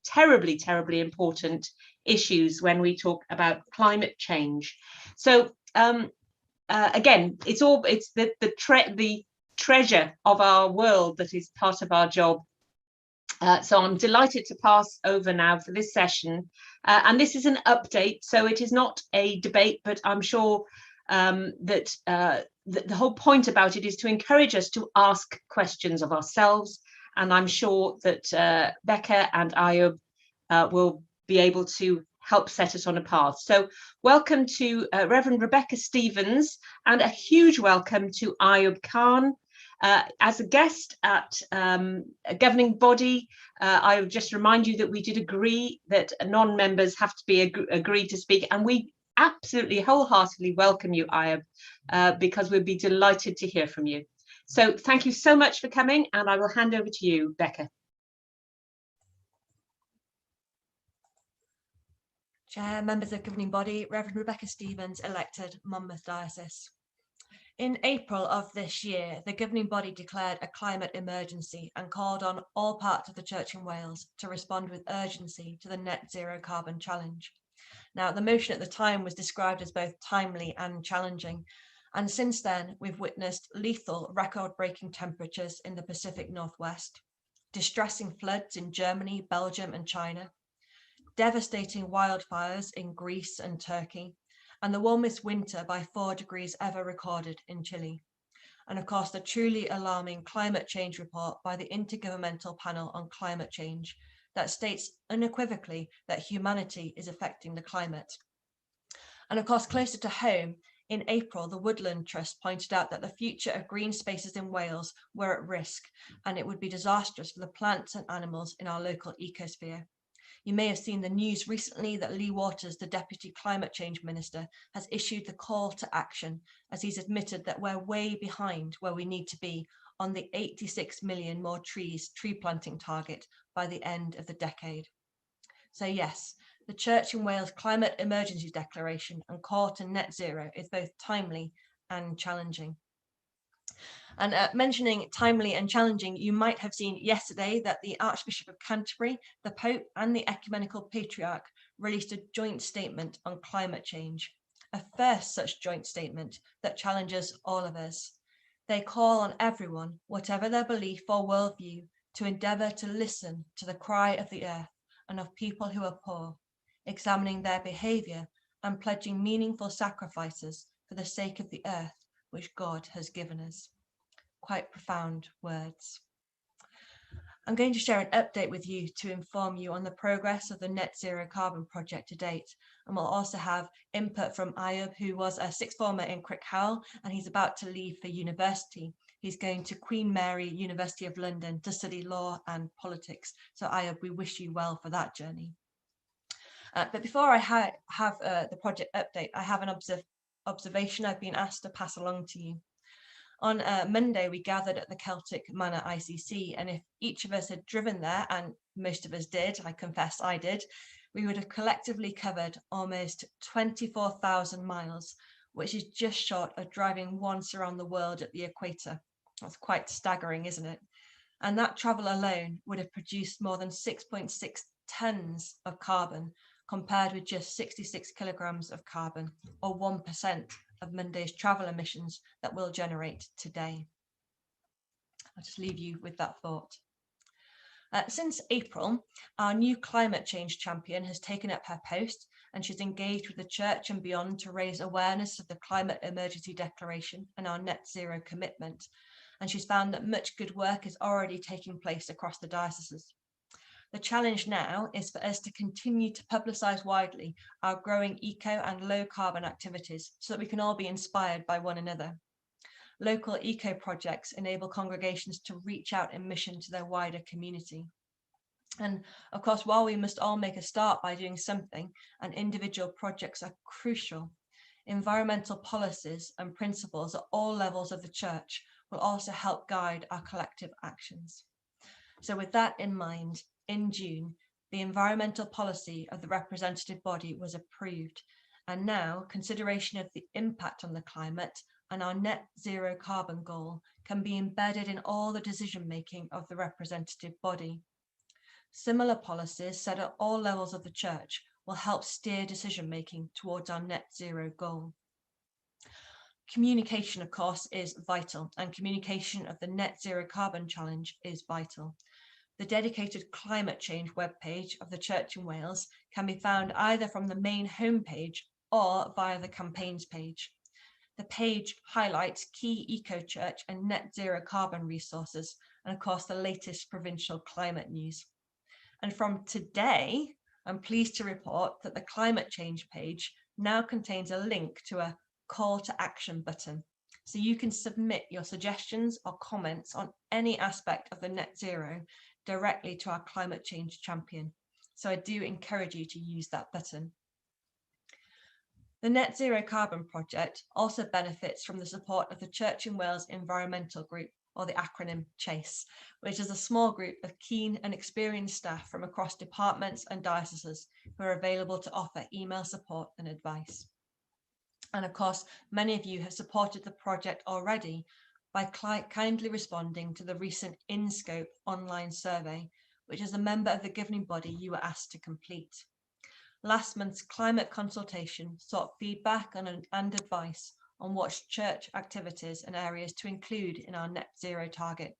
terribly, terribly important issues when we talk about climate change. So again, it's the treasure of our world that is part of our job. So I'm delighted to pass over now for this session. And this is an update, so it is not a debate, but I'm sure that the whole point about it is to encourage us to ask questions of ourselves. And I'm sure that Becca and Ayub will be able to help set us on a path. So welcome to Reverend Rebecca Stevens, and a huge welcome to Ayub Khan. As a guest at a governing body, I would just remind you that we did agree that non-members have to be agreed to speak, and we absolutely wholeheartedly welcome you, Ayub, because we'd be delighted to hear from you. So thank you so much for coming, and I will hand over to you, Becca. Chair, members of governing body, Reverend Rebecca Stevens, elected Monmouth Diocese. In April of this year, the governing body declared a climate emergency and called on all parts of the Church in Wales to respond with urgency to the net zero carbon challenge. Now, the motion at the time was described as both timely and challenging, and since then we've witnessed lethal record-breaking temperatures in the Pacific Northwest, distressing floods in Germany, Belgium and China, devastating wildfires in Greece and Turkey, and the warmest winter by 4 degrees ever recorded in Chile. And of course, the truly alarming climate change report by the Intergovernmental Panel on Climate Change that states unequivocally that humanity is affecting the climate. And of course, closer to home, in April, the Woodland Trust pointed out that the future of green spaces in Wales were at risk, and it would be disastrous for the plants and animals in our local ecosphere. You may have seen the news recently that Lee Waters, the Deputy Climate Change Minister, has issued the call to action, as he's admitted that we're way behind where we need to be on the 86 million more tree planting target by the end of the decade. So yes, the Church in Wales Climate Emergency Declaration and call to net zero is both timely and challenging. And mentioning timely and challenging, you might have seen yesterday that the Archbishop of Canterbury, the Pope and the Ecumenical Patriarch released a joint statement on climate change, a first such joint statement that challenges all of us. They call on everyone, whatever their belief or worldview, to endeavour to listen to the cry of the earth and of people who are poor, examining their behaviour and pledging meaningful sacrifices for the sake of the earth which God has given us. Quite profound words. I'm going to share an update with you to inform you on the progress of the net zero carbon project to date, and we'll also have input from Ayub, who was a sixth former in Crickhowell, and he's about to leave for university, He's going to Queen Mary University of London to study law and politics. So Ayub, we wish you well for that journey. But before I have the project update, I have an observation I've been asked to pass along to you. On Monday, we gathered at the Celtic Manor ICC, and if each of us had driven there, and most of us did, I confess I did, we would have collectively covered almost 24,000 miles, which is just short of driving once around the world at the equator. That's quite staggering, isn't it? And that travel alone would have produced more than 6.6 tons of carbon, compared with just 66 kilograms of carbon, or 1% of Monday's travel emissions that we'll generate today. I'll just leave you with that thought. Since April, our new climate change champion has taken up her post, and she's engaged with the church and beyond to raise awareness of the climate emergency declaration and our net zero commitment. And she's found that much good work is already taking place across the dioceses. The challenge now is for us to continue to publicise widely our growing eco and low carbon activities so that we can all be inspired by one another. Local eco projects enable congregations to reach out in mission to their wider community. And of course, while we must all make a start by doing something, and individual projects are crucial, environmental policies and principles at all levels of the church will also help guide our collective actions. So with that in mind, in June, the environmental policy of the representative body was approved, and now consideration of the impact on the climate and our net zero carbon goal can be embedded in all the decision making of the representative body. Similar policies set at all levels of the church will help steer decision making towards our net zero goal. Communication, of course, is vital, and communication of the net zero carbon challenge is vital. The dedicated climate change webpage of the Church in Wales can be found either from the main homepage or via the campaigns page. The page highlights key eco-church and net zero carbon resources, and of course the latest provincial climate news. And from today, I'm pleased to report that the climate change page now contains a link to a call to action button. So you can submit your suggestions or comments on any aspect of the net zero directly to our climate change champion. So I do encourage you to use that button. The Net Zero Carbon Project also benefits from the support of the Church in Wales Environmental Group, or the acronym CHASE, which is a small group of keen and experienced staff from across departments and dioceses who are available to offer email support and advice. And of course, many of you have supported the project already by kindly responding to the recent InScope online survey, which as a member of the governing body you were asked to complete. Last month's climate consultation sought feedback and advice on what church activities and areas to include in our net zero target.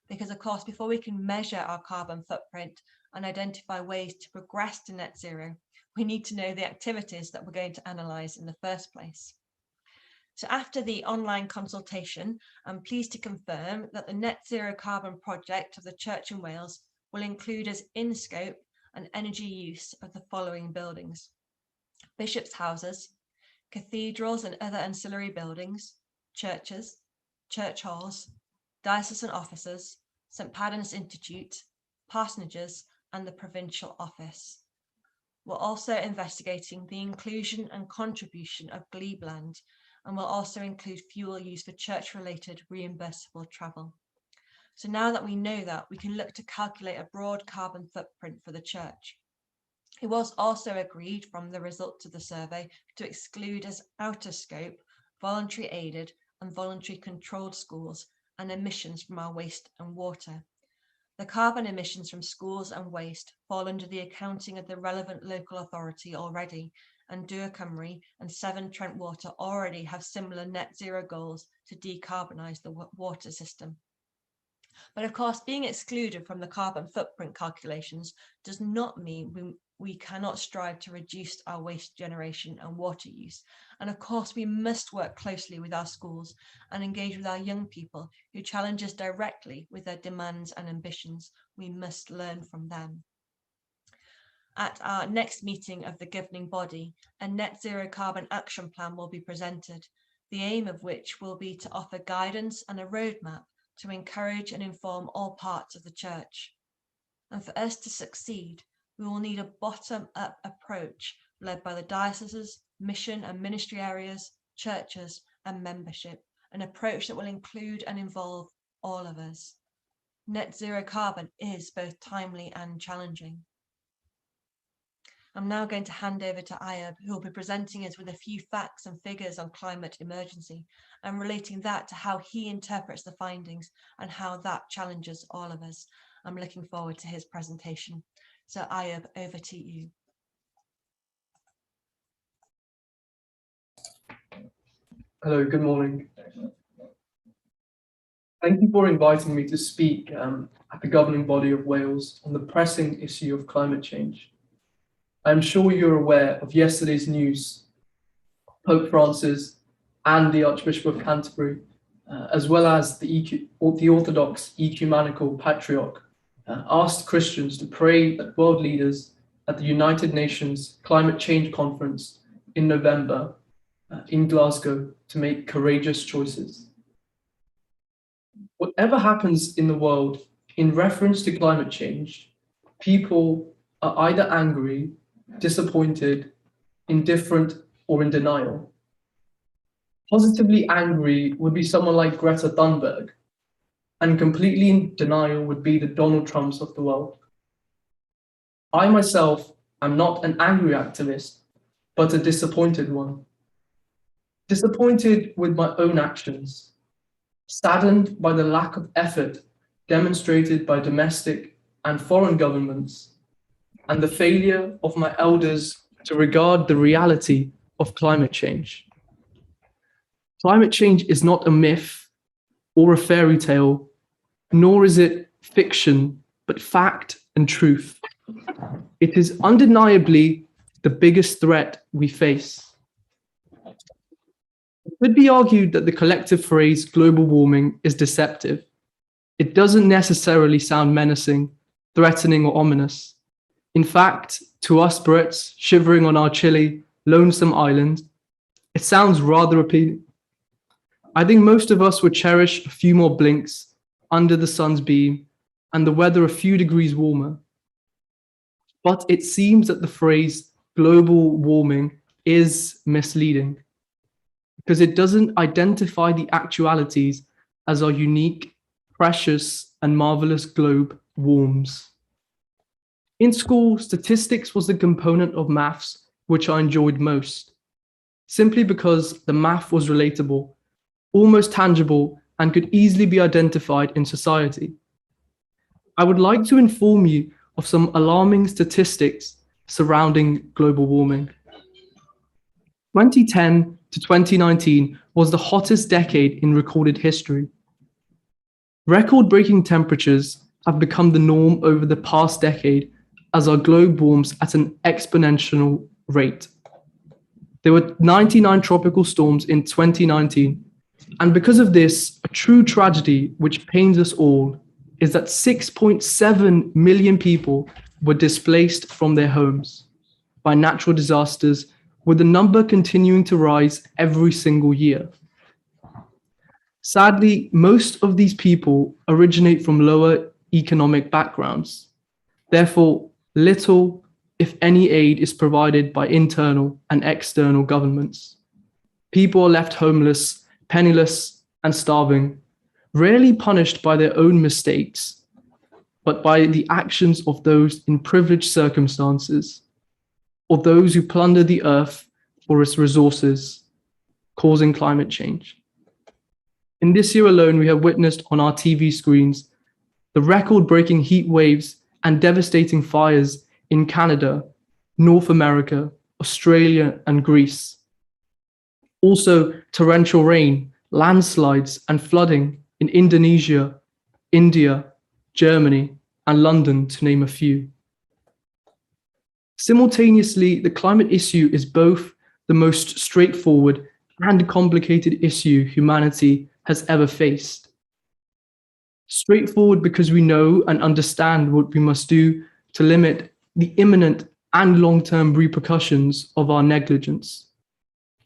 Because of course, before we can measure our carbon footprint and identify ways to progress to net zero, we need to know the activities that we're going to analyse in the first place. So after the online consultation, I'm pleased to confirm that the Net Zero Carbon Project of the Church in Wales will include as in scope and energy use of the following buildings: bishops' houses, cathedrals and other ancillary buildings, churches, church halls, diocesan offices, St Paddan's Institute, parsonages and the provincial office. We're also investigating the inclusion and contribution of glebe-land, and will also include fuel used for church-related reimbursable travel. So now that we know that, we can look to calculate a broad carbon footprint for the church. It was also agreed from the results of the survey to exclude as outer scope voluntary aided and voluntary controlled schools and emissions from our waste and water. The carbon emissions from schools and waste fall under the accounting of the relevant local authority already, and Dŵr Cymru and Severn Trent Water already have similar net zero goals to decarbonise the water system. But of course, being excluded from the carbon footprint calculations does not mean we cannot strive to reduce our waste generation and water use. And of course, we must work closely with our schools and engage with our young people who challenge us directly with their demands and ambitions. We must learn from them. At our next meeting of the governing body, a net zero carbon action plan will be presented. the aim of which will be to offer guidance and a roadmap to encourage and inform all parts of the church. And for us to succeed, we will need a bottom-up approach led by the dioceses, mission and ministry areas, churches and membership, an approach that will include and involve all of us. Net zero carbon is both timely and challenging. I'm now going to hand over to Ayub, who will be presenting us with a few facts and figures on climate emergency and relating that to how he interprets the findings and how that challenges all of us. I'm looking forward to his presentation. So Ayub, over to you. Hello, good morning. Thank you for inviting me to speak at the governing body of Wales on the pressing issue of climate change. I'm sure you're aware of yesterday's news. Pope Francis and the Archbishop of Canterbury, as well as the Orthodox Ecumenical Patriarch, asked Christians to pray that world leaders at the United Nations Climate Change Conference in November in Glasgow to make courageous choices. Whatever happens in the world in reference to climate change, people are either angry, disappointed, indifferent, or in denial. Positively angry would be someone like Greta Thunberg, and completely in denial would be the Donald Trumps of the world. I myself am not an angry activist, but a disappointed one. Disappointed with my own actions, saddened by the lack of effort demonstrated by domestic and foreign governments, and the failure of my elders to regard the reality of climate change. Climate change is not a myth or a fairy tale, nor is it fiction, but fact and truth. It is undeniably the biggest threat we face. It could be argued that the collective phrase global warming is deceptive. It doesn't necessarily sound menacing, threatening, or ominous. In fact, to us Brits shivering on our chilly, lonesome island, it sounds rather appealing. I think most of us would cherish a few more blinks under the sun's beam and the weather a few degrees warmer. But it seems that the phrase global warming is misleading because it doesn't identify the actualities as our unique, precious, and marvelous globe warms. In school, statistics was the component of maths which I enjoyed most, simply because the math was relatable, almost tangible, and could easily be identified in society. I would like to inform you of some alarming statistics surrounding global warming. 2010 to 2019 was the hottest decade in recorded history. Record-breaking temperatures have become the norm over the past decade as our globe warms at an exponential rate. There were 99 tropical storms in 2019, and because of this, a true tragedy which pains us all is that 6.7 million people were displaced from their homes by natural disasters, with the number continuing to rise every single year. Sadly, most of these people originate from lower economic backgrounds. Therefore, little, if any, aid is provided by internal and external governments. People are left homeless, penniless, and starving, rarely punished by their own mistakes, but by the actions of those in privileged circumstances, or those who plunder the earth for its resources, causing climate change. In this year alone, we have witnessed on our TV screens the record-breaking heat waves and devastating fires in Canada, North America, Australia, and Greece. Also, torrential rain, landslides, and flooding in Indonesia, India, Germany, and London, to name a few. Simultaneously, the climate issue is both the most straightforward and complicated issue humanity has ever faced. Straightforward because we know and understand what we must do to limit the imminent and long-term repercussions of our negligence.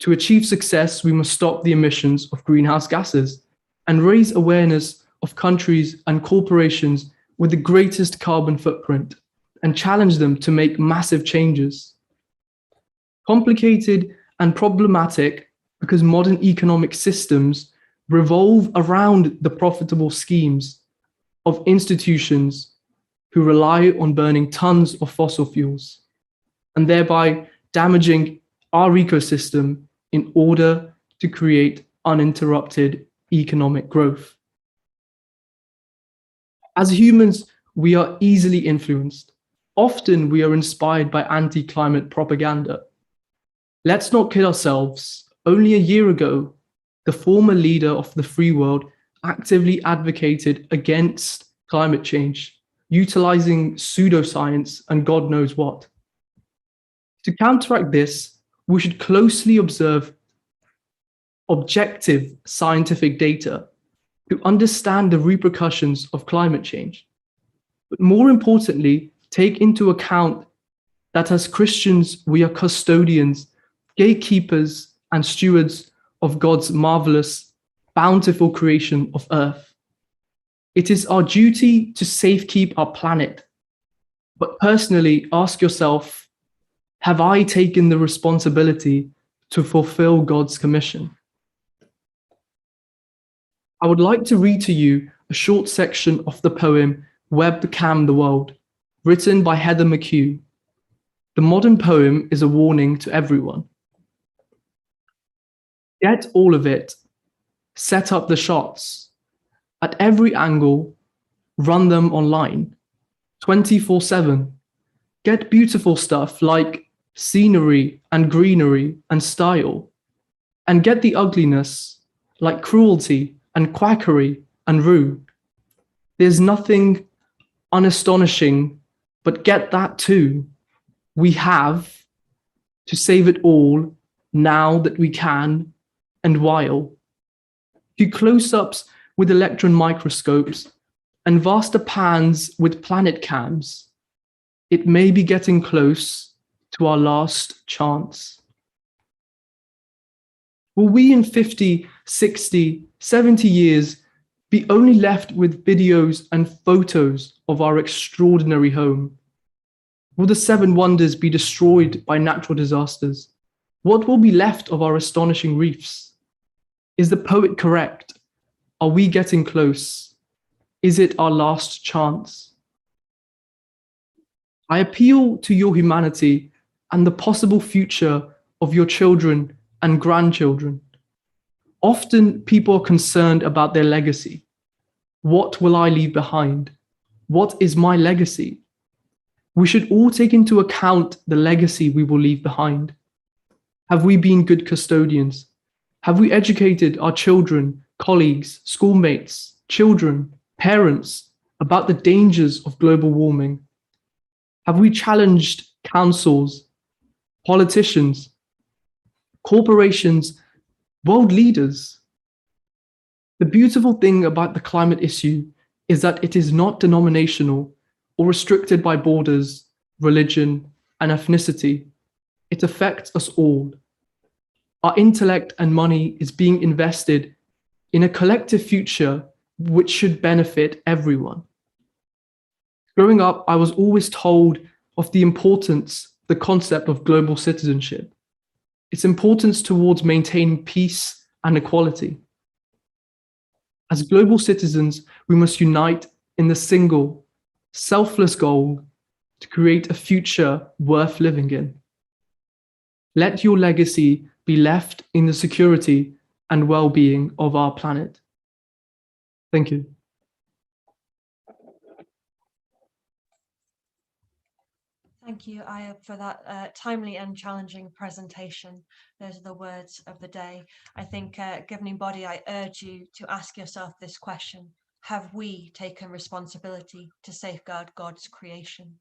To achieve success, we must stop the emissions of greenhouse gases and raise awareness of countries and corporations with the greatest carbon footprint and challenge them to make massive changes. Complicated and problematic because modern economic systems revolve around the profitable schemes of institutions who rely on burning tons of fossil fuels and thereby damaging our ecosystem in order to create uninterrupted economic growth. As humans, we are easily influenced. Often we are inspired by anti-climate propaganda. Let's not kid ourselves. Only a year ago, the former leader of the free world actively advocated against climate change, utilizing pseudoscience and God knows what. To counteract this, we should closely observe objective scientific data to understand the repercussions of climate change. But more importantly, take into account that as Christians, we are custodians, gatekeepers, and stewards of God's marvelous, bountiful creation of earth. It is our duty to safekeep our planet. But personally, ask yourself, have I taken the responsibility to fulfill God's commission? I would like to read to you a short section of the poem Webcam the World, written by Heather McHugh. The modern poem is a warning to everyone. Get all of it, set up the shots, at every angle, run them online, 24/7. Get beautiful stuff like scenery and greenery and style, and get the ugliness like cruelty and quackery and rue. There's nothing unastonishing, but get that too. We have to save it all now that we can, and while. To close-ups with electron microscopes and vaster pans with planet cams, it may be getting close to our last chance. Will we in 50, 60, 70 years be only left with videos and photos of our extraordinary home? Will the seven wonders be destroyed by natural disasters? What will be left of our astonishing reefs? Is the poet correct? Are we getting close? Is it our last chance? I appeal to your humanity and the possible future of your children and grandchildren. Often people are concerned about their legacy. What will I leave behind? What is my legacy? We should all take into account the legacy we will leave behind. Have we been good custodians? Have we educated our children, colleagues, schoolmates, children, parents about the dangers of global warming? Have we challenged councils, politicians, corporations, world leaders? The beautiful thing about the climate issue is that it is not denominational or restricted by borders, religion, and ethnicity. It affects us all. Our intellect and money is being invested in a collective future which should benefit everyone. Growing up, I was always told of the importance, the concept of global citizenship, its importance towards maintaining peace and equality. As global citizens, we must unite in the single, selfless goal to create a future worth living in. Let your legacy be left in the security and well-being of our planet. Thank you. Thank you, Ayub, for that timely and challenging presentation. Those are the words of the day. I think, governing body, I urge you to ask yourself this question: have we taken responsibility to safeguard God's creation?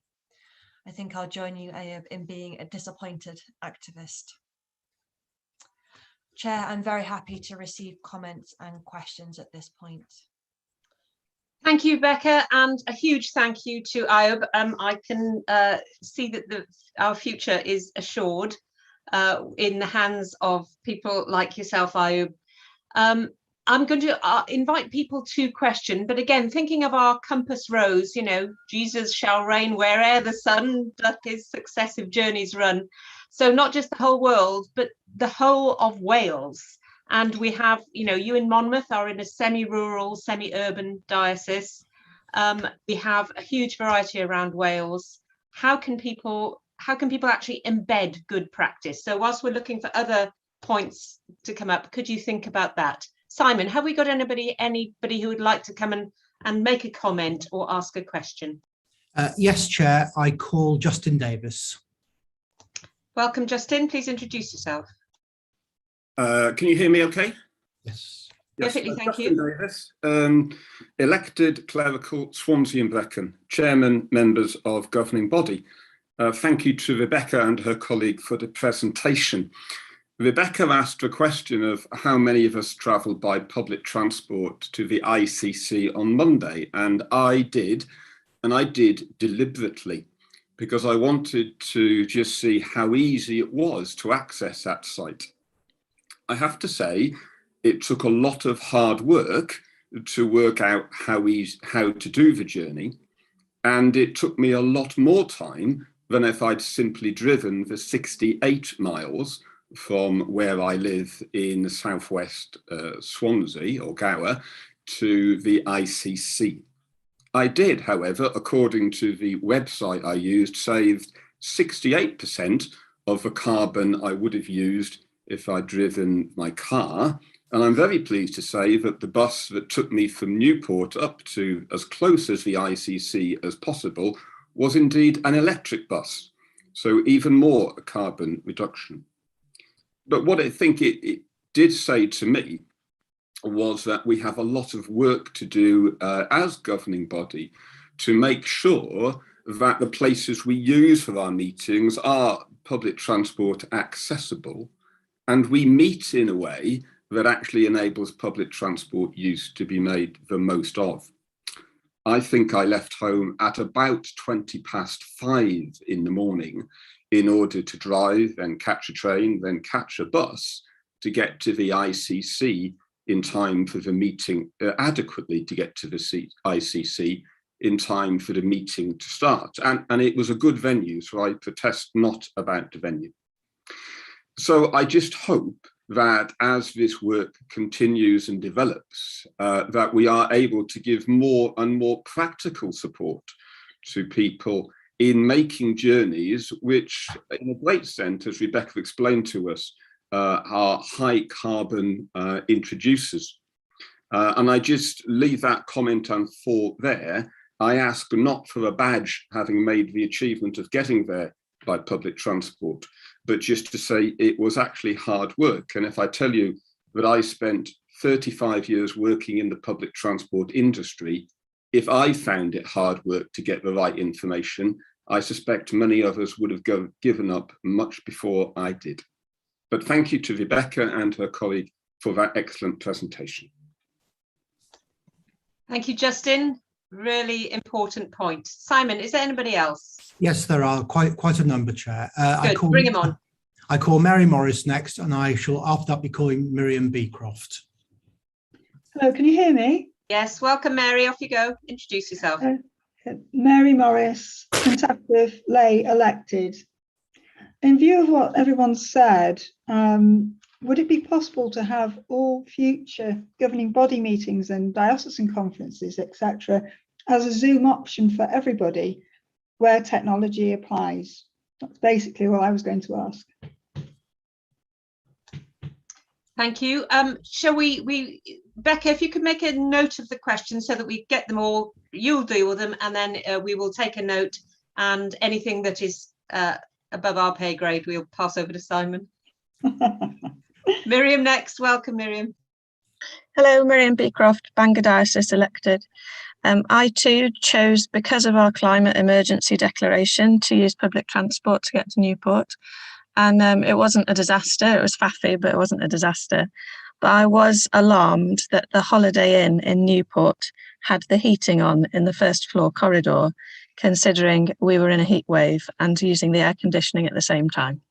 I think I'll join you, Ayub, in being a disappointed activist. Chair, I'm very happy to receive comments and questions at this point. Thank you, Becca, and a huge thank you to Ayub. I can see that our future is assured. in the hands of people like yourself, Ayub. I'm going to invite people to question, but again, thinking of our compass rose, Jesus shall reign where'er the sun doth his successive journeys run. So not just the whole world, but the whole of Wales. And we have, you in Monmouth are in a semi-rural, semi-urban diocese. We have a huge variety around Wales. How can people actually embed good practice? So whilst we're looking for other points to come up, could you think about that? Simon, have we got anybody who would like to come and make a comment or ask a question? Yes, Chair, I call Justin Davis. Welcome, Justin. Please introduce yourself. Can you hear me okay? Yes. Perfectly, thank Justin you. Davis, elected clerical Swansea and Brecon, chairman, members of governing body. Thank you to Rebecca and her colleague for the presentation. Rebecca asked a question of how many of us travelled by public transport to the ICC on Monday, and I did deliberately, because I wanted to just see how easy it was to access that site. I have to say, it took a lot of hard work to work out how to do the journey, and it took me a lot more time than if I'd simply driven the 68 miles from where I live in southwest Swansea or Gower to the ICC. I did, however, according to the website I used, saved 68% of the carbon I would have used if I'd driven my car. And I'm very pleased to say that the bus that took me from Newport up to as close as the ICC as possible was indeed an electric bus. So even more carbon reduction. But what I think it did say to me was that we have a lot of work to do as governing body to make sure that the places we use for our meetings are public transport accessible, and we meet in a way that actually enables public transport use to be made the most of. I think I left home at about 5:20 in the morning in order to drive, then catch a train, then catch a bus to get to the ICC in time for the meeting, adequately to get to the ICC in time for the meeting to start. And it was a good venue, so I protest not about the venue. So I just hope that as this work continues and develops, that we are able to give more and more practical support to people in making journeys which, in a great sense, as Rebecca explained to us, are high carbon introducers. And I just leave that comment and thought there. I ask not for a badge having made the achievement of getting there by public transport, but just to say it was actually hard work. And if I tell you that I spent 35 years working in the public transport industry, if I found it hard work to get the right information, I suspect many of us would have given up much before I did. But thank you to Rebecca and her colleague for that excellent presentation. Thank you, Justin. Really important point. Simon, is there anybody else? Yes, there are quite a number, Chair. Good, bring him on. I call Mary Morris next, and I shall after that be calling Miriam Beecroft. Hello, can you hear me? Yes, welcome, Mary. Off you go. Introduce yourself. Mary Morris, contemplative lay elected. In view of what everyone's said, would it be possible to have all future governing body meetings and diocesan conferences, etc., as a Zoom option for everybody where technology applies? That's basically what I was going to ask. Thank you. Shall we, Becca, if you could make a note of the questions so that we get them all, you'll deal with them, and then we will take a note, and anything that is above our pay grade, we'll pass over to Simon. Miriam next. Welcome, Miriam. Hello, Miriam Beecroft, Bangor Diocese elected. I too chose, because of our climate emergency declaration, to use public transport to get to Newport. And it wasn't a disaster. It was faffy, but it wasn't a disaster. But I was alarmed that the Holiday Inn in Newport had the heating on in the first floor corridor, considering we were in a heat wave and using the air conditioning at the same time.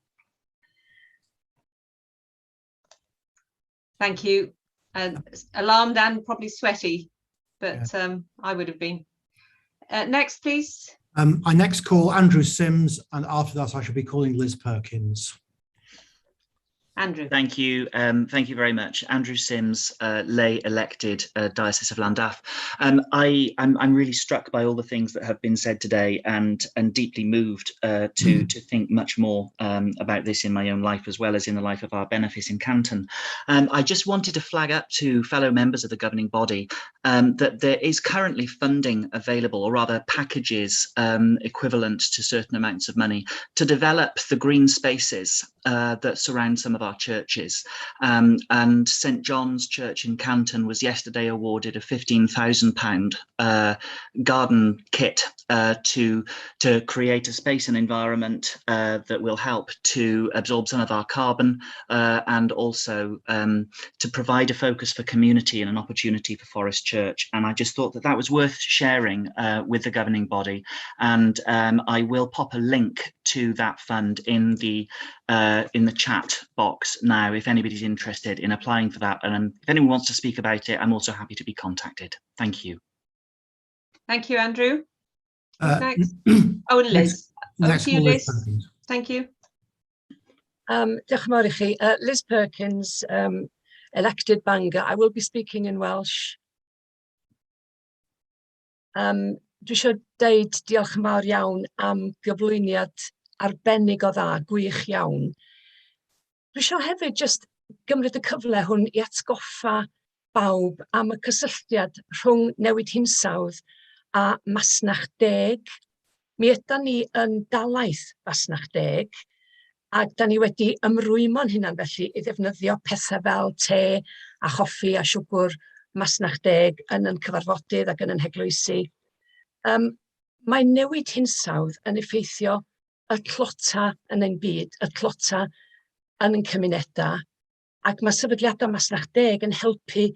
Thank you. Alarmed and probably sweaty, but I would have been. Next, please. I next call Andrew Sims, and after that I shall be calling Liz Perkins. Andrew. Thank you. Thank you very much. Andrew Sims, lay elected Diocese of Llandaff. I'm really struck by all the things that have been said today, and deeply moved to think much more about this in my own life, as well as in the life of our benefice in Canton. I just wanted to flag up to fellow members of the governing body that there is currently funding available, or rather packages equivalent to certain amounts of money, to develop the green spaces that surround some of our churches, and St John's Church in Canton was yesterday awarded a £15,000 garden kit to create a space and environment that will help to absorb some of our carbon, and also to provide a focus for community and an opportunity for Forest Church. And I just thought that that was worth sharing with the governing body, and I will pop a link to that fund in the chat box now, if anybody's interested in applying for that. And if anyone wants to speak about it, I'm also happy to be contacted. Thank you. Thank you, Andrew. Next. Oh, and Liz. Over to you, Liz. Thank you. Diolch yn fawr I chi. Liz Perkins, elected Bangor. I will be speaking in Welsh. Dwi eisiau deud diolch yn fawr iawn am gyflwyniad arbennig o dda, gwych iawn. Dwi eisiau hefyd just gymryd y cyfle hwn I atgoffa bawb am y cysylltiad rhwng newid hinsawdd a Masnach Deg. Mi ydan ni yn dalaith Masnach Deg, ac da ni wedi ymrwymo'n hunan felly I ddefnyddio pethau fel te a choffi a siwgr Masnach Deg yn cyfarfodydd ac yn heglwysi. Mae newid hinsawdd yn effeithio y clota yn ein byd, y clota yn ein cymunedau, ac mae sefydliadau Masnach Deg yn helpu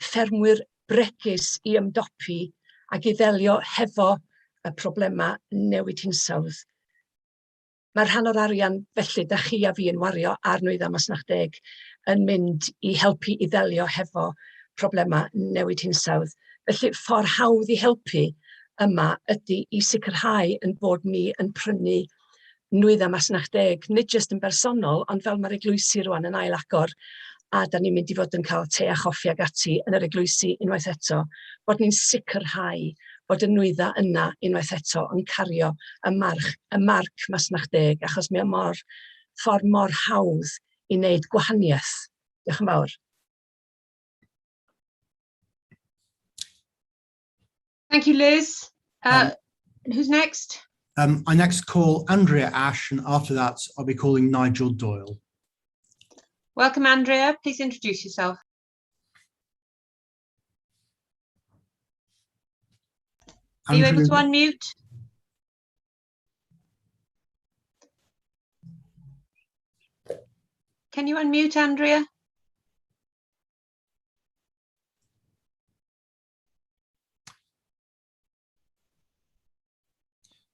ffermwyr bregus I ymdopi ac I ddelio hefo y problemau newid hinsawdd. Mae rhan o'r arian felly da chi a fi yn wario ar nwyddau Masnach Deg yn mynd I helpu I ddelio hefo problemau newid hinsawdd. Felly ffordd hawdd I helpu yma ydy I sicrhau yn bod ni yn prynu nwyddau Masnach Deg, nid jyst yn bersonol, ond fel mae'r eglwysi rwan yn ail-agor, a da ni'n mynd I fod yn cael te a choffi ag ati yn yr eglwysi unwaith eto, bod ni'n sicrhau bod y nwyddau yna unwaith eto yn cario y marc Masnach Deg, achos mae ffordd mor hawdd I wneud gwahaniaeth. Diolch yn fawr. Thank you, Liz. Who's next? I next call Andrea Ash, and after that, I'll be calling Nigel Doyle. Welcome, Andrea. Please introduce yourself. Are you able to unmute? Can you unmute, Andrea?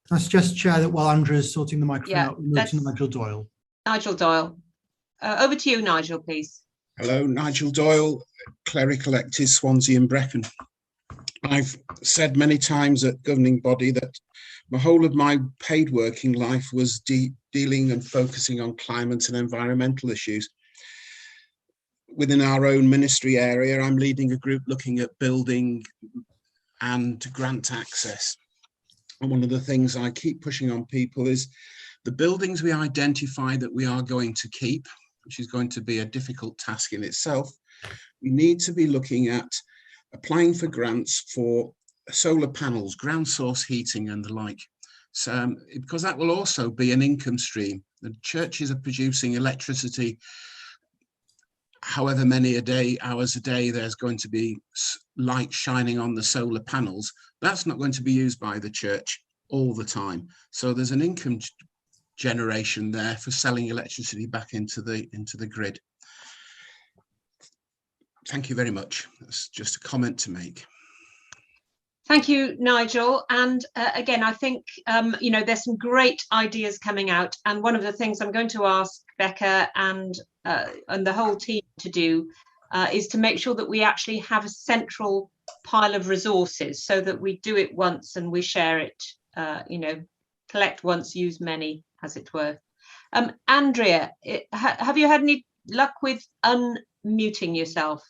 Can I suggest, Chair, that while Andrea is sorting the microphone out, we move to Nigel Doyle. Nigel Doyle. Over to you, Nigel, please. Hello, Nigel Doyle, cleric elected Swansea and Brecon. I've said many times at governing body that the whole of my paid working life was dealing and focusing on climate and environmental issues. Within our own ministry area, I'm leading a group looking at building and grant access. And one of the things I keep pushing on people is the buildings we identify that we are going to keep, which is going to be a difficult task in itself. We need to be looking at applying for grants for solar panels, ground source heating and the like. So, because that will also be an income stream. The churches are producing electricity however many hours a day there's going to be light shining on the solar panels. That's not going to be used by the church all the time. So there's an income generation there for selling electricity back into the grid. Thank you very much. That's just a comment to make. Thank you, Nigel. And again, I think, there's some great ideas coming out. And one of the things I'm going to ask Becca and the whole team to do is to make sure that we actually have a central pile of resources so that we do it once and we share it, collect once, use many, as it were. Andrea, have you had any luck with unmuting yourself?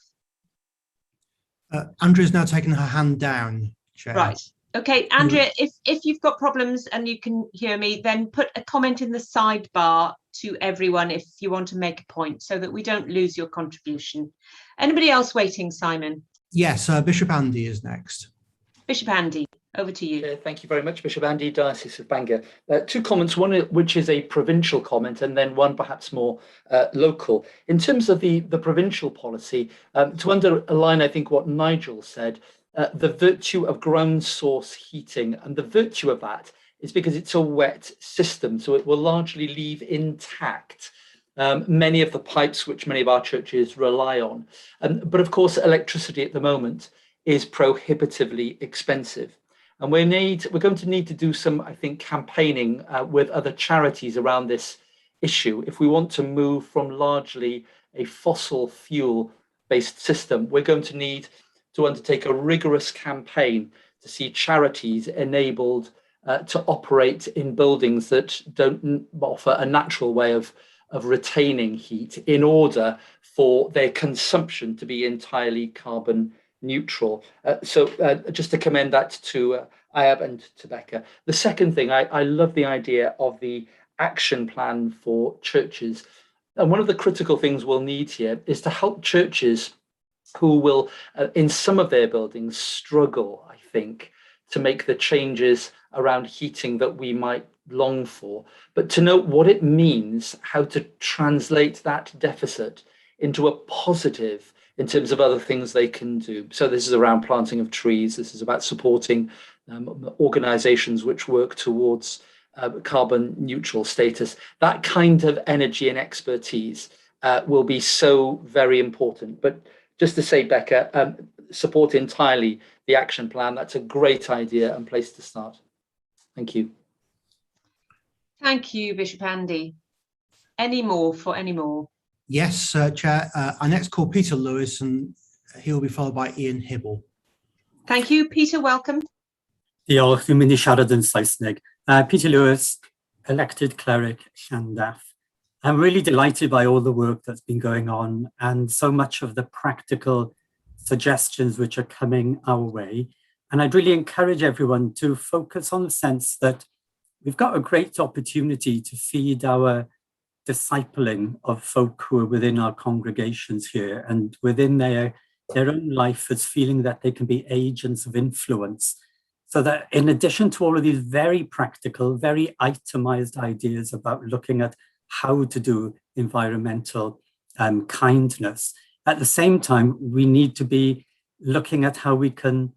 Andrea's now taken her hand down, Chair. Right. Okay, Andrea, if you've got problems and you can hear me, then put a comment in the sidebar to everyone if you want to make a point so that we don't lose your contribution. Anybody else waiting, Simon? Yes, Bishop Andy is next. Bishop Andy, over to you. Thank you very much, Bishop Andy, Diocese of Bangor. Two comments, one which is a provincial comment and then one perhaps more local. In terms of the provincial policy, to underline, I think, what Nigel said, the virtue of ground source heating, and the virtue of that is because it's a wet system, so it will largely leave intact many of the pipes which many of our churches rely on. But of course, electricity at the moment is prohibitively expensive. And we're going to need to do some, I think, campaigning with other charities around this issue. If we want to move from largely a fossil fuel-based system, we're going to need to undertake a rigorous campaign to see charities enabled to operate in buildings that don't offer a natural way of retaining heat in order for their consumption to be entirely carbon neutral. So just to commend that to Ayab and to Becca. The second thing, I love the idea of the action plan for churches. And one of the critical things we'll need here is to help churches who will, in some of their buildings, struggle, I think, to make the changes around heating that we might long for, but to know what it means, how to translate that deficit into a positive in terms of other things they can do. So this is around planting of trees. This is about supporting organizations which work towards carbon neutral status. That kind of energy and expertise will be so very important. But just to say, Becca, support entirely the action plan. That's a great idea and place to start. Thank you. Thank you, Bishop Andy. Any more? Yes, Chair. I next call Peter Lewis, and he'll be followed by Ian Hibble. Thank you, Peter. Welcome. Diolch, fi'n mynd I siarad yn Saesneg. Peter Lewis, elected cleric, Llandaff. I'm really delighted by all the work that's been going on and so much of the practical suggestions which are coming our way. And I'd really encourage everyone to focus on the sense that we've got a great opportunity to feed our discipling of folk who are within our congregations here and within their own life as feeling that they can be agents of influence. So that in addition to all of these very practical, very itemized ideas about looking at how to do environmental kindness, at the same time, we need to be looking at how we can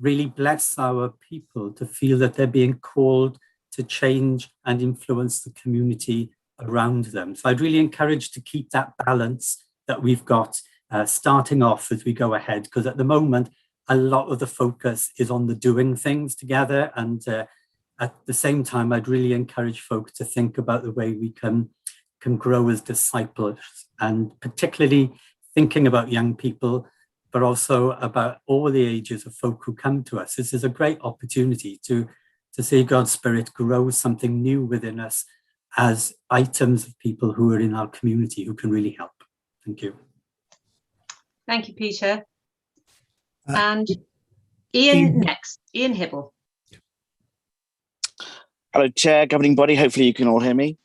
really bless our people to feel that they're being called to change and influence the community around them. So I'd really encourage to keep that balance that we've got starting off as we go ahead, because at the moment, a lot of the focus is on the doing things together. And at the same time, I'd really encourage folk to think about the way we can grow as disciples, and particularly thinking about young people, but also about all the ages of folk who come to us. This is a great opportunity to see God's Spirit grow something new within us as items of people who are in our community who can really help. Thank you. Thank you, Peter. And Ian next, Ian Hibble. Hello, Chair, governing body. Hopefully you can all hear me.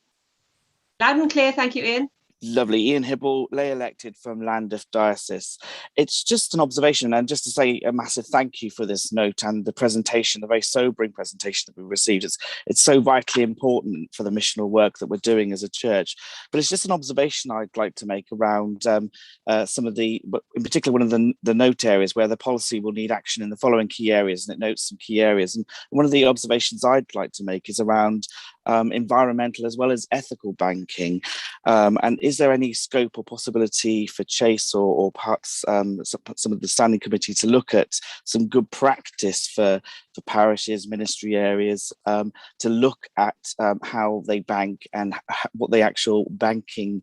Loud and clear, thank you, Ian. Lovely. Ian Hibble, lay elected from Llandaff Diocese. It's just an observation, and just to say a massive thank you for this note and the presentation, the very sobering presentation that we received. It's so vitally important for the missional work that we're doing as a church. But it's just an observation I'd like to make around some of the, in particular, one of the note areas where the policy will need action in the following key areas, and it notes some key areas. And one of the observations I'd like to make is around environmental as well as ethical banking? And is there any scope or possibility for Chase or perhaps some of the standing committee to look at some good practice for parishes, ministry areas, to look at how they bank and what the actual banking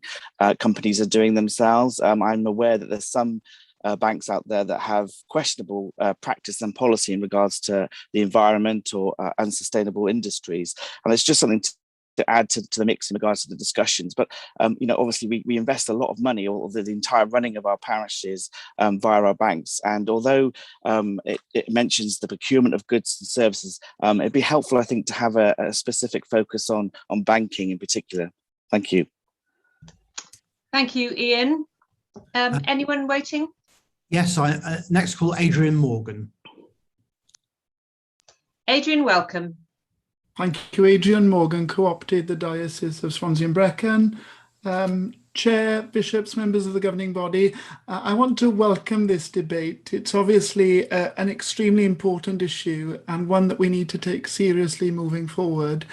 companies are doing themselves? I'm aware that there's some banks out there that have questionable practice and policy in regards to the environment or unsustainable industries, and it's just something to add to the mix in regards to the discussions. But obviously we invest a lot of money, or the entire running of our parishes via our banks, and although it mentions the procurement of goods and services, it'd be helpful, I think, to have a specific focus on banking in particular. Thank you. Thank you, Ian. Anyone waiting? Yes, next call, Adrian Morgan. Adrian, welcome. Thank you, Adrian Morgan, co-opted the Diocese of Swansea and Brecon. Chair, bishops, members of the governing body, I want to welcome this debate. It's obviously an extremely important issue and one that we need to take seriously moving forward.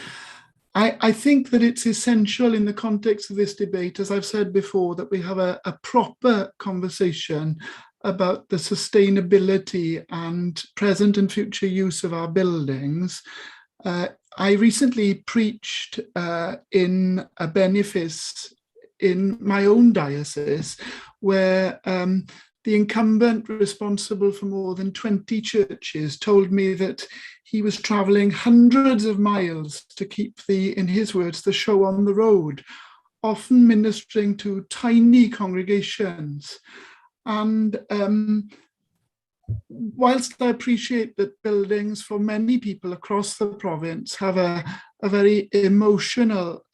I think that it's essential in the context of this debate, as I've said before, that we have a proper conversation about the sustainability and present and future use of our buildings. I recently preached in a benefice in my own diocese where the incumbent responsible for more than 20 churches told me that he was travelling hundreds of miles to keep in his words, the show on the road, often ministering to tiny congregations. And whilst I appreciate that buildings for many people across the province have a very emotional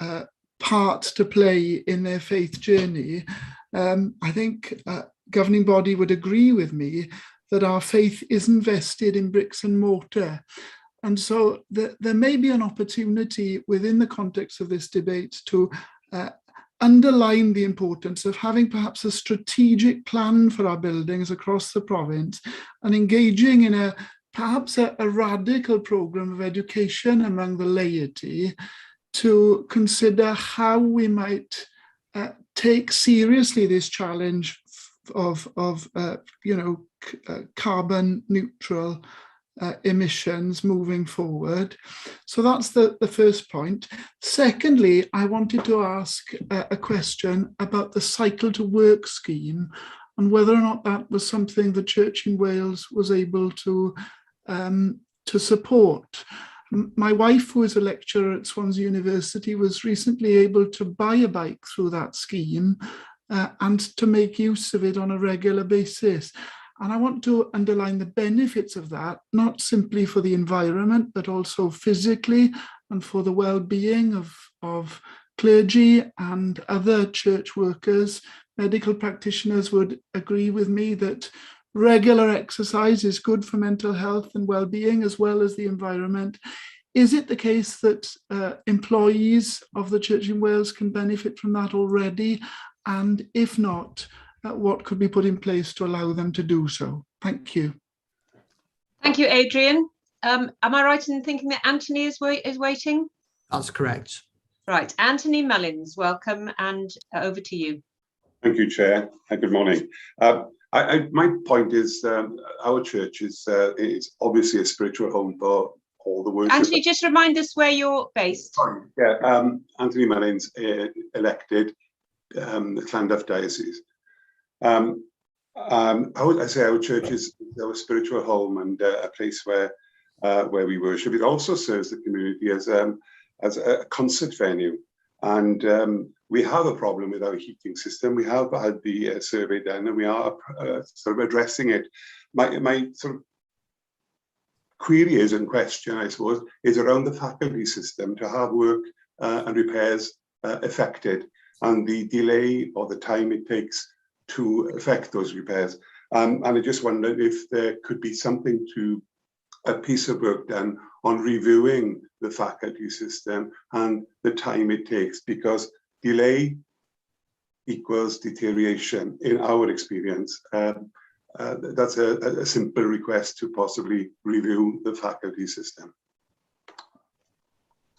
part to play in their faith journey, I think governing body would agree with me that our faith isn't vested in bricks and mortar. And so there may be an opportunity within the context of this debate to underline the importance of having perhaps a strategic plan for our buildings across the province and engaging in perhaps a radical programme of education among the laity to consider how we might take seriously this challenge of carbon neutral emissions moving forward. So that's the first point. Secondly, I wanted to ask a question about the Cycle to Work scheme and whether or not that was something the Church in Wales was able to support. My wife, who is a lecturer at Swansea University, was recently able to buy a bike through that scheme and to make use of it on a regular basis. And I want to underline the benefits of that, not simply for the environment, but also physically and for the well-being of clergy and other church workers. Medical practitioners would agree with me that regular exercise is good for mental health and well-being as well as the environment. Is it the case that employees of the Church in Wales can benefit from that already? And if not, what could be put in place to allow them to do so? Thank you. Thank you, Adrian. Am I right in thinking that Anthony is waiting? That's correct. Right, Anthony Mullins, welcome, and over to you. Thank you, Chair. Good morning. My point is our church is obviously a spiritual home for all the worship. Anthony, just remind us where you're based. Sorry. Yeah, Anthony Mullins, elected Llandaff Diocese. I would say our church is our spiritual home and a place where we worship. It also serves the community as a concert venue. And we have a problem with our heating system. We have had the survey done and we are sort of addressing it. My sort of query is and question, I suppose, is around the faculty system to have work and repairs affected and the delay or the time it takes to effect those repairs. And I just wondered if there could be something a piece of work done on reviewing the faculty system and the time it takes, because delay equals deterioration in our experience. That's a simple request to possibly review the faculty system.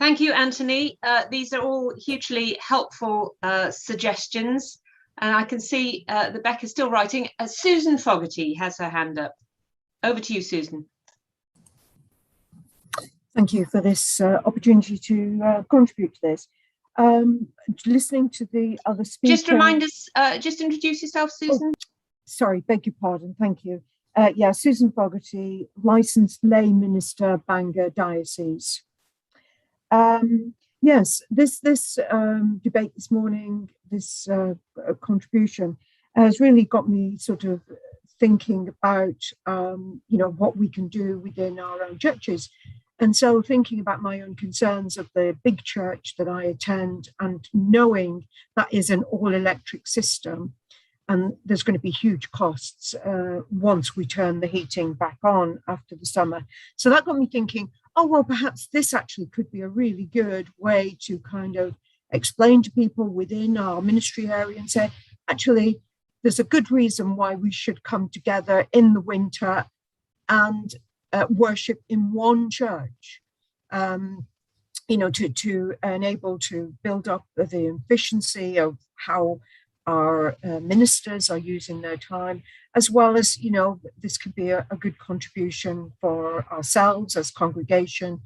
Thank you, Anthony. These are all hugely helpful suggestions. And I can see that Becca's still writing. Susan Fogarty has her hand up. Over to you, Susan. Thank you for this opportunity to contribute to this. Listening to the other speakers. Just remind us, just introduce yourself, Susan. Oh, sorry, beg your pardon. Thank you. Yeah, Susan Fogarty, licensed lay minister, Bangor Diocese. Yes, this debate this morning, this contribution has really got me sort of thinking about, you know, what we can do within our own churches. And so thinking about my own concerns of the big church that I attend and knowing that is an all-electric system and there's going to be huge costs once we turn the heating back on after the summer. So that got me thinking, oh, well, perhaps this actually could be a really good way to kind of explain to people within our ministry area and say, actually, there's a good reason why we should come together in the winter and worship in one church, you know, to enable to build up the efficiency of how our ministers are using their time, as well as, you know, this could be a good contribution for ourselves as congregation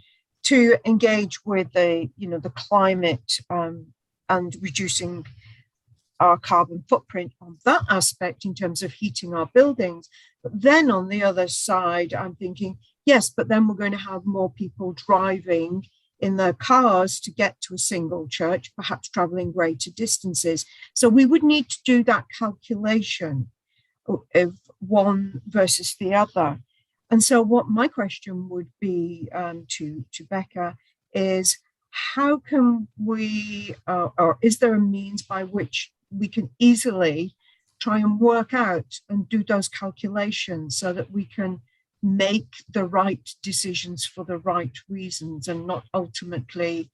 to engage with the, you know, the climate and reducing our carbon footprint on that aspect in terms of heating our buildings. But then on the other side, I'm thinking, yes, but then we're going to have more people driving in their cars to get to a single church, perhaps traveling greater distances. So we would need to do that calculation of one versus the other. And so what my question would be to Becca is, how can we, or is there a means by which we can easily try and work out and do those calculations so that we can make the right decisions for the right reasons and not ultimately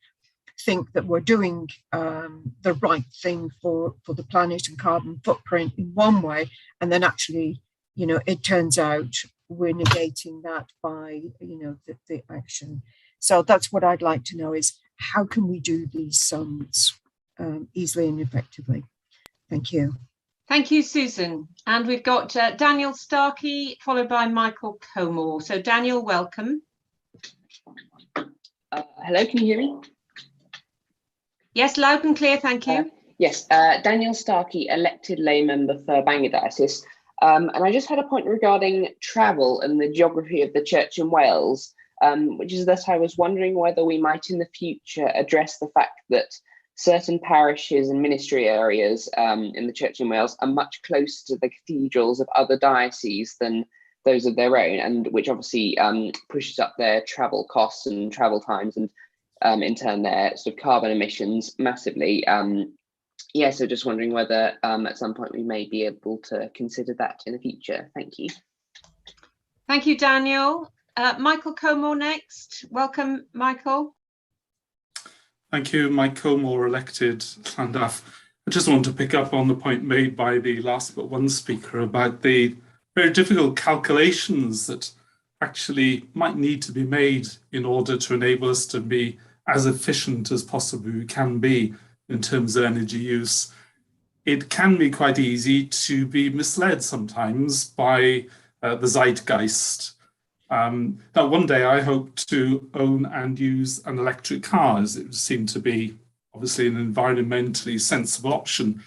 think that we're doing the right thing for the planet and carbon footprint in one way, and then actually, you know, it turns out we're negating that by, you know, the action. So that's what I'd like to know is, how can we do these sums easily and effectively? Thank you. Thank you, Susan. And we've got Daniel Starkey, followed by Michael Comore. So Daniel, welcome. Hello, can you hear me? Yes, loud and clear, thank you. Yes, Daniel Starkey, elected lay member for Bangor Diocese. And I just had a point regarding travel and the geography of the church in Wales, which is that I was wondering whether we might in the future address the fact that certain parishes and ministry areas in the church in Wales are much closer to the cathedrals of other dioceses than those of their own, and which obviously pushes up their travel costs and travel times, and in turn their sort of carbon emissions massively. Yeah, so just wondering whether at some point we may be able to consider that in the future. Thank you. Thank you, Daniel. Michael Comore next. Welcome, Michael. Thank you, Mike Comore, elected Llandaff. I just want to pick up on the point made by the last but one speaker about the very difficult calculations that actually might need to be made in order to enable us to be as efficient as possibly we can be in terms of energy use. It can be quite easy to be misled sometimes by the zeitgeist. Now, one day I hope to own and use an electric car, as it would seem to be obviously an environmentally sensible option.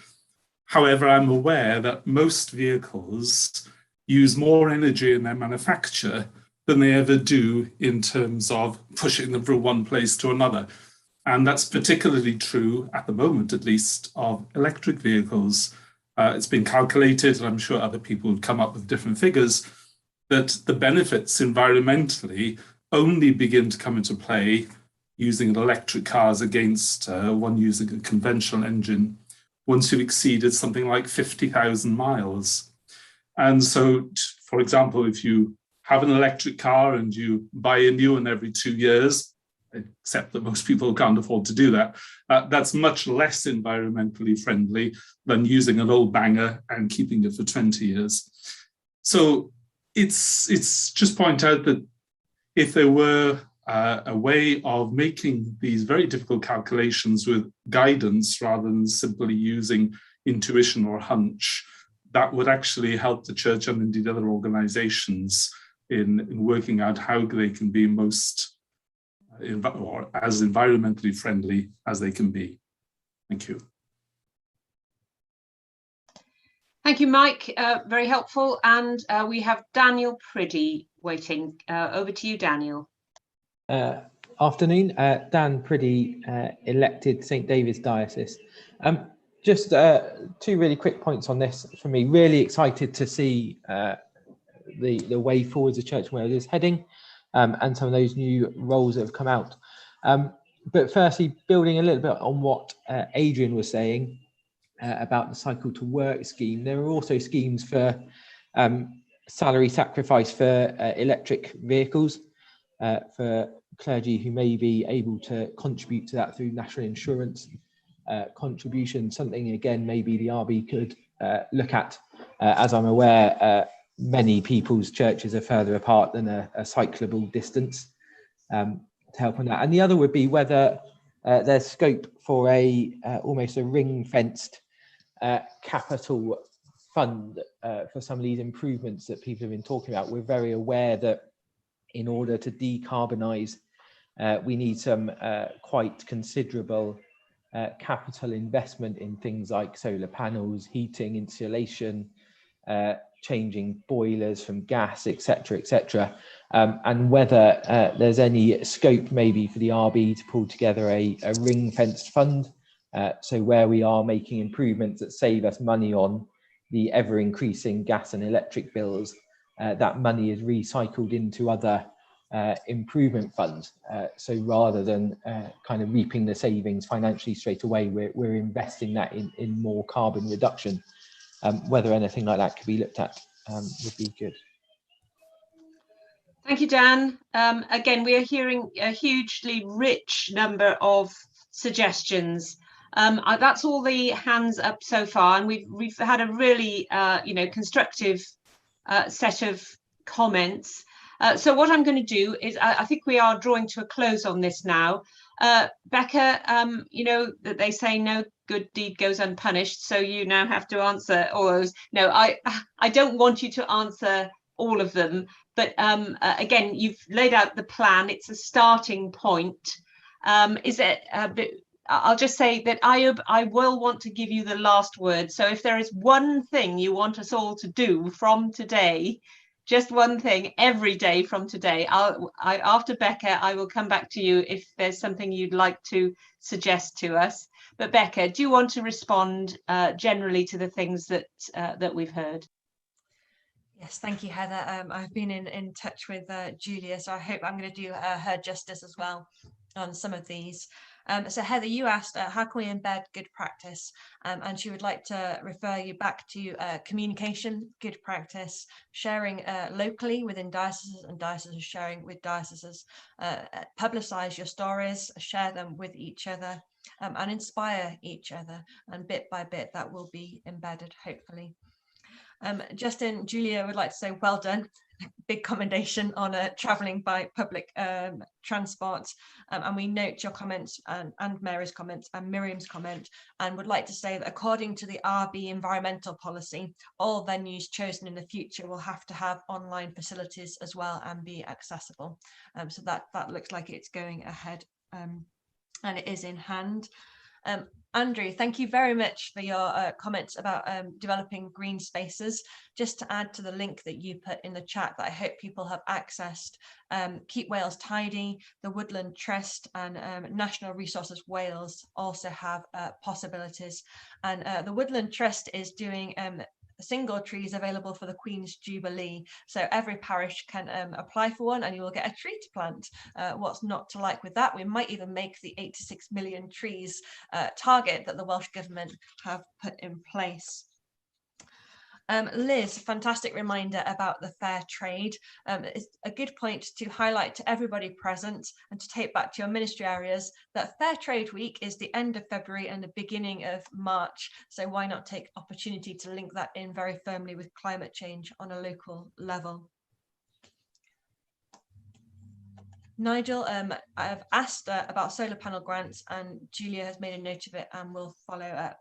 However, I'm aware that most vehicles use more energy in their manufacture than they ever do in terms of pushing them from one place to another. And that's particularly true, at the moment at least, of electric vehicles. It's been calculated, and I'm sure other people would come up with different figures, that the benefits environmentally only begin to come into play using electric cars against one using a conventional engine once you've exceeded something like 50,000 miles. And so, for example, if you have an electric car and you buy a new one every 2 years, except that most people can't afford to do that, that's much less environmentally friendly than using an old banger and keeping it for 20 years. So it's just point out that if there were a way of making these very difficult calculations with guidance rather than simply using intuition or hunch, that would actually help the church and indeed other organizations in working out how they can be most or as environmentally friendly as they can be. Thank you. Thank you, Mike. Very helpful. And we have Daniel Priddy waiting. Over to you, Daniel. Afternoon, Dan Priddy, elected St David's Diocese. Just two really quick points on this for me. Really excited to see the way forwards the Church of Wales is heading, and some of those new roles that have come out. But firstly, building a little bit on what Adrian was saying about the Cycle to Work scheme, there are also schemes for salary sacrifice for electric vehicles for clergy who may be able to contribute to that through national insurance contribution, something again maybe the RB could look at. As I'm aware, many people's churches are further apart than a cyclable distance to help on that. And the other would be whether there's scope for almost a ring-fenced capital fund for some of these improvements that people have been talking about. We're very aware that in order to decarbonise, we need some quite considerable capital investment in things like solar panels, heating, insulation, changing boilers from gas, etc., and whether there's any scope maybe for the RB to pull together a ring-fenced fund, so where we are making improvements that save us money on the ever-increasing gas and electric bills, that money is recycled into other improvement funds. So rather than kind of reaping the savings financially straight away, we're investing that in more carbon reduction. Whether anything like that could be looked at would be good. Thank you, Dan. Again, we are hearing a hugely rich number of suggestions. That's all the hands up so far, and we've had a really constructive set of comments. So what I'm going to do is, I think we are drawing to a close on this now. Becca, you know that they say no good deed goes unpunished, so you now have to answer all those. No, I don't want you to answer all of them, but again, you've laid out the plan. It's a starting point. Is it a bit? I'll just say that I will want to give you the last word. So if there is one thing you want us all to do from today, just one thing every day from today, after Becca, I will come back to you if there's something you'd like to suggest to us. But Becca, do you want to respond generally to the things that we've heard? Yes, thank you, Heather. I've been in touch with Julia, so I hope I'm going to do her justice as well on some of these. So Heather, you asked how can we embed good practice, and she would like to refer you back to communication, good practice, sharing locally within dioceses and dioceses sharing with dioceses, publicise your stories, share them with each other, and inspire each other, and bit by bit that will be embedded, hopefully. Justin, Julia would like to say well done. Big commendation on travelling by public transport, and we note your comments and Mary's comments and Miriam's comment, and would like to say that according to the RB environmental policy, all venues chosen in the future will have to have online facilities as well and be accessible. So that looks like it's going ahead, and it is in hand. Andrew, thank you very much for your comments about developing green spaces. Just to add to the link that you put in the chat that I hope people have accessed, Keep Wales Tidy, the Woodland Trust and National Resources Wales also have possibilities. And the Woodland Trust is doing single trees available for the Queen's Jubilee. So every parish can apply for one and you will get a tree to plant. What's not to like with that? We might even make the 86 million trees target that the Welsh Government have put in place. Liz, fantastic reminder about the fair trade. It's a good point to highlight to everybody present and to take back to your ministry areas that Fair Trade Week is the end of February and the beginning of March. So why not take opportunity to link that in very firmly with climate change on a local level? Nigel, I've asked about solar panel grants, and Julia has made a note of it and will follow up.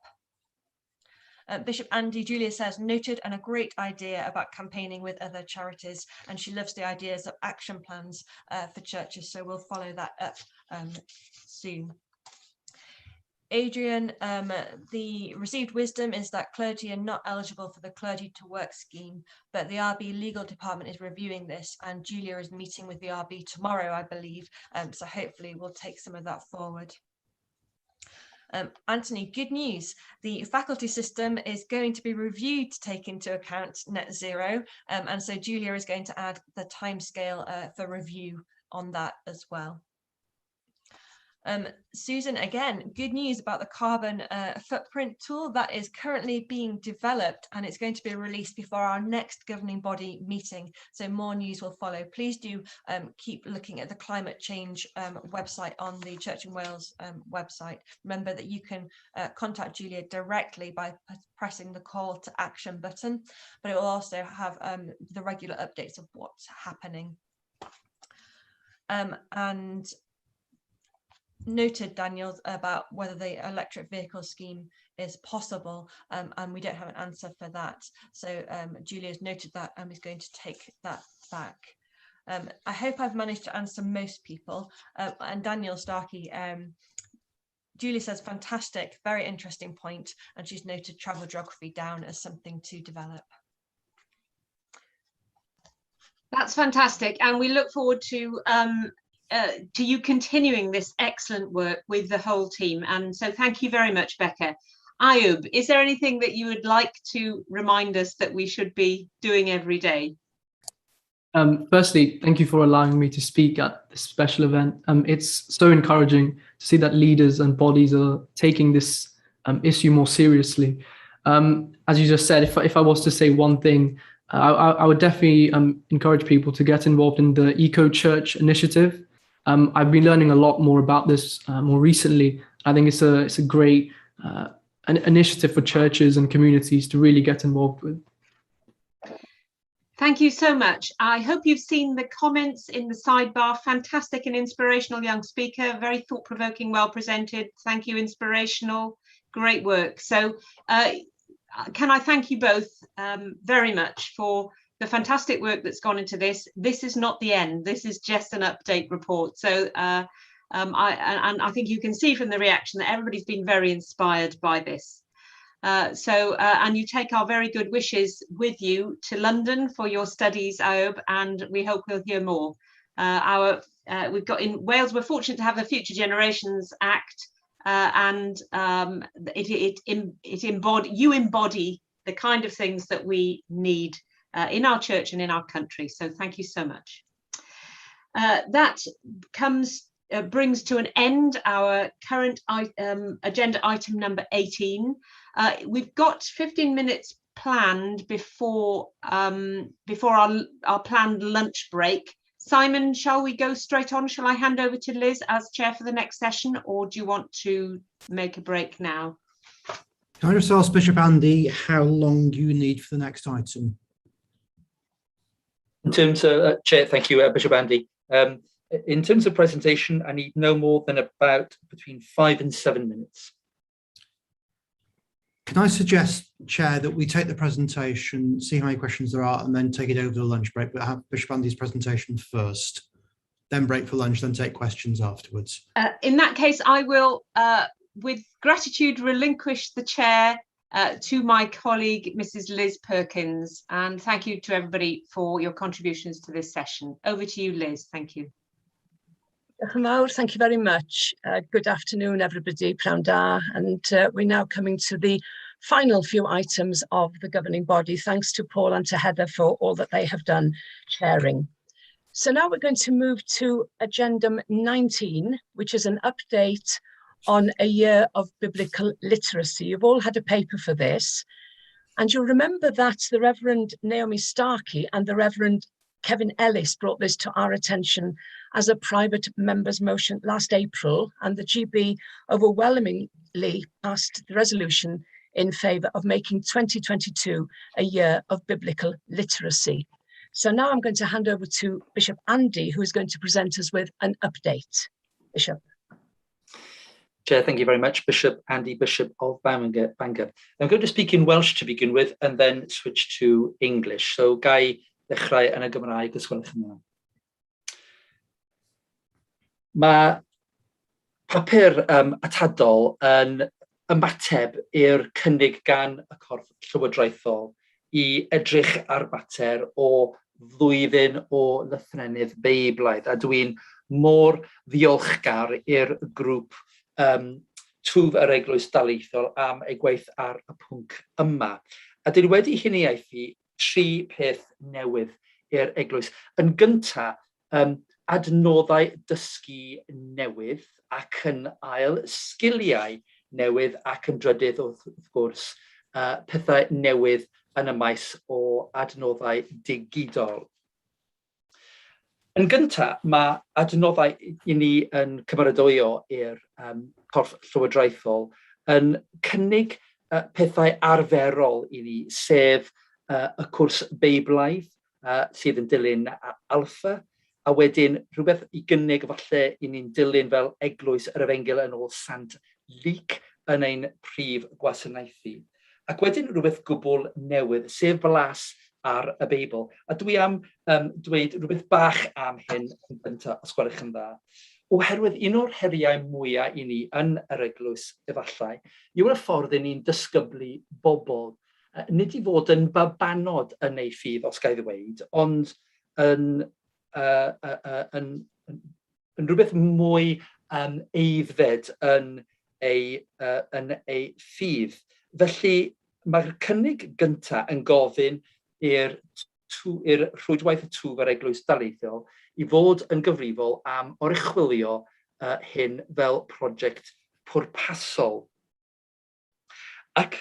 Bishop Andy, Julia says, noted and a great idea about campaigning with other charities, and she loves the ideas of action plans for churches, so we'll follow that up soon. Adrian, the received wisdom is that clergy are not eligible for the Clergy to Work scheme, but the RB legal department is reviewing this, and Julia is meeting with the RB tomorrow, I believe, so hopefully we'll take some of that forward. Anthony, good news. The faculty system is going to be reviewed to take into account net zero, and so Julia is going to add the timescale for review on that as well. Susan, again, good news about the carbon footprint tool that is currently being developed, and it's going to be released before our next governing body meeting. So more news will follow. Please do keep looking at the climate change website on the Church in Wales website. Remember that you can contact Julia directly by pressing the call to action button, but it will also have the regular updates of what's happening. And noted, Daniel, about whether the electric vehicle scheme is possible, and we don't have an answer for that. So Julia's noted that and is going to take that back. I hope I've managed to answer most people. And Daniel Starkey, Julia says, fantastic, very interesting point, and she's noted travel geography down as something to develop. That's fantastic, and we look forward to you continuing this excellent work with the whole team. And so thank you very much, Becca. Ayub, is there anything that you would like to remind us that we should be doing every day? Firstly, thank you for allowing me to speak at this special event. It's so encouraging to see that leaders and bodies are taking this issue more seriously. As you just said, if I was to say one thing, I would definitely encourage people to get involved in the Eco Church initiative. I've been learning a lot more about this more recently. I think it's a great an initiative for churches and communities to really get involved with. Thank you so much. I hope you've seen the comments in the sidebar. Fantastic and inspirational young speaker, very thought-provoking, well presented. Thank you, inspirational, great work. So can I thank you both very much for the fantastic work that's gone into this. This is not the end. This is just an update report. So I think you can see from the reaction that everybody's been very inspired by this. And you take our very good wishes with you to London for your studies, Ayub, and we hope we'll hear more. We've got in Wales, we're fortunate to have the Future Generations Act, and you embody the kind of things that we need in our church and in our country. So thank you so much. That brings to an end our current agenda item number 18. We've got 15 minutes planned before our planned lunch break. Simon, shall we go straight on? Shall I hand over to Liz as chair for the next session, or do you want to make a break now? Can I just ask Bishop Andy how long you need for the next item? In terms of, Chair, thank you, Bishop Andy. In terms of presentation, I need no more than about between 5 and 7 minutes. Can I suggest, Chair, that we take the presentation, see how many questions there are, and then take it over to the lunch break, but have Bishop Andy's presentation first, then break for lunch, then take questions afterwards? In that case, I will, with gratitude, relinquish the chair to my colleague, Mrs. Liz Perkins, and thank you to everybody for your contributions to this session. Over to you, Liz. Thank you. Thank you very much. Good afternoon, everybody. Pnawn da, and we're now coming to the final few items of the governing body. Thanks to Paul and to Heather for all that they have done chairing. So now we're going to move to Agenda 19, which is an update on a year of biblical literacy. You've all had a paper for this, and you'll remember that the Reverend Naomi Starkey and the Reverend Kevin Ellis brought this to our attention as a private member's motion last April, and the GB overwhelmingly passed the resolution in favour of making 2022 a year of biblical literacy. So now I'm going to hand over to Bishop Andy, who is going to present us with an update. Bishop. Chair, thank you very much. Bishop Andy Bishop of Bangor. I'm going to speak in Welsh to begin with and then switch to English. So gai ddechrau yn y Gymraeg os gwelwch yn dda. Mae papur atadol yn ymateb i'r cynnig gan y Corff Llywodraethol i edrych ar mater o flwyddyn o lythrennedd Beiblaidd, a dwi'n mor ddiolchgar i'r grŵp Twf yr Eglwys Daleithiol am ei gwaith ar y pwnc yma. A dyn wedi huniaethu 3 peth newydd i'r Eglwys. Yn gyntaf, adnoddau dysgu newydd, ac yn ail, sgiliau newydd, ac yn drydydd wrth gwrs, pethau newydd yn y maes o adnoddau digidol. Yn gyntaf, mae adnoddau i ni yn cymeradwyo i'r Corff Llywodraethol yn cynnig pethau arferol i ni, sef y cwrs Beiblaidd sydd yn dilyn Alpha, a wedyn rhywbeth i gynnig falle i ni'n dilyn fel Eglwys yr Efengyl yn ôl Sant Luc yn ein prif gwasanaethu. Ac wedyn rhywbeth gwbl newydd, sef blas ar y Beibl. A dwi am dweud rhywbeth bach am hyn yn gyntaf, os gwelwch yn dda. Oherwydd un o'r heriau mwyaf i ni yn yr Eglwys efallai, yw y ffordd i ni'n disgyblu bobl, nid i fod yn babanod yn ei ffydd, os gael ddweud, ond yn rhywbeth mwy eiddfed yn ei ffydd. Felly mae'r cynnig gyntaf yn gofyn i'r rhwydwaith y Twf yr Eglwys Daleithiol i fod yn gyfrifol am oruchwylio hyn fel prosiect pwrpasol. Ac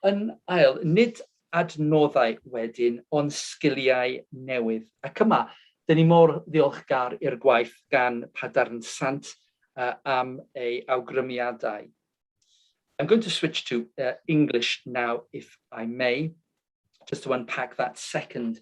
yn ail, nid adnoddau wedyn, ond sgiliau newydd. Ac yma, dyn ni mor ddiolchgar i'r gwaith gan Padarn Sant am ei awgrymiadau. I'm going to switch to English now, if I may, just to unpack that second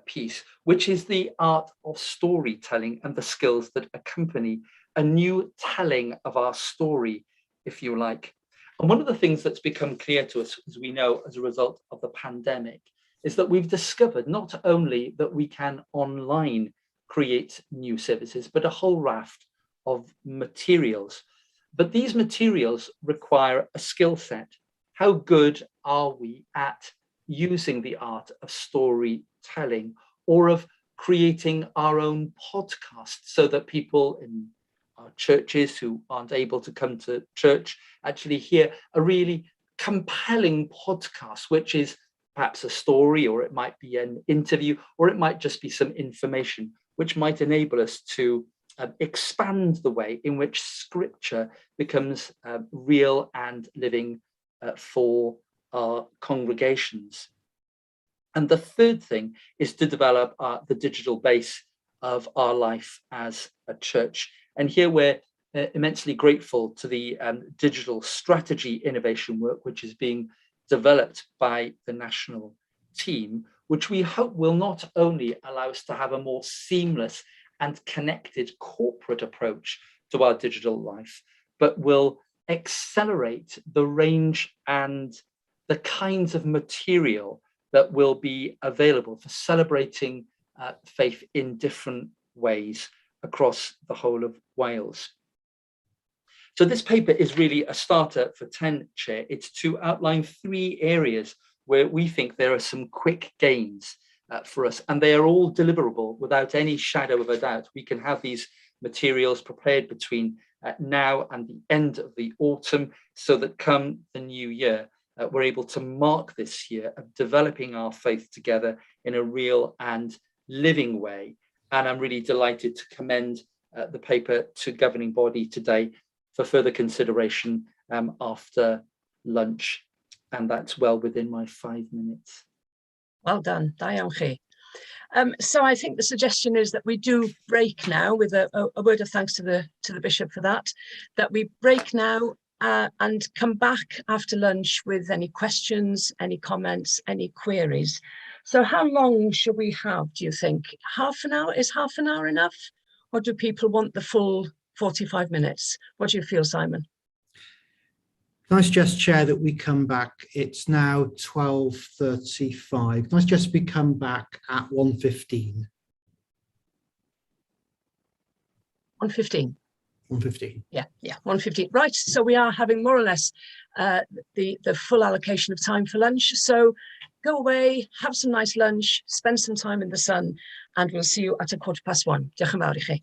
piece, which is the art of storytelling and the skills that accompany a new telling of our story, if you like. And one of the things that's become clear to us, as we know, as a result of the pandemic, is that we've discovered not only that we can online create new services, but a whole raft of materials. But these materials require a skill set. How good are we at using the art of storytelling, or of creating our own podcast so that people in our churches who aren't able to come to church actually hear a really compelling podcast, which is perhaps a story, or it might be an interview, or it might just be some information, which might enable us to expand the way in which scripture becomes real and living for our congregations. And the third thing is to develop the digital base of our life as a church. And here we're immensely grateful to the digital strategy innovation work, which is being developed by the national team, which we hope will not only allow us to have a more seamless and connected corporate approach to our digital life, but will accelerate the range and the kinds of material that will be available for celebrating faith in different ways across the whole of Wales. So this paper is really a starter for 10, Chair. It's to outline 3 areas where we think there are some quick gains for us, and they are all deliverable without any shadow of a doubt. We can have these materials prepared between now and the end of the autumn, so that come the new year, we're able to mark this year of developing our faith together in a real and living way. And I'm really delighted to commend the paper to governing body today for further consideration after lunch. And that's well within my 5 minutes. Well done, da iawn chi. So I think the suggestion is that we do break now, with a word of thanks to the Bishop for that we break now and come back after lunch with any questions, any comments, any queries. So how long should we have, do you think? Half an hour? Is half an hour enough? Or do people want the full 45 minutes? What do you feel, Simon? Can I suggest, Chair, that we come back? It's now 12:35. Can I suggest we come back at 1:15? 1:15. 1:15. Yeah, 1:15. Right, so we are having more or less the full allocation of time for lunch. So go away, have some nice lunch, spend some time in the sun, and we'll see you at 1:15. Diolch yn fawr i chi.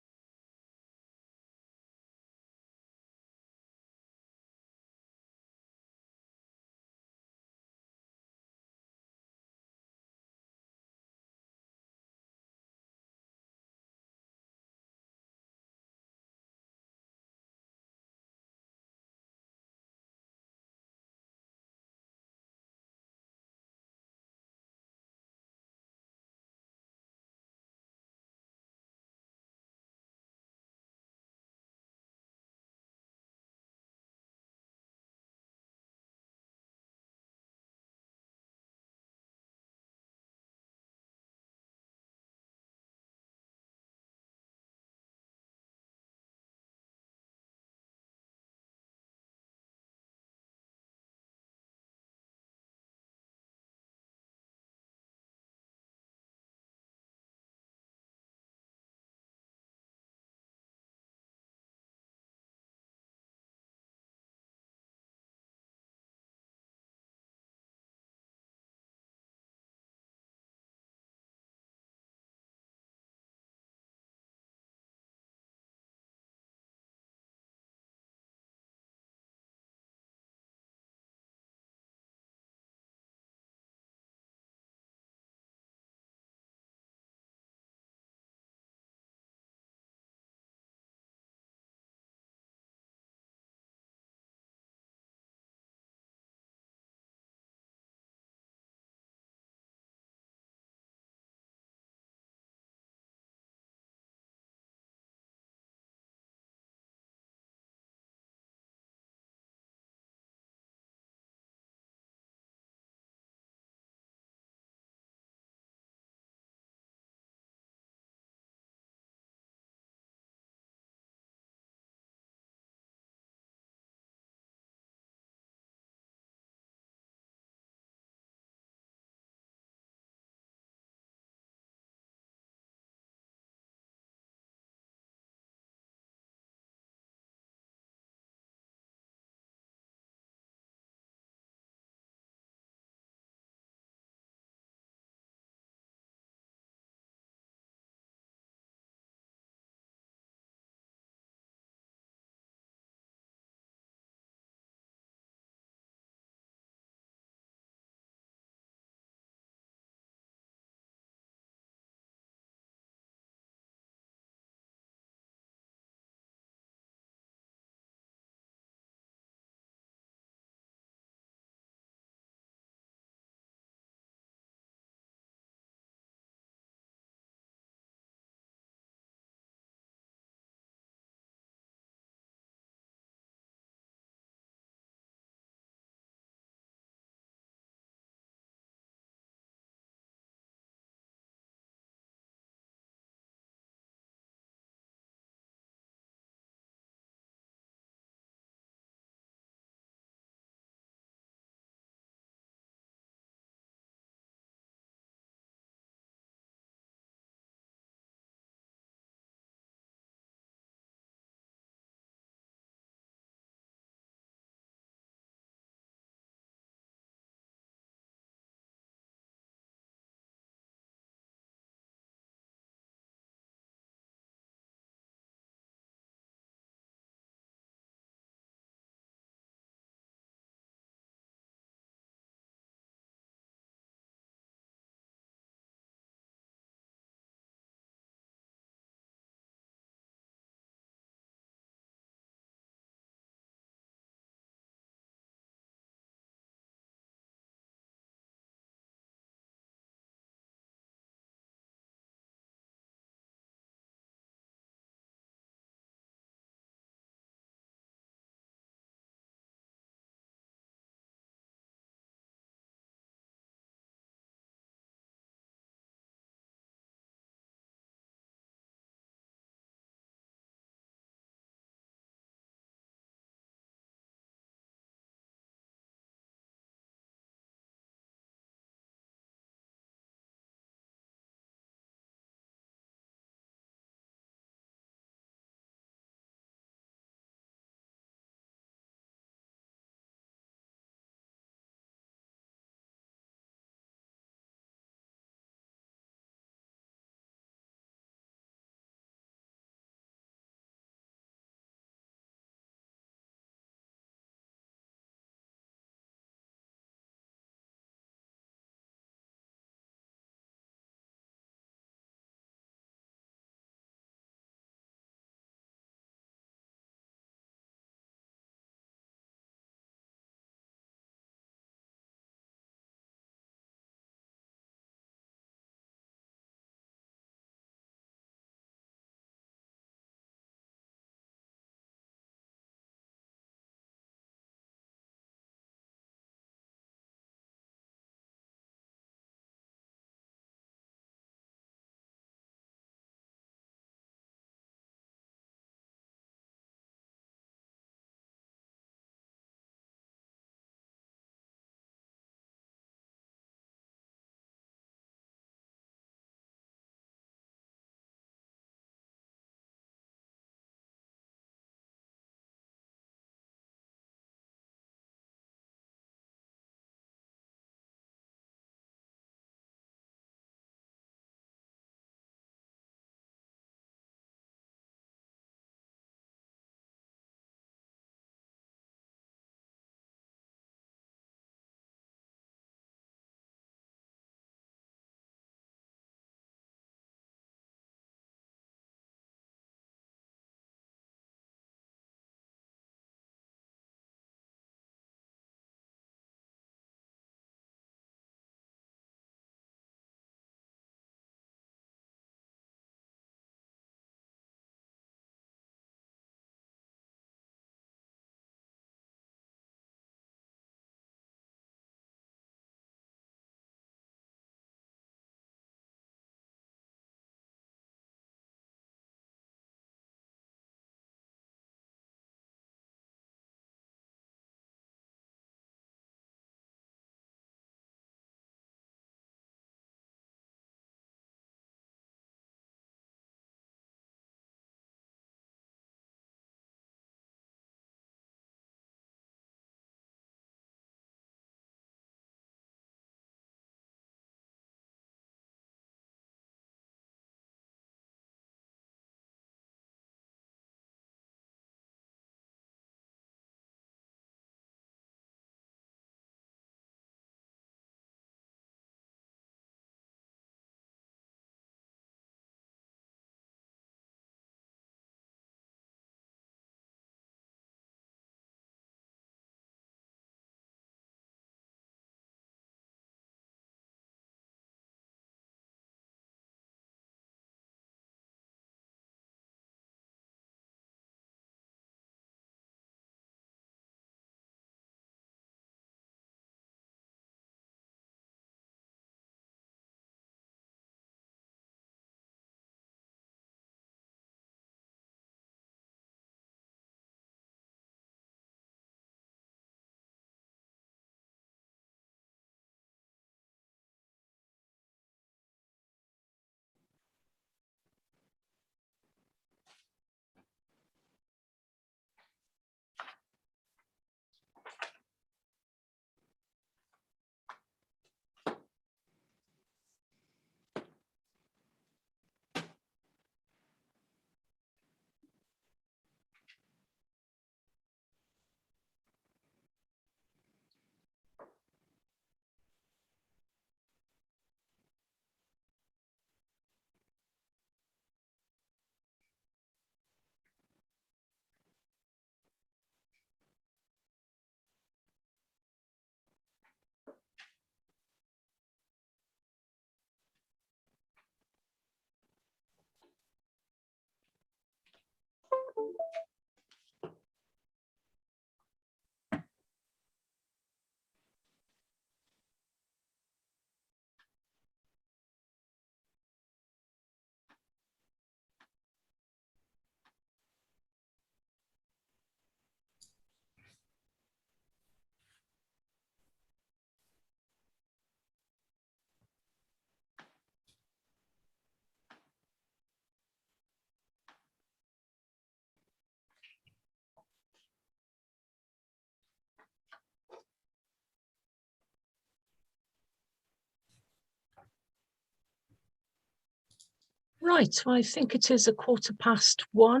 Right, well, I think it is 1:15.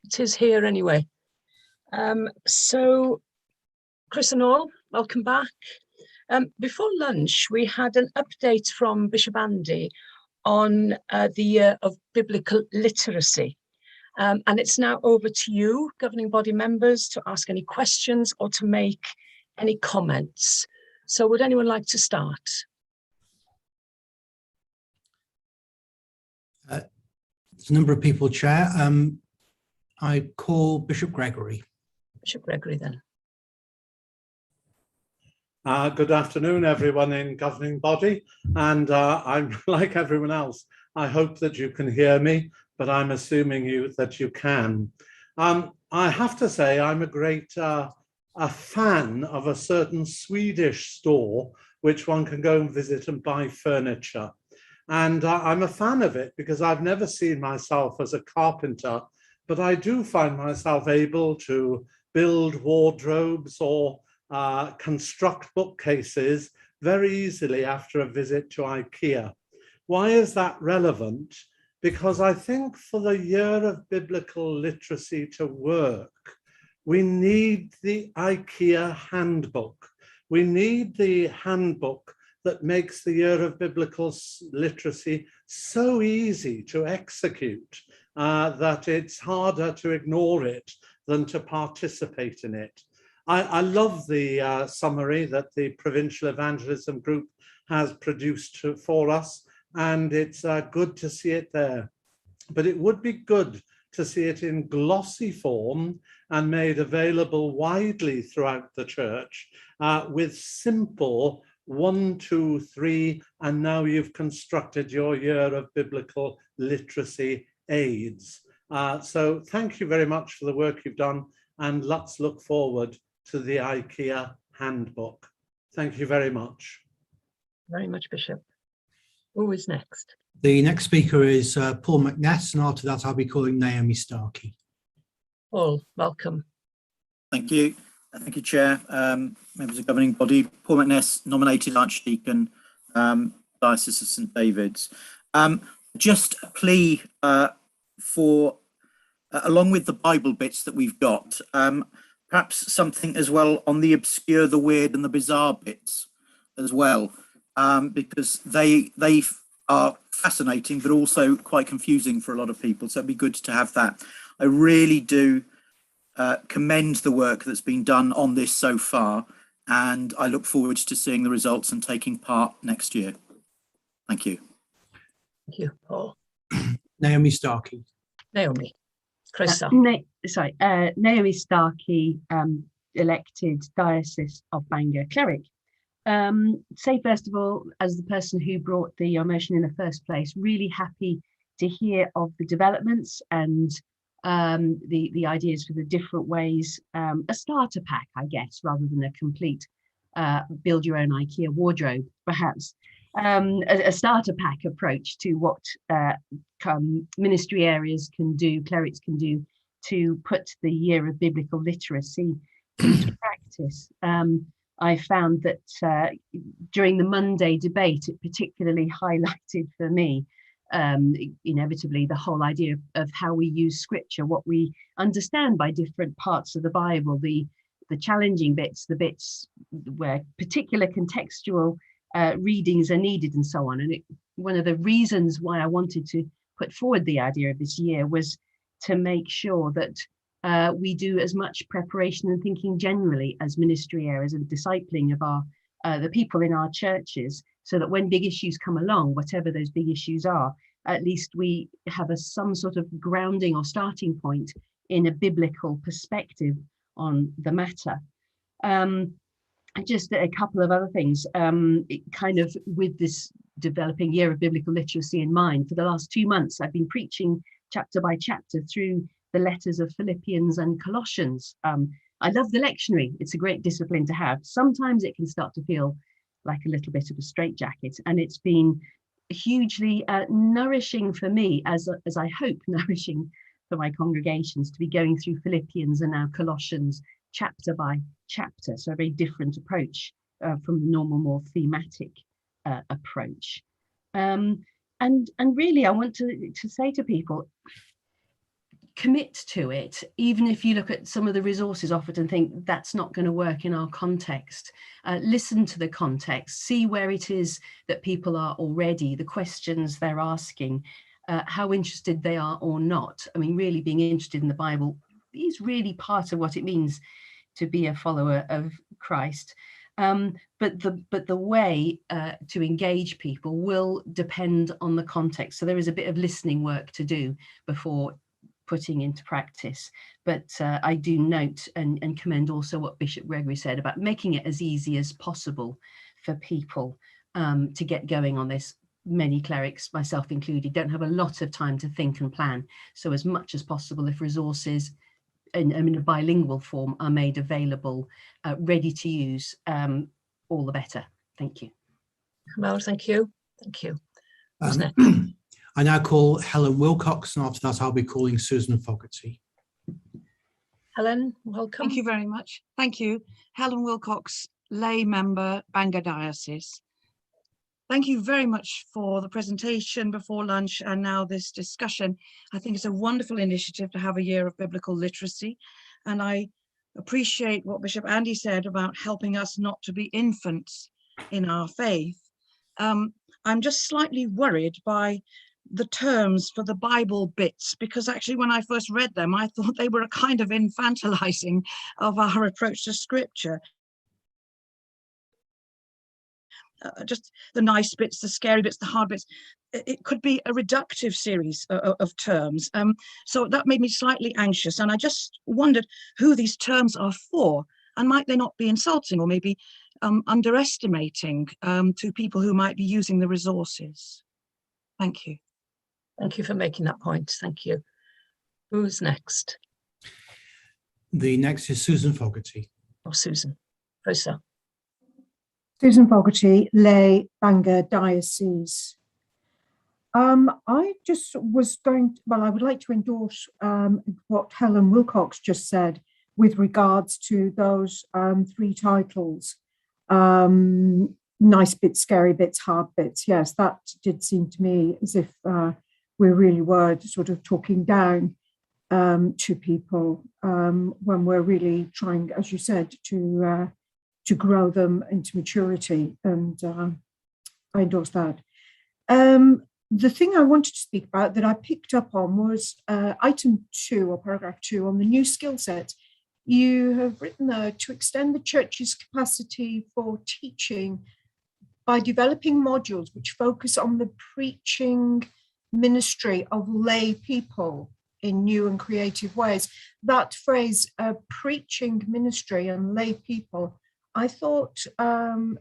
It is here anyway. So, Chris and all, welcome back. Before lunch, we had an update from Bishop Andy on the year of biblical literacy. And it's now over to you, governing body members, to ask any questions or to make any comments. So would anyone like to start? There's a number of people, Chair. I call Bishop Gregory. Bishop Gregory, then. Good afternoon, everyone in governing body. And I'm like everyone else. I hope that you can hear me, but I'm assuming that you can. I have to say I'm a great a fan of a certain Swedish store which one can go and visit and buy furniture. And I'm a fan of it because I've never seen myself as a carpenter, but I do find myself able to build wardrobes or construct bookcases very easily after a visit to IKEA. Why is that relevant? Because I think for the year of biblical literacy to work, we need the IKEA handbook. We need the handbook that makes the year of biblical literacy so easy to execute that it's harder to ignore it than to participate in it. I love the summary that the Provincial Evangelism Group has produced for us, and it's good to see it there. But it would be good to see it in glossy form and made available widely throughout the church with simple 1, 2, 3, and now you've constructed your year of biblical literacy aids. So thank you very much for the work you've done, and let's look forward to the IKEA handbook. Thank you very much. Very much, Bishop. Who is next? The next speaker is Paul McNess, and after that I'll be calling Naomi Starkey. Paul, welcome. Thank you. Thank you, Chair. Members of governing body. Paul McNess, nominated Archdeacon, Diocese of St David's. Just a plea for, along with the Bible bits that we've got, perhaps something as well on the obscure, the weird and the bizarre bits as well, because they are fascinating, but also quite confusing for a lot of people. So it'd be good to have that. I really do commend the work that's been done on this so far, and I look forward to seeing the results and taking part next year. Thank you. Thank you, Paul. Naomi Starkey. Naomi. Chris. Naomi Starkey, elected Diocese of Bangor cleric. Say first of all, as the person who brought the motion in the first place, really happy to hear of the developments and the ideas for the different ways, a starter pack, I guess, rather than a complete build your own IKEA wardrobe, perhaps. A starter pack approach to what ministry areas can do, clerics can do to put the year of biblical literacy into practice. I found that during the Monday debate, it particularly highlighted for me, inevitably, the whole idea of how we use scripture, what we understand by different parts of the Bible, the challenging bits, the bits where particular contextual readings are needed and so on. And one of the reasons why I wanted to put forward the idea of this year was to make sure that we do as much preparation and thinking generally as ministry areas and discipling of our the people in our churches, so that when big issues come along, whatever those big issues are, at least we have some sort of grounding or starting point in a biblical perspective on the matter. Just a couple of other things, kind of with this developing year of biblical literacy in mind. For the last 2 months, I've been preaching chapter by chapter through the letters of Philippians and Colossians. I love the lectionary. It's a great discipline to have. Sometimes it can start to feel like a little bit of a straitjacket, and it's been hugely nourishing for me, as I hope nourishing for my congregations, to be going through Philippians and now Colossians chapter by chapter. So a very different approach from the normal, more thematic approach. And really, I want to say to people, commit to it, even if you look at some of the resources offered and think that's not going to work in our context. Listen to the context, see where it is that people are already, the questions they're asking, how interested they are or not. I mean, really being interested in the Bible is really part of what it means to be a follower of Christ. But the way to engage people will depend on the context. So there is a bit of listening work to do before putting into practice. But I do note and commend also what Bishop Gregory said about making it as easy as possible for people to get going on this. Many clerics, myself included, don't have a lot of time to think and plan. So as much as possible, if resources in a bilingual form are made available, ready to use, all the better. Thank you. Well, thank you. Thank you. Who's next? I now call Helen Wilcox, and after that I'll be calling Susan Fogarty. Helen, welcome. Thank you very much. Thank you. Helen Wilcox, lay member, Bangor Diocese. Thank you very much for the presentation before lunch and now this discussion. I think it's a wonderful initiative to have a year of biblical literacy. And I appreciate what Bishop Andy said about helping us not to be infants in our faith. I'm just slightly worried by the terms for the Bible bits, because actually when I first read them, I thought they were a kind of infantilizing of our approach to scripture. Just the nice bits, the scary bits, the hard bits. It could be a reductive series of terms. So that made me slightly anxious. And I just wondered who these terms are for, and might they not be insulting or maybe underestimating to people who might be using the resources? Thank you. Thank you for making that point. Thank you. Who's next? The next is Susan Fogarty. Oh, Susan. Rosa. Susan Fogarty, lay, Bangor Diocese. I just was going, I would like to endorse what Helen Wilcox just said with regards to those three titles. Nice bits, scary bits, hard bits. Yes, that did seem to me as if we really were sort of talking down to people when we're really trying, as you said, to grow them into maturity, and I endorse that. The thing I wanted to speak about that I picked up on was item 2 or paragraph 2 on the new skill set. You have written there to extend the church's capacity for teaching by developing modules which focus on the preaching ministry of lay people in new and creative ways. That phrase, preaching ministry and lay people, I thought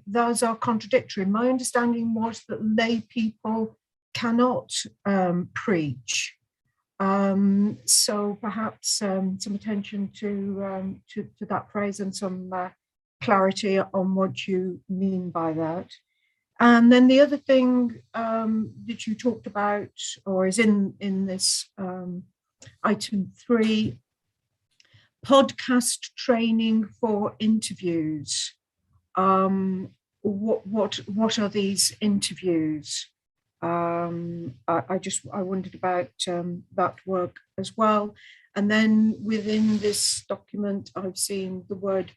those are contradictory. My understanding was that lay people cannot preach. So perhaps some attention to that phrase and some clarity on what you mean by that. And then the other thing that you talked about, or is in this item 3, podcast training for interviews. What are these interviews? I wondered about that work as well. And then within this document, I've seen the word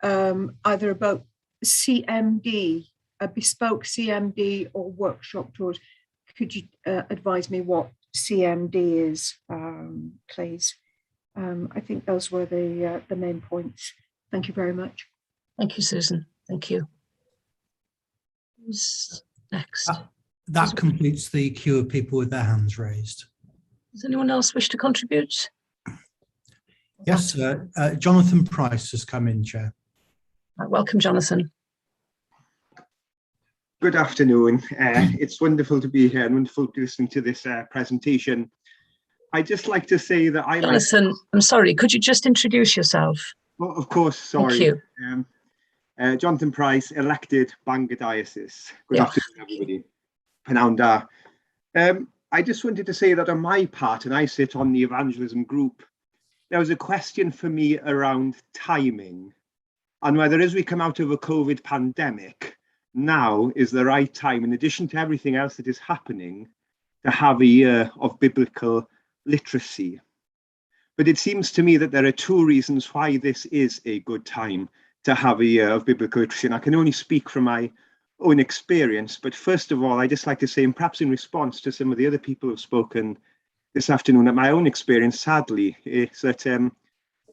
either about CMD, a bespoke CMD or workshop tours. Could you advise me what CMD is, please? I think those were the main points. Thank you very much. Thank you, Susan. Thank you. Who's next? That completes the queue of people with their hands raised. Does anyone else wish to contribute? Yes, Jonathan Price has come in, Chair. Welcome, Jonathan. Good afternoon. It's wonderful to be here and wonderful to listen to this presentation. I'd just like to say that I... Jonathan, I'm sorry, could you just introduce yourself? Oh, of course, sorry. Thank you. Jonathan Price, elected Bangor Diocese. Good afternoon, everybody. Pnawn da. I just wanted to say that on my part, and I sit on the evangelism group, there was a question for me around timing and whether as we come out of a COVID pandemic, now is the right time, in addition to everything else that is happening, to have a year of biblical literacy. But it seems to me that there are two reasons why this is a good time to have a year of biblical literacy. And I can only speak from my own experience. But first of all, I just like to say, and perhaps in response to some of the other people who've spoken this afternoon, that my own experience, sadly, is that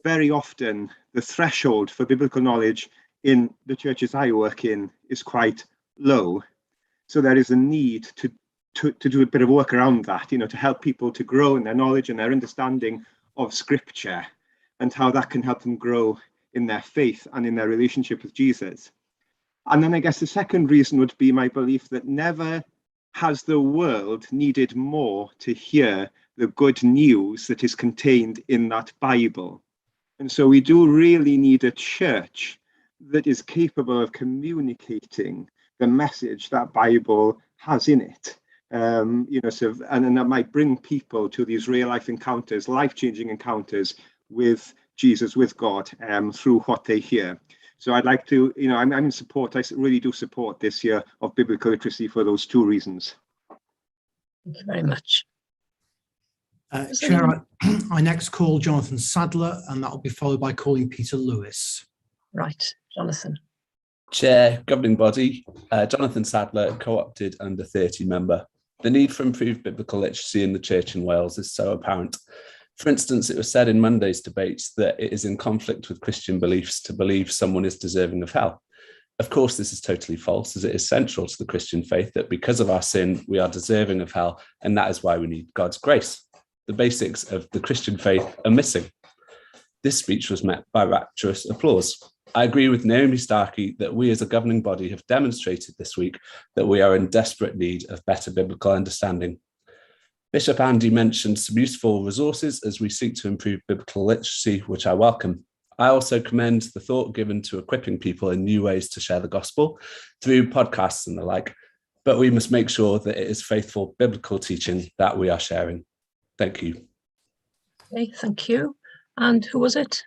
very often the threshold for biblical knowledge in the churches I work in is quite low. So there is a need to do a bit of work around that, to help people to grow in their knowledge and their understanding of Scripture, and how that can help them grow in their faith and in their relationship with Jesus. And then I guess the second reason would be my belief that never has the world needed more to hear the good news that is contained in that Bible. And so we do really need a church that is capable of communicating the message that Bible has in it. And that might bring people to these real life encounters, life-changing encounters with Jesus, with God, through what they hear. So I'd like to, I'm in support. I really do support this year of biblical literacy for those two reasons. Thank you very much. Chair, I next call Jonathan Sadler, and that will be followed by calling Peter Lewis. Right, Jonathan. Chair, governing body, Jonathan Sadler, co-opted under 30 member. The need for improved biblical literacy in the church in Wales is so apparent. For instance, it was said in Monday's debates that it is in conflict with Christian beliefs to believe someone is deserving of hell. Of course, this is totally false, as it is central to the Christian faith that because of our sin, we are deserving of hell, and that is why we need God's grace. The basics of the Christian faith are missing. This speech was met by rapturous applause. I agree with Naomi Starkey that we as a governing body have demonstrated this week that we are in desperate need of better biblical understanding. Bishop Andy mentioned some useful resources as we seek to improve biblical literacy, which I welcome. I also commend the thought given to equipping people in new ways to share the gospel through podcasts and the like, but we must make sure that it is faithful biblical teaching that we are sharing. Thank you. Okay, thank you. And who was it?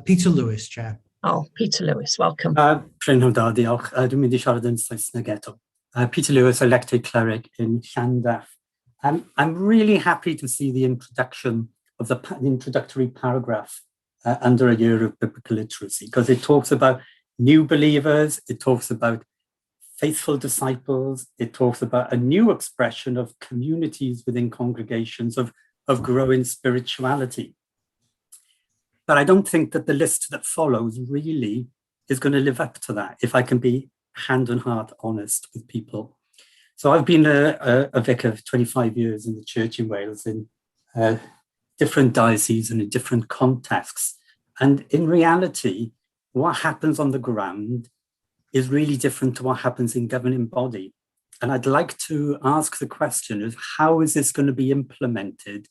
Peter Lewis, Chair. Oh, Peter Lewis, welcome. Prynhawn da, diolch. Dwi'n mynd I siarad yn Saesneg eto. Peter Lewis, elected cleric in Llandaff. I'm really happy to see the introduction of the introductory paragraph under a year of biblical literacy, because it talks about new believers, it talks about faithful disciples, it talks about a new expression of communities within congregations of growing spirituality. But I don't think that the list that follows really is going to live up to that, if I can be hand on heart honest with people. So I've been a vicar for 25 years in the church in Wales in different dioceses and in different contexts. And in reality, what happens on the ground is really different to what happens in governing body. And I'd like to ask the question of how is this going to be implemented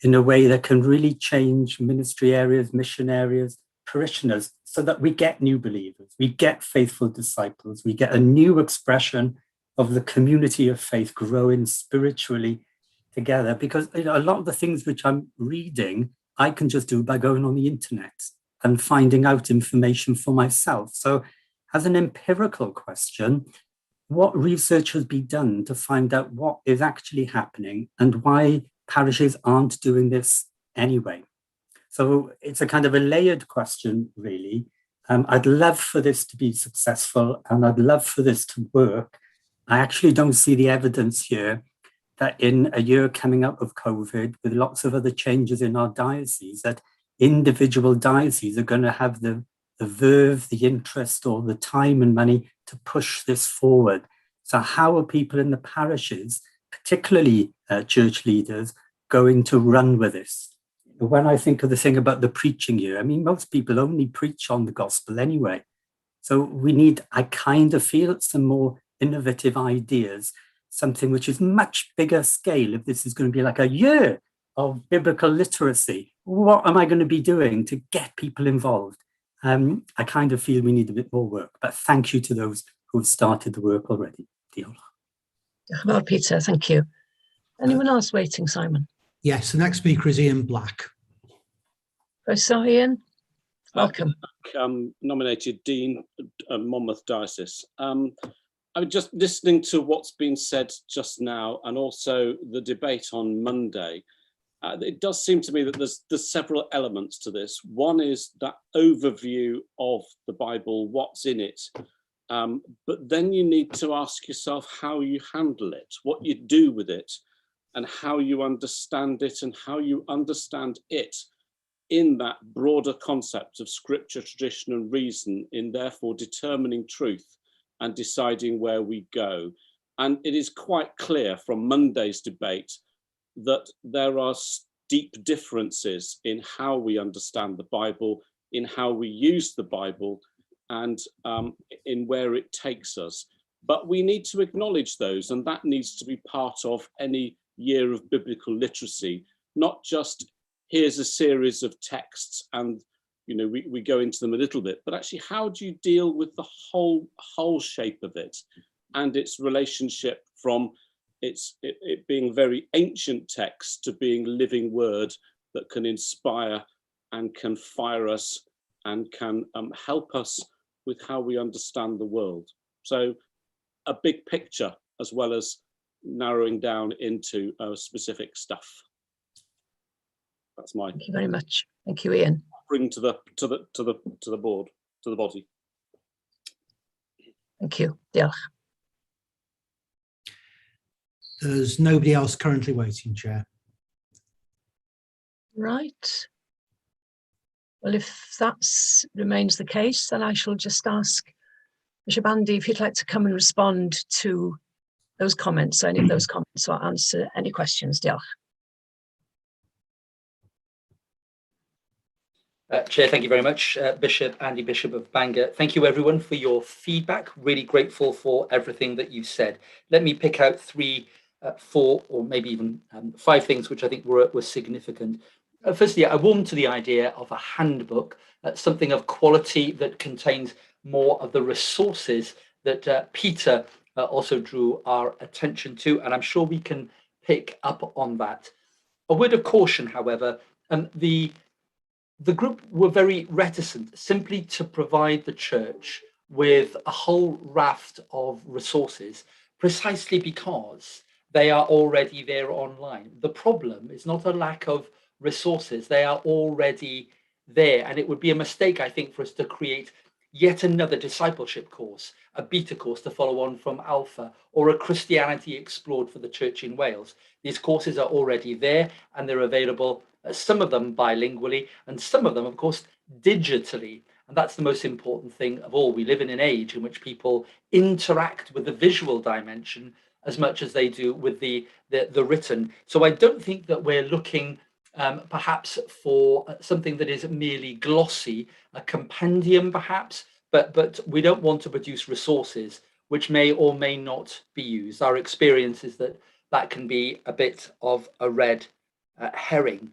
in a way that can really change ministry areas, mission areas, parishioners, so that we get new believers, we get faithful disciples, we get a new expression of the community of faith growing spiritually together. Because a lot of the things which I'm reading, I can just do by going on the internet and finding out information for myself. So as an empirical question, what research has been done to find out what is actually happening and why parishes aren't doing this anyway? So it's a kind of a layered question, really. I'd love for this to be successful and I'd love for this to work. I actually don't see the evidence here that in a year coming out of COVID, with lots of other changes in our diocese, that individual dioceses are going to have the verve, the interest, or the time and money to push this forward. So how are people in the parishes, particularly church leaders, going to run with this? When I think of the thing about the preaching year, I mean, most people only preach on the gospel anyway. So we need, I kind of feel, some more innovative ideas, something which is much bigger scale. If this is going to be like a year of biblical literacy, what am I going to be doing to get people involved? I kind of feel we need a bit more work, but thank you to those who've started the work already. Diolch. Well, Peter, thank you. Anyone else waiting, Simon? Yes, the next speaker is Ian Black. So Ian, welcome. Nominated Dean of Monmouth Diocese. I was just listening to what's been said just now, and also the debate on Monday. It does seem to me that there's several elements to this. One is that overview of the Bible, what's in it, but then you need to ask yourself how you handle it, what you do with it, and how you understand it, and how you understand it in that broader concept of scripture, tradition, and reason, in therefore determining truth and deciding where we go. And it is quite clear from Monday's debate that there are deep differences in how we understand the Bible, in how we use the Bible, and in where it takes us. But we need to acknowledge those, and that needs to be part of any year of biblical literacy, not just here's a series of texts and we go into them a little bit, but actually how do you deal with the whole shape of it and its relationship from it being very ancient text to being living word that can inspire and can fire us and can help us with how we understand the world. So a big picture as well as narrowing down into specific stuff. That's my. Thank you very much. Thank you, Ian. Bring to the board, to the body. Thank you. Diolch. There's nobody else currently waiting, Chair. Right. Well, if that remains the case, then I shall just ask Bishop Andy if you'd like to come and respond to those comments, any of those comments, or answer any questions. Diolch. Chair, thank you very much. Bishop Andy Bishop of Bangor. Thank you everyone for your feedback. Really grateful for everything that you said. Let me pick out three, four, or maybe even 5 things which I think were significant. Firstly, I warm to the idea of a handbook, something of quality that contains more of the resources that Peter also drew our attention to, and I'm sure we can pick up on that. A word of caution, however, the group were very reticent simply to provide the church with a whole raft of resources, precisely because they are already there online. The problem is not a lack of resources, they are already there. And it would be a mistake, I think, for us to create yet another discipleship course, a beta course to follow on from Alpha, or a Christianity Explored for the Church in Wales. These courses are already there and they're available, some of them bilingually, and some of them, of course, digitally. And that's the most important thing of all. We live in an age in which people interact with the visual dimension as much as they do with the written. So I don't think that we're looking perhaps for something that is merely glossy, a compendium perhaps, but we don't want to produce resources which may or may not be used. Our experience is that that can be a bit of a red herring.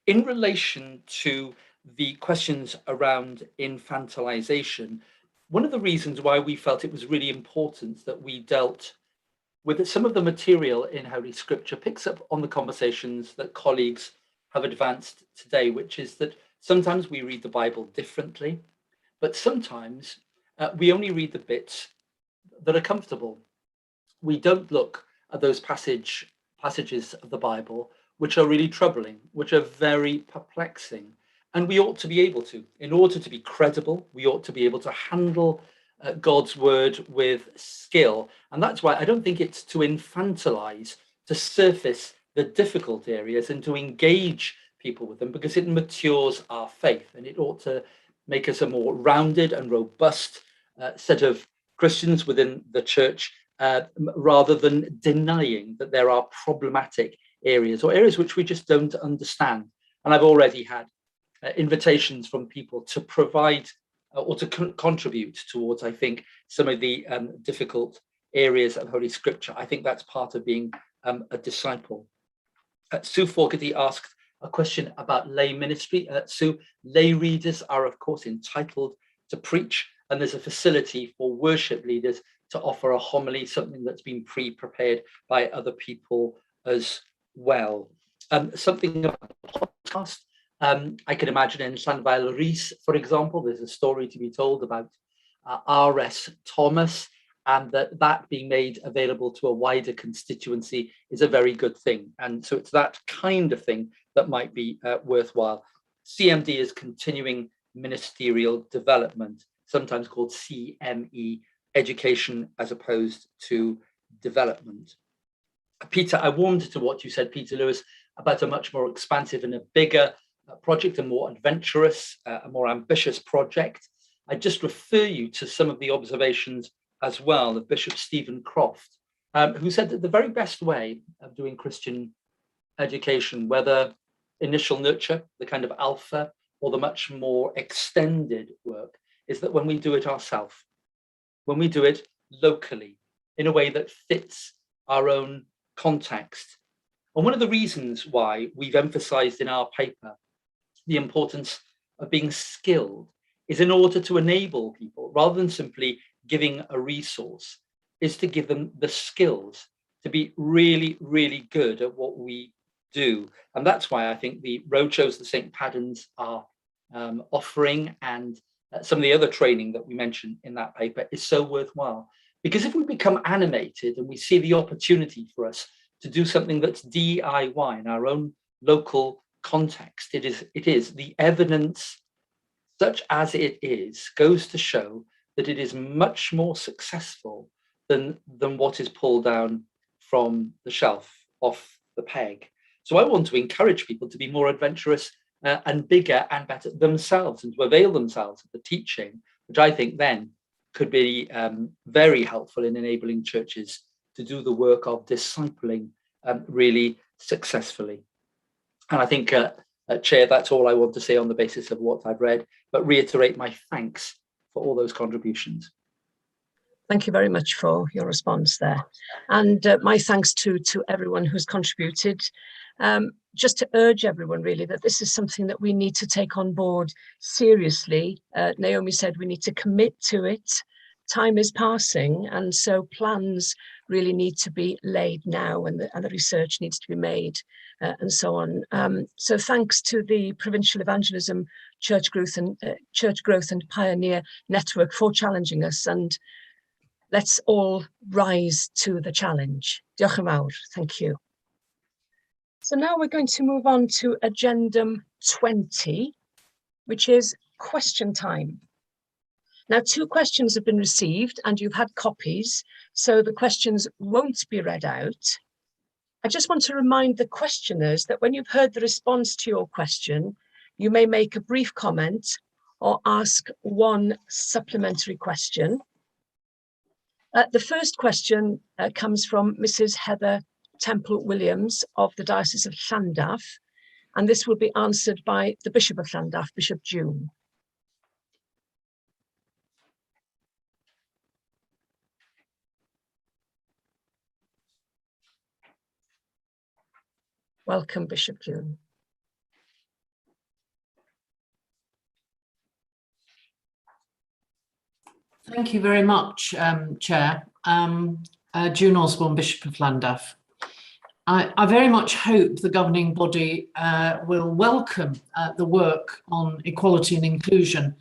In relation to the questions around infantilization, one of the reasons why we felt it was really important that we dealt with some of the material in Holy Scripture picks up on the conversations that colleagues have advanced today, which is that sometimes we read the Bible differently, but sometimes we only read the bits that are comfortable. We don't look at those passages of the Bible which are really troubling, which are very perplexing. And we ought to be able to, in order to be credible, we ought to be able to handle God's word with skill. And that's why I don't think it's to infantilize, to surface the difficult areas and to engage people with them, because it matures our faith and it ought to make us a more rounded and robust set of Christians within the church, rather than denying that there are problematic areas or areas which we just don't understand. And I've already had invitations from people to provide or to contribute towards, I think, some of the difficult areas of Holy Scripture. I think that's part of being a disciple. Sue Fogarty asked a question about lay ministry. Sue, lay readers are, of course, entitled to preach, and there's a facility for worship leaders to offer a homily, something that's been pre-prepared by other people as well. Something about the podcast. I can imagine in Llanfael Rhys, for example, there's a story to be told about R.S. Thomas and that being made available to a wider constituency is a very good thing. And so it's that kind of thing that might be worthwhile. CMD is continuing ministerial development, sometimes called CME, education as opposed to development. Peter, I warmed to what you said, Peter Lewis, about a much more expansive and a bigger project, a more adventurous, a more ambitious project. I just refer you to some of the observations as well of Bishop Stephen Croft, who said that the very best way of doing Christian education, whether initial nurture, the kind of alpha, or the much more extended work, is that when we do it ourselves, when we do it locally, in a way that fits our own context. And one of the reasons why we've emphasized in our paper the importance of being skilled is in order to enable people, rather than simply giving a resource, is to give them the skills to be really, really good at what we do. And that's why I think the roadshows that St. Paddens are offering, and some of the other training that we mentioned in that paper, is so worthwhile. Because if we become animated and we see the opportunity for us to do something that's DIY in our own local context, it is the evidence, such as it is, goes to show that it is much more successful than what is pulled down from the shelf, off the peg. So I want to encourage people to be more adventurous and bigger and better themselves, and to avail themselves of the teaching, which I think then could be very helpful in enabling churches to do the work of discipling really successfully. And I think, Chair, that's all I want to say on the basis of what I've read, but reiterate my thanks for all those contributions. Thank you very much for your response there. And my thanks to everyone who's contributed. Just to urge everyone really that this is something that we need to take on board seriously. Naomi said we need to commit to it. Time is passing, and so plans really need to be laid now, and the research needs to be made, and so on. So thanks to the Provincial Evangelism Church Growth and Pioneer Network for challenging us, and let's all rise to the challenge. Diolch yn fawr. Thank you. So now we're going to move on to Agendum 20, which is question time. Now, 2 questions have been received and you've had copies, so the questions won't be read out. I just want to remind the questioners that when you've heard the response to your question, you may make a brief comment or ask one supplementary question. The first question comes from Mrs. Heather Temple-Williams of the Diocese of Llandaff, and this will be answered by the Bishop of Llandaff, Bishop June. Welcome, Bishop June. Thank you very much, Chair. June Osborne, Bishop of Llandaff. I very much hope the governing body will welcome the work on equality and inclusion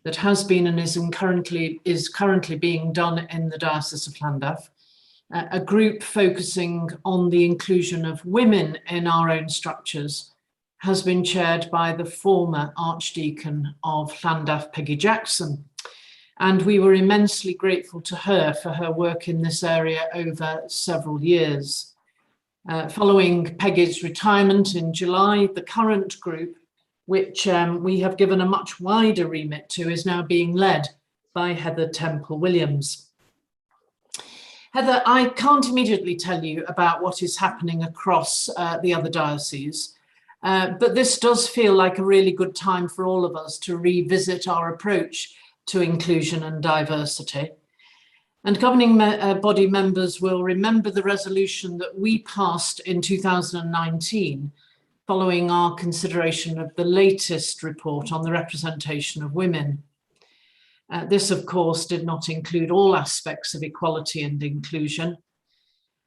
that has been and is currently being done in the Diocese of Llandaff. A group focusing on the inclusion of women in our own structures has been chaired by the former Archdeacon of Llandaff, Peggy Jackson. And we were immensely grateful to her for her work in this area over several years. Following Peggy's retirement in July, the current group, which we have given a much wider remit to, is now being led by Heather Temple-Williams. Heather, I can't immediately tell you about what is happening across the other dioceses, but this does feel like a really good time for all of us to revisit our approach to inclusion and diversity. And governing body members will remember the resolution that we passed in 2019 following our consideration of the latest report on the representation of women. This, of course, did not include all aspects of equality and inclusion.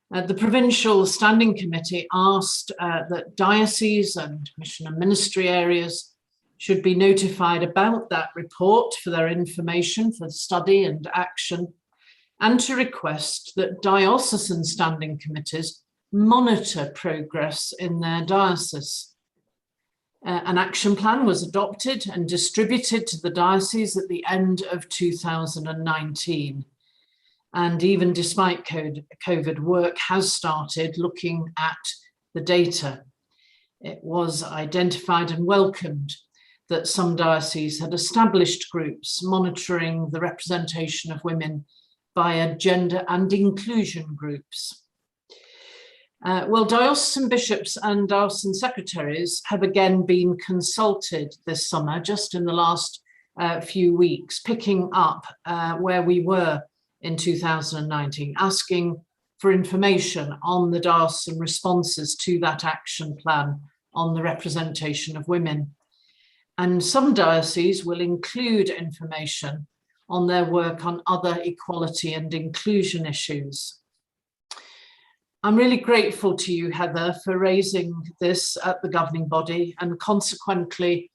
The Provincial Standing Committee asked that dioceses and mission and ministry areas should be notified about that report for their information, for study and action, and to request that diocesan standing committees monitor progress in their diocese. An action plan was adopted and distributed to the diocese at the end of 2019. And even despite COVID, work has started looking at the data. It was identified and welcomed that some dioceses had established groups monitoring the representation of women via gender and inclusion groups. Well, diocesan bishops and diocesan secretaries have again been consulted this summer, just in the last few weeks, picking up where we were in 2019, asking for information on the diocesan responses to that action plan on the representation of women. And some dioceses will include information on their work on other equality and inclusion issues. I'm really grateful to you, Heather, for raising this at the governing body and consequently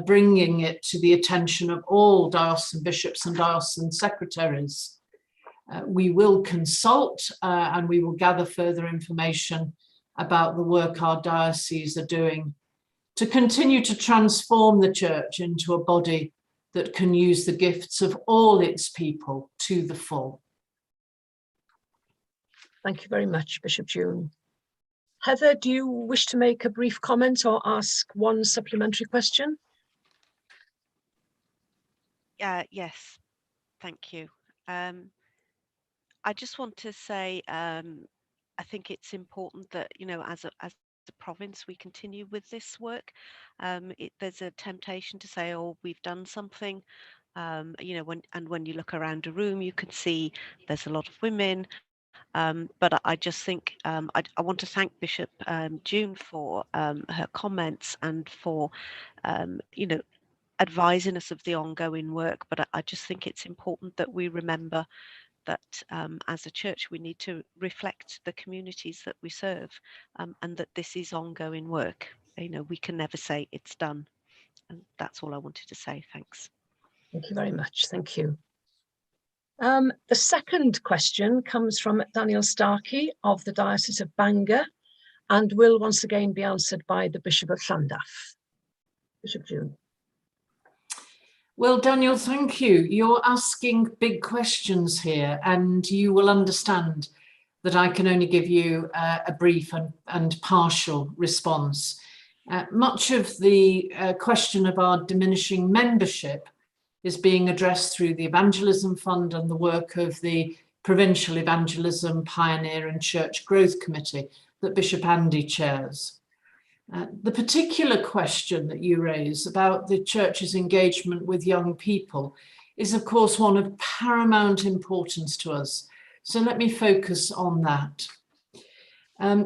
bringing it to the attention of all diocesan bishops and diocesan secretaries. We will consult and we will gather further information about the work our dioceses are doing to continue to transform the church into a body that can use the gifts of all its people to the full. Thank you very much, Bishop June. Heather, do you wish to make a brief comment or ask one supplementary question? Yes, thank you. I just want to say, I think it's important that, you know, as a province, we continue with this work. There's a temptation to say, oh, we've done something, you know, when you look around a room, you can see there's a lot of women. But I just think I want to thank Bishop June for her comments and for, you know, advising us of the ongoing work. But I just think it's important that we remember that as a church, we need to reflect the communities that we serve, and that this is ongoing work. You know, we can never say it's done. And that's all I wanted to say. Thanks. Thank you very much. Thank you. The second question comes from Daniel Starkey of the Diocese of Bangor and will once again be answered by the Bishop of Llandaff. Bishop June. Well, Daniel, thank you. You're asking big questions here, and you will understand that I can only give you a brief and partial response. Much of the question of our diminishing membership is being addressed through the Evangelism Fund and the work of the Provincial Evangelism, Pioneer and Church Growth Committee that Bishop Andy chairs. The particular question that you raise about the church's engagement with young people is, of course, one of paramount importance to us. So let me focus on that. A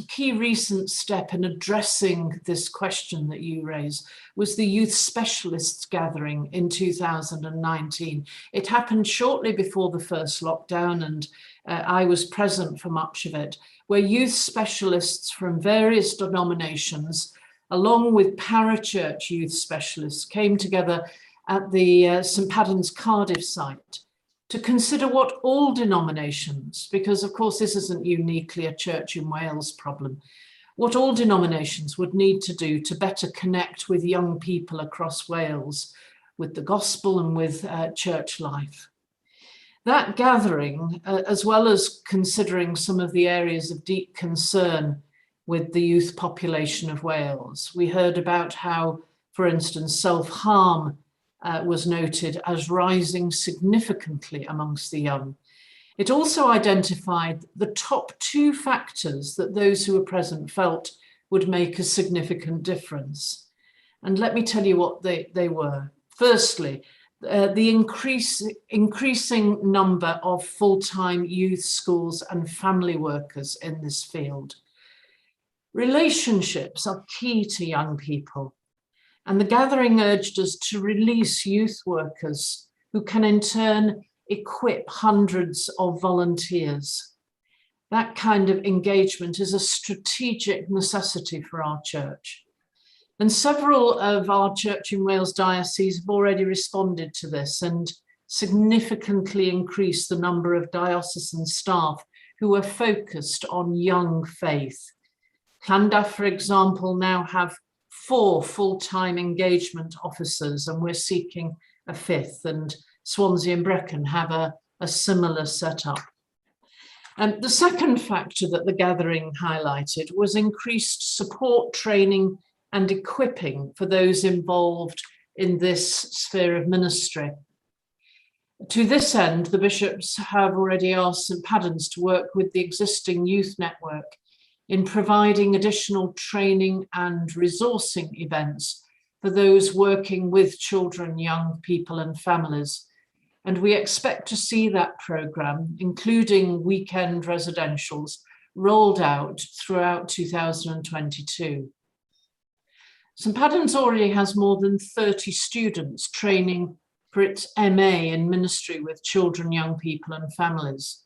key recent step in addressing this question that you raise was the Youth Specialists Gathering in 2019. It happened shortly before the first lockdown, and I was present for much of it, where youth specialists from various denominations, along with parachurch youth specialists, came together at the St Paddens Cardiff site to consider what all denominations, because of course this isn't uniquely a Church in Wales problem, what all denominations would need to do to better connect with young people across Wales with the gospel and with church life. That gathering, as well as considering some of the areas of deep concern with the youth population of Wales, we heard about how, for instance, self-harm was noted as rising significantly amongst the young. It also identified the top 2 factors that those who were present felt would make a significant difference. And let me tell you what they were. Firstly, the increasing number of full-time youth schools and family workers in this field. Relationships are key to young people. And the gathering urged us to release youth workers who can in turn equip hundreds of volunteers. That kind of engagement is a strategic necessity for our church. And several of our Church in Wales dioceses have already responded to this, and significantly increase the number of diocesan staff who are focused on young faith. Llandaff, for example, now have 4 full-time engagement officers, and we're seeking a 5th, and Swansea and Brecon have a similar setup. The second factor that the gathering highlighted was increased support, training and equipping for those involved in this sphere of ministry. To this end, the bishops have already asked St Paddens to work with the existing youth network in providing additional training and resourcing events for those working with children, young people and families. And we expect to see that programme, including weekend residentials, rolled out throughout 2022. St Paddens already has more than 30 students training for its MA in ministry with children, young people and families.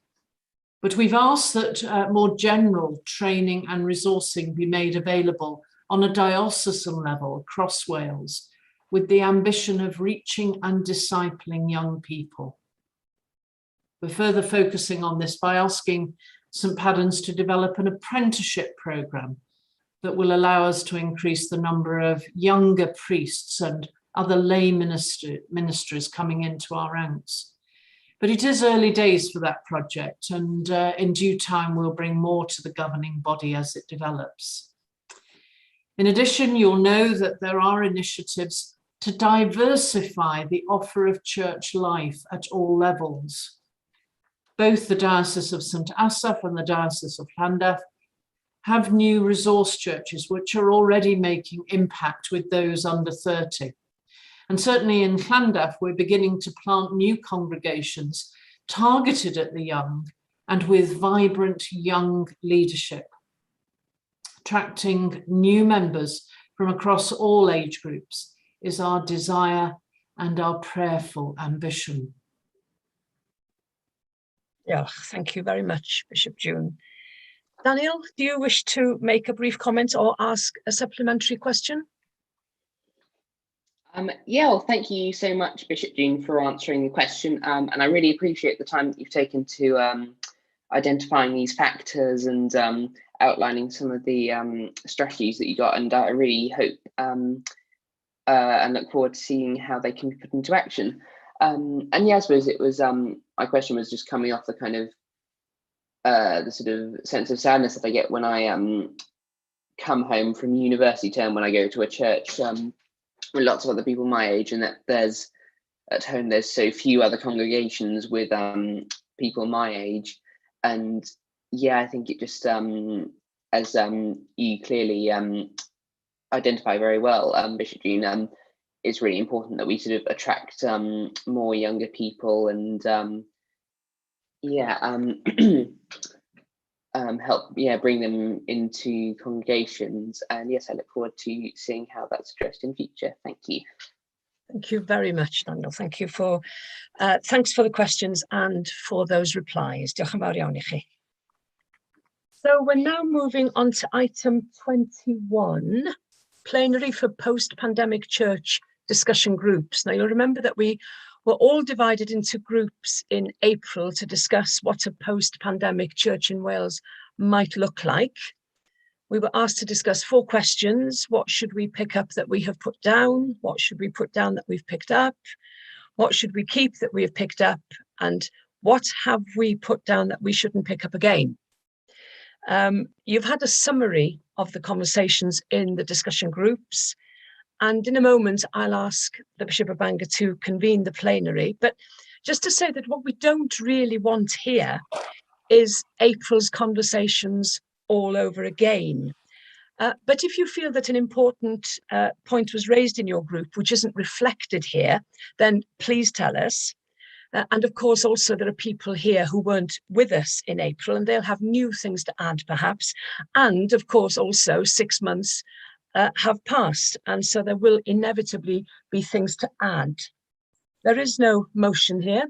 But we've asked that more general training and resourcing be made available on a diocesan level across Wales, with the ambition of reaching and discipling young people. We're further focusing on this by asking St Paddens to develop an apprenticeship programme that will allow us to increase the number of younger priests and other lay ministers coming into our ranks. But it is early days for that project, and in due time we'll bring more to the governing body as it develops. In addition, you'll know that there are initiatives to diversify the offer of church life at all levels. Both the Diocese of St Asaph and the Diocese of Llandaff have new resource churches which are already making impact with those under 30. And certainly in Llandaff, we're beginning to plant new congregations targeted at the young and with vibrant young leadership, attracting new members from across all age groups is our desire and our prayerful ambition. Yeah, thank you very much, Bishop June. Daniel, do you wish to make a brief comment or ask a supplementary question? Yeah, well, thank you so much, Bishop June, for answering the question. And I really appreciate the time that you've taken to identifying these factors and outlining some of the strategies that you got. And I really hope and look forward to seeing how they can be put into action. And yeah, I suppose it was, my question was just coming off the kind of the sort of sense of sadness that I get when I come home from university term, when I go to a church with lots of other people my age, and that there's at home there's so few other congregations with people my age. And yeah, I think it just as you clearly identify very well, Bishop June, it's really important that we sort of attract more younger people and help bring them into congregations. And yes, I look forward to seeing how that's addressed in future. Thank you. Thank you very much, Daniel. Thank you for thanks for the questions and for those replies. Diolch yn fawr iawn I chi. So we're now moving on to item 21, plenary for post-pandemic church discussion groups. Now you'll remember that we were all divided into groups in April to discuss what a post-pandemic church in Wales might look like. We were asked to discuss 4 questions. What should we pick up that we have put down? What should we put down that we've picked up? What should we keep that we have picked up? And what have we put down that we shouldn't pick up again? You've had a summary of the conversations in the discussion groups. And in a moment, I'll ask the Bishop of Bangor to convene the plenary. But just to say that what we don't really want here is April's conversations all over again. But if you feel that an important point was raised in your group, which isn't reflected here, then please tell us. And of course, also there are people here who weren't with us in April and they'll have new things to add perhaps. And of course, also 6 months have passed, and so there will inevitably be things to add. There is no motion here,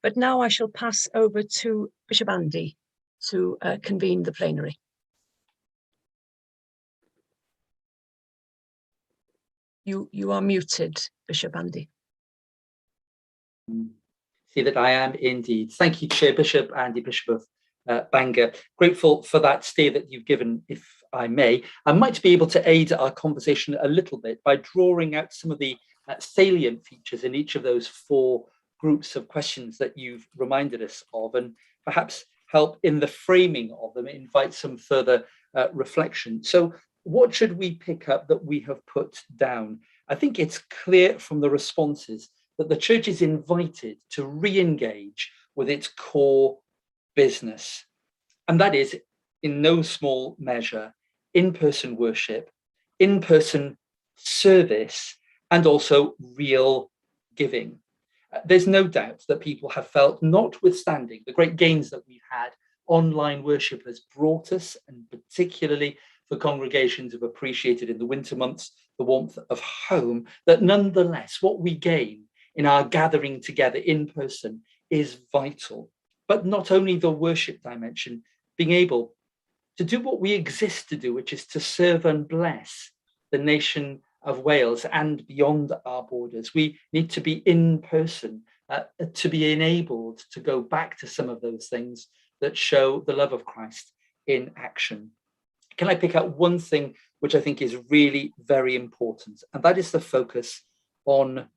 but now I shall pass over to Bishop Andy to convene the plenary. You are muted, Bishop Andy. See that I am indeed. Thank you, Chair Bishop Andy, Bishop of Bangor. Grateful for that steer that you've given, if I may. I might be able to aid our conversation a little bit by drawing out some of the salient features in each of those 4 groups of questions that you've reminded us of, and perhaps help in the framing of them, invite some further reflection. So what should we pick up that we have put down? I think it's clear from the responses that the church is invited to re-engage with its core business. And that is, in no small measure, in-person worship, in-person service, and also real giving. There's no doubt that people have felt, notwithstanding the great gains that we've had, online worship has brought us, and particularly for congregations who've appreciated in the winter months the warmth of home, that nonetheless what we gain in our gathering together in person is vital. But not only the worship dimension, being able to do what we exist to do, which is to serve and bless the nation of Wales and beyond our borders. We need to be in person to be enabled to go back to some of those things that show the love of Christ in action. Can I pick out one thing which I think is really very important, and that is the focus on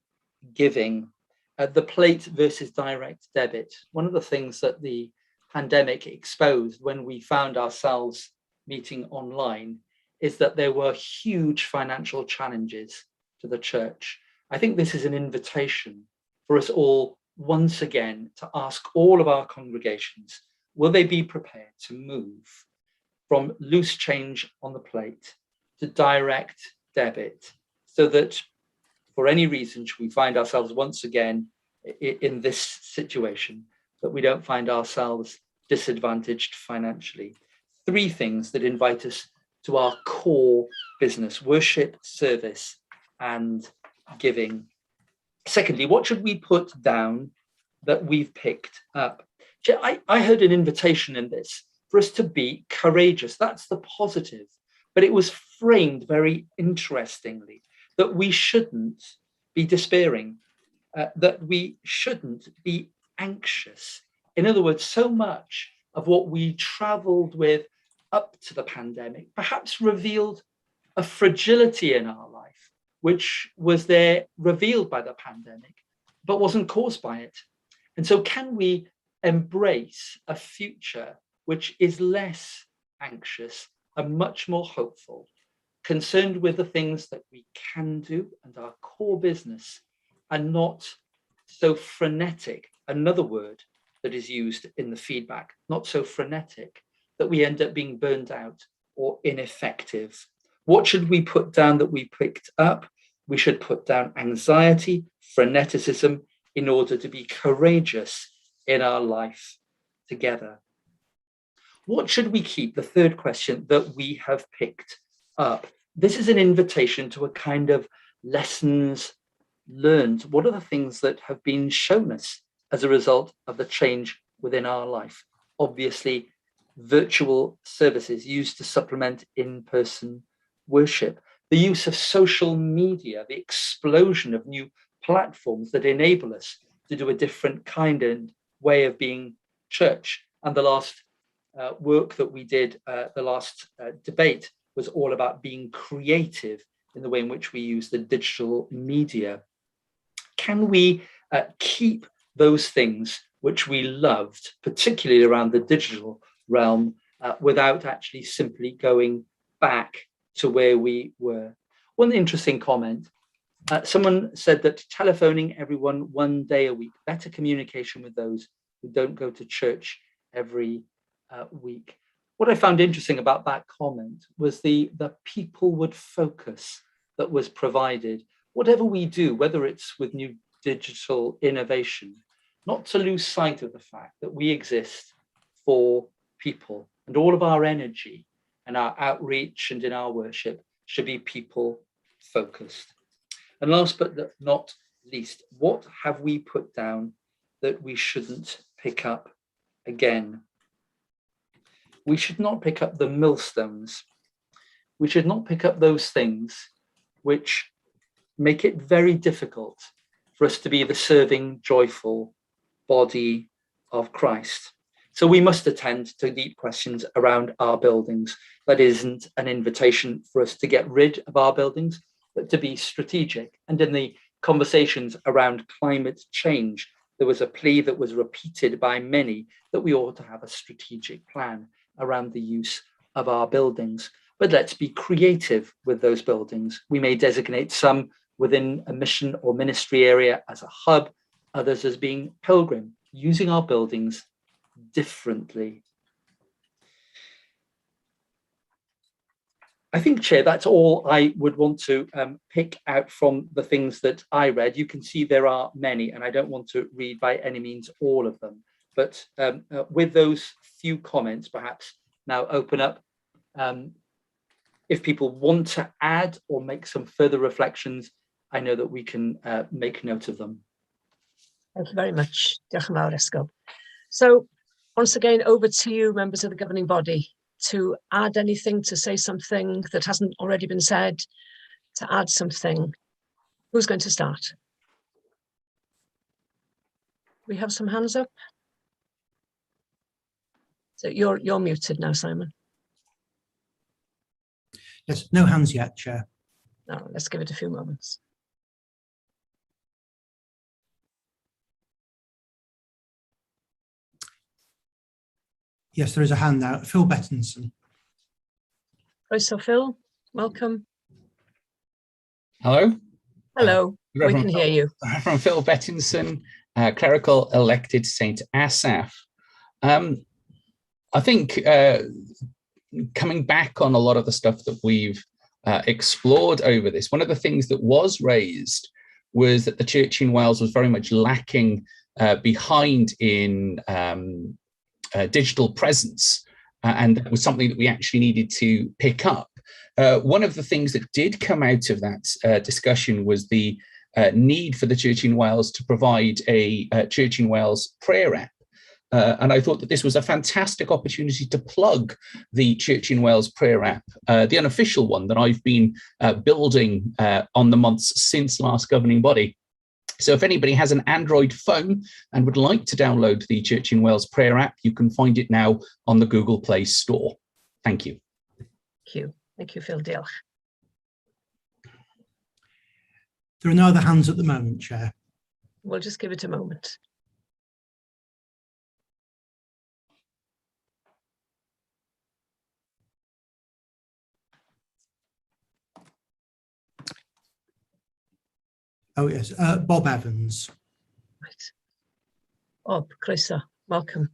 giving. The plate versus direct debit. One of the things that the pandemic exposed when we found ourselves meeting online is that there were huge financial challenges to the church. I think this is an invitation for us all once again to ask all of our congregations, will they be prepared to move from loose change on the plate to direct debit, so that for any reason should we find ourselves once again in this situation, that we don't find ourselves disadvantaged financially. 3 things that invite us to our core business: worship, service, and giving. Secondly, what should we put down that we've picked up? I heard an invitation in this for us to be courageous. That's the positive, but it was framed very interestingly, that we shouldn't be despairing, that we shouldn't be anxious. In other words, so much of what we traveled with up to the pandemic perhaps revealed a fragility in our life, which was there revealed by the pandemic, but wasn't caused by it. And so can we embrace a future which is less anxious and much more hopeful, concerned with the things that we can do and our core business, and not so frenetic, another word that is used in the feedback, not so frenetic that we end up being burned out or ineffective. What should we put down that we picked up? We should put down anxiety, freneticism, in order to be courageous in our life together. What should we keep? The third question that we have picked up. This is an invitation to a kind of lessons learned. What are the things that have been shown us as a result of the change within our life? Obviously, virtual services used to supplement in-person worship, the use of social media, the explosion of new platforms that enable us to do a different kind and way of being church. And the last work that we did, the last debate, was all about being creative in the way in which we use the digital media. Can we keep those things which we loved, particularly around the digital realm, without actually simply going back to where we were? One interesting comment, someone said that telephoning everyone one day a week, better communication with those who don't go to church every week. What I found interesting about that comment was the peoplewood focus that was provided. Whatever we do, whether it's with new digital innovation, not to lose sight of the fact that we exist for people, and all of our energy and our outreach and in our worship should be people focused. And last but not least, what have we put down that we shouldn't pick up again? We should not pick up the millstones. We should not pick up those things which make it very difficult for us to be the serving, joyful body of Christ. So we must attend to deep questions around our buildings. That isn't an invitation for us to get rid of our buildings, but to be strategic. And in the conversations around climate change, there was a plea that was repeated by many that we ought to have a strategic plan around the use of our buildings. But let's be creative with those buildings. We may designate some within a mission or ministry area as a hub, others as being pilgrim, using our buildings differently. I think, Chair, that's all I would want to pick out from the things that I read. You can see there are many, and I don't want to read by any means all of them. But with those few comments, perhaps now open up if people want to add or make some further reflections. I know that we can make note of them. Thank you very much. Diolch yn fawr, Esgob. So once again, over to you, members of the governing body, to add anything, to say something that hasn't already been said, to add something. Who's going to start? We have some hands up. So you're muted now, Simon. Yes, no hands yet, Chair. No, let's give it a few moments. Yes, there is a hand now. Phil Bettinson. So Phil, welcome. Hello. Hello, we can hear you. From Phil Bettinson, clerical elected St. Asaph. I think coming back on a lot of the stuff that we've explored over this, one of the things that was raised was that the Church in Wales was very much lacking behind in digital presence, and that was something that we actually needed to pick up. One of the things that did come out of that discussion was the need for the Church in Wales to provide a Church in Wales prayer app. And I thought that this was a fantastic opportunity to plug the Church in Wales prayer app, the unofficial one that I've been building on the months since last governing body. So if anybody has an Android phone and would like to download the Church in Wales prayer app, you can find it now on the Google Play Store. Thank you. Thank you, Phil. Diolch. There are no other hands at the moment, Chair. We'll just give it a moment. Oh, yes, Bob Evans. Right. Bob, croeso, welcome.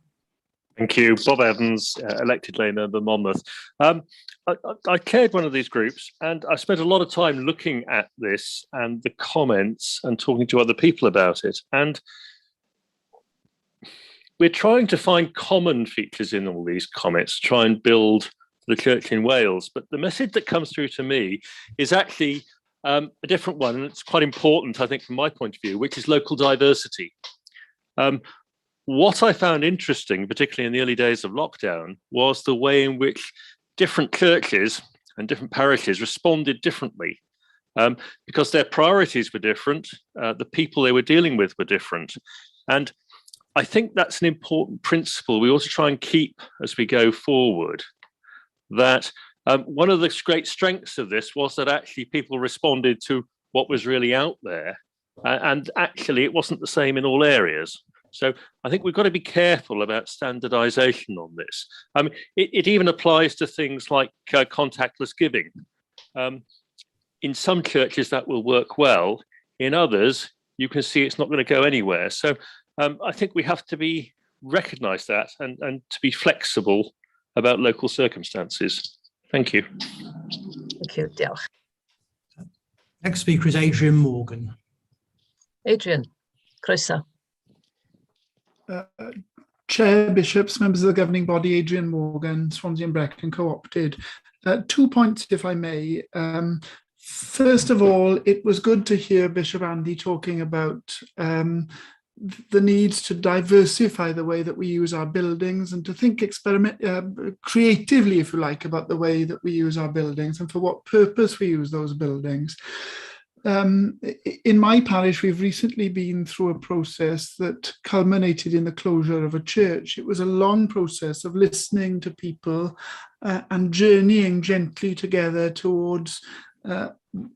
Thank you. Bob Evans, elected lay member Monmouth. I chaired one of these groups and I spent a lot of time looking at this and the comments and talking to other people about it. And we're trying to find common features in all these comments, try and build the Church in Wales. But the message that comes through to me is actually a different one, and it's quite important, I think, from my point of view, which is local diversity. What I found interesting, particularly in the early days of lockdown, was the way in which different churches and different parishes responded differently, because their priorities were different, the people they were dealing with were different. And I think that's an important principle we ought to try and keep as we go forward, that one of the great strengths of this was that actually people responded to what was really out there, and actually it wasn't the same in all areas. So I think we've got to be careful about standardization on this. I mean, it even applies to things like contactless giving. In some churches that will work well. In others, you can see it's not going to go anywhere. So I think we have to recognize that and to be flexible about local circumstances. Thank you. Thank you, Diolch. Next speaker is Adrian Morgan. Adrian, croeso. Chair, Bishops, members of the governing body, Adrian Morgan, Swansea and Brecon co-opted. 2 points, if I may. First of all, it was good to hear Bishop Andy talking about the needs to diversify the way that we use our buildings and to think creatively, if you like, about the way that we use our buildings and for what purpose we use those buildings. in my parish, we've recently been through a process that culminated in the closure of a church. It was a long process of listening to people and journeying gently together towards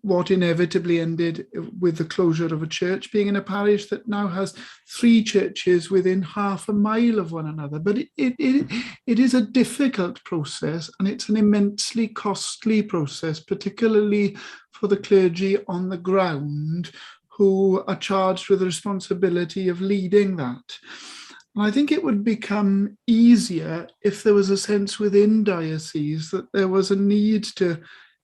what inevitably ended with the closure of a church, being in a parish that now has 3 churches within half a mile of one another. But it is a difficult process, and it's an immensely costly process, particularly for the clergy on the ground who are charged with the responsibility of leading that. And I think it would become easier if there was a sense within dioceses that there was a need to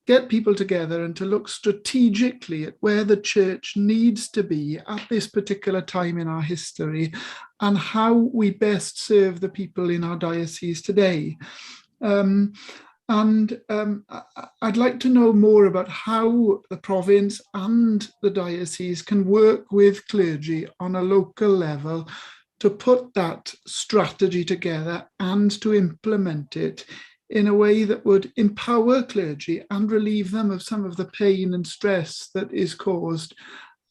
get people together and to look strategically at where the church needs to be at this particular time in our history and how we best serve the people in our diocese today. I'd like to know more about how the province and the diocese can work with clergy on a local level to put that strategy together and to implement it in a way that would empower clergy and relieve them of some of the pain and stress that is caused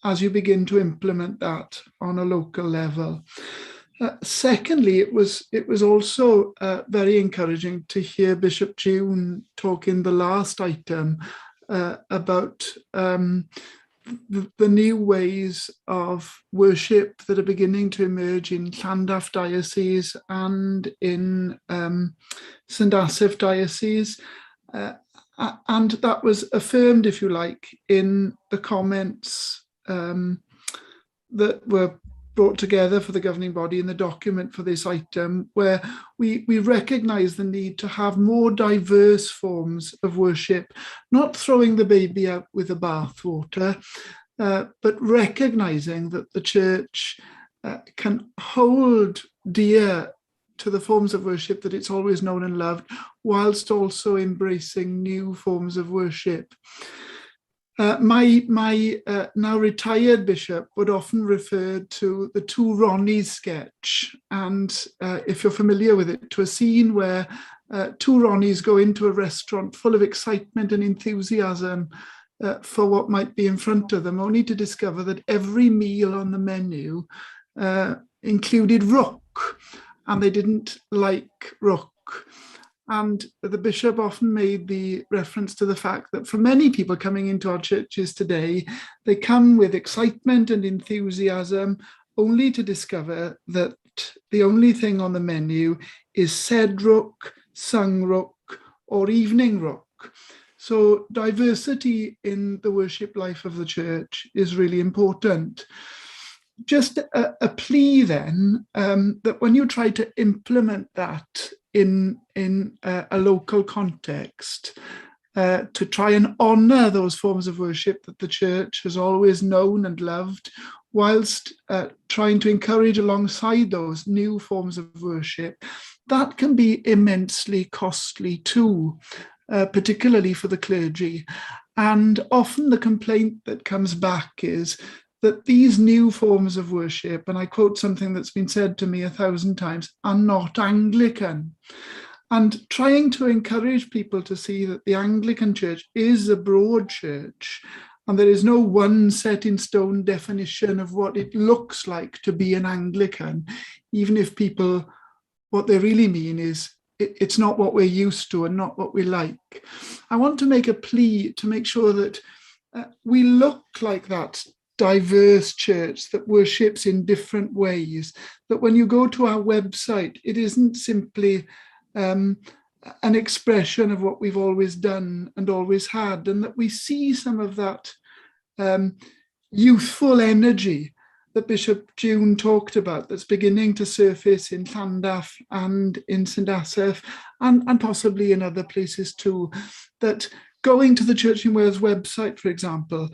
as you begin to implement that on a local level. Secondly, it was also very encouraging to hear Bishop June talk in the last item about the new ways of worship that are beginning to emerge in Llandaff Diocese and in St Asaph Diocese. And that was affirmed, if you like, in the comments that were brought together for the governing body in the document for this item, where we recognise the need to have more diverse forms of worship, not throwing the baby out with the bathwater, but recognising that the church can hold dear to the forms of worship that it's always known and loved, whilst also embracing new forms of worship. My now retired bishop would often refer to the Two Ronnies sketch, and if you're familiar with it, to a scene where 2 Ronnies go into a restaurant full of excitement and enthusiasm for what might be in front of them, only to discover that every meal on the menu included rook, and they didn't like rook. And the bishop often made the reference to the fact that for many people coming into our churches today, they come with excitement and enthusiasm only to discover that the only thing on the menu is said rook, sung rook, or evening rook. So diversity in the worship life of the church is really important. Just a plea then, that when you try to implement that in a local context, to try and honour those forms of worship that the church has always known and loved, whilst trying to encourage alongside those new forms of worship, that can be immensely costly too, particularly for the clergy. And often the complaint that comes back is that these new forms of worship, and I quote something that's been said to me 1,000 times, are not Anglican. And trying to encourage people to see that the Anglican Church is a broad church, and there is no one set in stone definition of what it looks like to be an Anglican, even if people, what they really mean is, it's not what we're used to and not what we like. I want to make a plea to make sure that we look like that diverse church that worships in different ways, that when you go to our website, it isn't simply an expression of what we've always done and always had, and that we see some of that youthful energy that Bishop June talked about that's beginning to surface in Llandaff and in St Asaph and possibly in other places too, that going to the Church in Wales website, for example,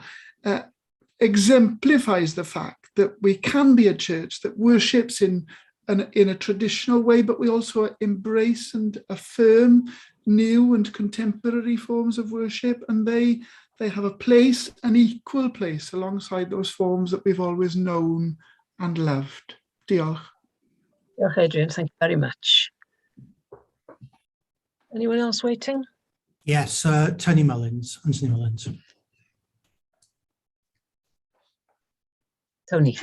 exemplifies the fact that we can be a church that worships in a traditional way, but we also embrace and affirm new and contemporary forms of worship, and they have a place, an equal place, alongside those forms that we've always known and loved. Diolch. Diolch, Adrian. Thank you very much. Anyone else waiting? Yes, Tony Mullins, Anthony Mullins. Tony.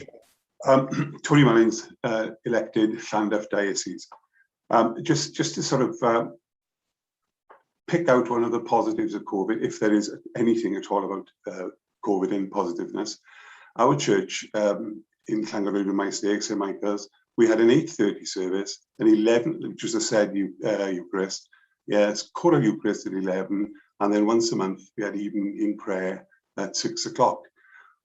Tony Mullins, elected Llandaff Diocese. Just to sort of pick out one of the positives of COVID, if there is anything at all about COVID and positiveness. Our church in Llangarwyd and my stake, St Michael's, we had an 8:30 service, an 11, which was a said Eucharist, yes, quarter Eucharist at 11, and then once a month we had evening prayer at 6 o'clock.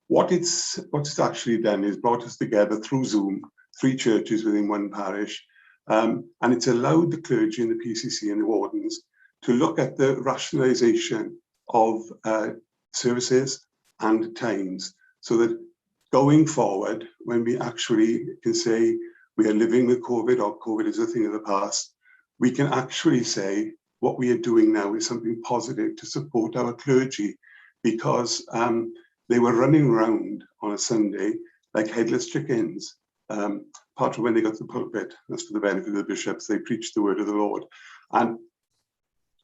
What it's actually done is brought us together through Zoom, 3 churches within one parish, and it's allowed the clergy and the PCC and the wardens to look at the rationalisation of services and times, so that going forward, when we actually can say we are living with COVID or COVID is a thing of the past, we can actually say what we are doing now is something positive to support our clergy, because they were running around on a Sunday like headless chickens. Part of when they got to the pulpit, that's for the benefit of the bishops, they preached the word of the Lord. And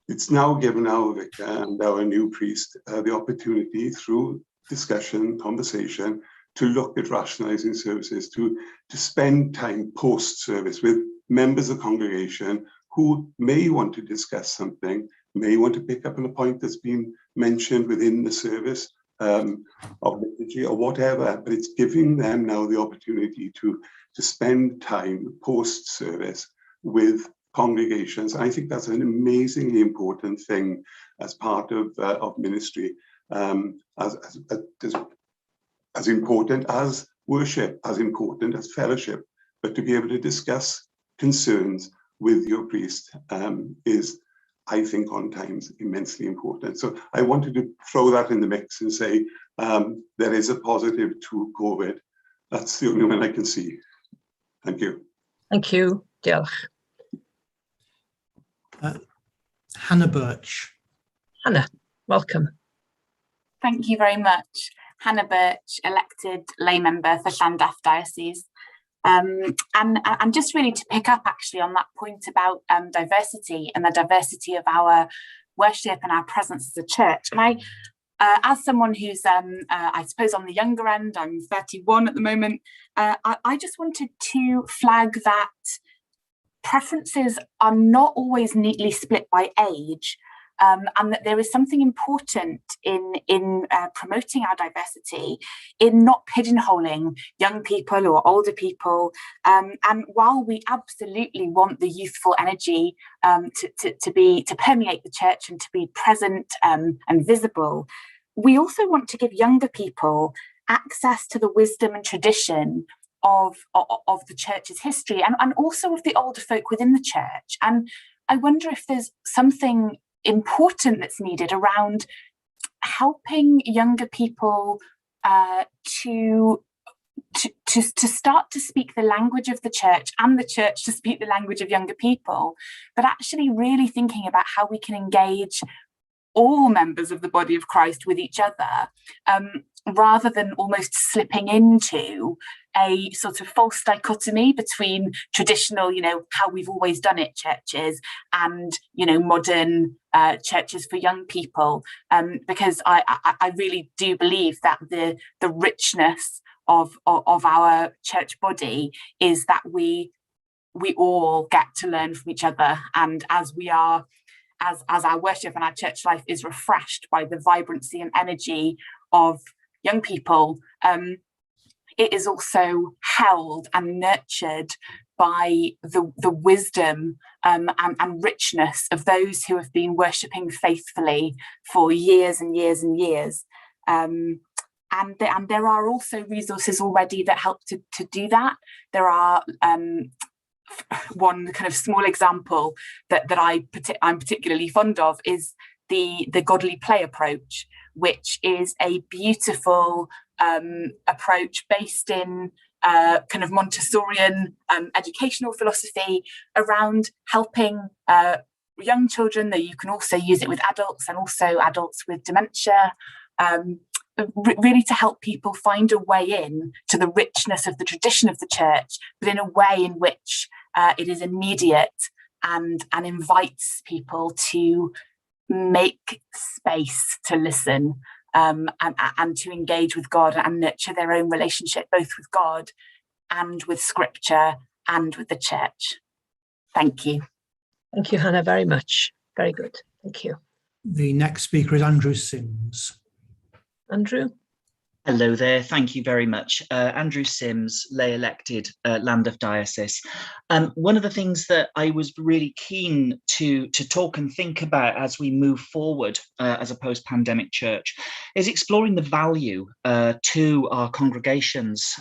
it's now given our vicar and our new priest the opportunity through discussion, conversation, to look at rationalising services, to spend time post-service with members of the congregation who may want to discuss something, may want to pick up on a point that's been mentioned within the service of liturgy or whatever, but it's giving them now the opportunity to spend time post-service with congregations. I think that's an amazingly important thing as part of ministry, as important as worship, as important as fellowship, but to be able to discuss concerns with your priest is, I think, on times immensely important. So I wanted to throw that in the mix and say there is a positive to COVID. That's the only one I can see. Thank you. Thank you. Diolch. Hannah Birch. Hannah, welcome. Thank you very much. Hannah Birch, elected lay member for Llandaff Diocese. And just really to pick up actually on that point about diversity and the diversity of our worship and our presence as a church. And I, as someone who's, I suppose on the younger end, I'm 31 at the moment, I just wanted to flag that preferences are not always neatly split by age. And that there is something important in promoting our diversity, in not pigeonholing young people or older people. And while we absolutely want the youthful energy to permeate the church and to be present and visible, we also want to give younger people access to the wisdom and tradition of the church's history, and also of the older folk within the church. And I wonder if there's something important that's needed around helping younger people to start to speak the language of the church, and the church to speak the language of younger people, but actually really thinking about how we can engage all members of the body of Christ with each other, rather than almost slipping into a sort of false dichotomy between traditional, how we've always done it churches and, modern churches for young people. Because I really do believe that the richness of our church body is that we all get to learn from each other. And as our worship and our church life is refreshed by the vibrancy and energy of young people, it is also held and nurtured by the wisdom and richness of those who have been worshipping faithfully for years and years and years. And there are also resources already that help to do that. There are one kind of small example that I'm particularly fond of is the godly play approach, which is a beautiful approach based in kind of Montessorian educational philosophy around helping young children, though you can also use it with adults and also adults with dementia, really to help people find a way in to the richness of the tradition of the church, but in a way in which it is immediate and invites people to make space to listen and to engage with God and nurture their own relationship, both with God and with Scripture and with the church. Thank you. Thank you, Hannah, very much. Very good. Thank you. The next speaker is Andrew Sims. Andrew. Hello there, thank you very much. Andrew Sims, lay elected Llandaff Diocese. One of the things that I was really keen to talk and think about as we move forward as a post-pandemic church is exploring the value to our congregations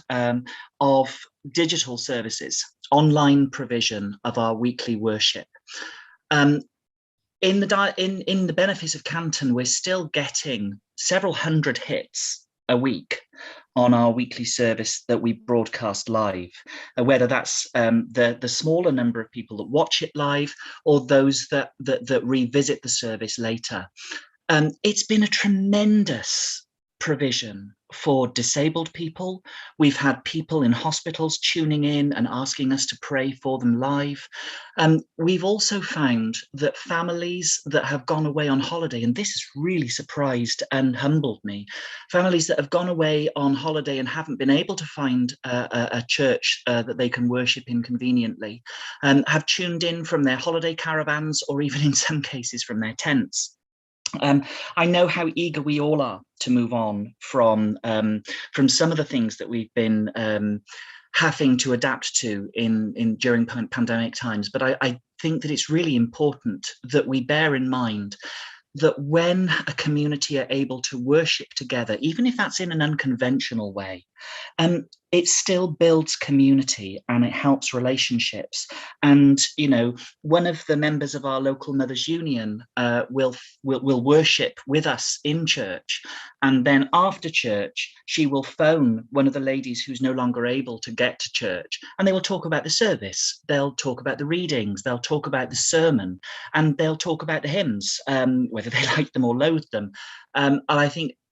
of digital services, online provision of our weekly worship. In the benefice of Canton, we're still getting several hundred hits a week on our weekly service that we broadcast live, whether that's the smaller number of people that watch it live or those that revisit the service later. It's been a tremendous provision for disabled people. We've had people in hospitals tuning in and asking us to pray for them live. We've also found that families that have gone away on holiday, and this has really surprised and humbled me, families that have gone away on holiday and haven't been able to find a church that they can worship in conveniently, have tuned in from their holiday caravans or even in some cases from their tents. I know how eager we all are to move on from some of the things that we've been having to adapt to during pandemic times, but I think that it's really important that we bear in mind that when a community are able to worship together, even if that's in an unconventional way, it still builds community and it helps relationships. And, you know, one of the members of our local Mothers Union will worship with us in church. And then after church, she will phone one of the ladies who's no longer able to get to church, and they will talk about the service. They'll talk about the readings, they'll talk about the sermon, and they'll talk about the hymns, whether they like them or loathe them. And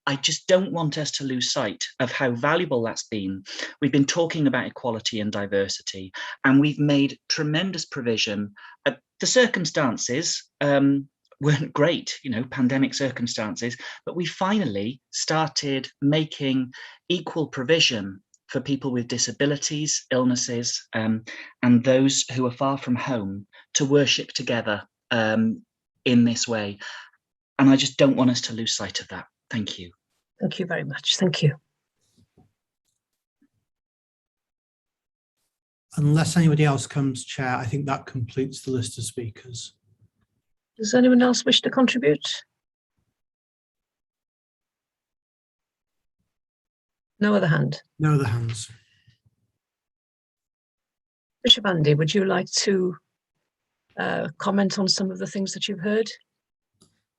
I just don't want us to lose sight of how valuable that's been. We've been talking about equality and diversity, and we've made tremendous provision. The circumstances weren't great, you know, pandemic circumstances, but we finally started making equal provision for people with disabilities, illnesses, and those who are far from home to worship together in this way. And I just don't want us to lose sight of that. Thank you. Thank you very much. Thank you. Unless anybody else comes, Chair, I think that completes the list of speakers. Does anyone else wish to contribute? No other hand. No other hands. Bishop Andy, would you like to comment on some of the things that you've heard?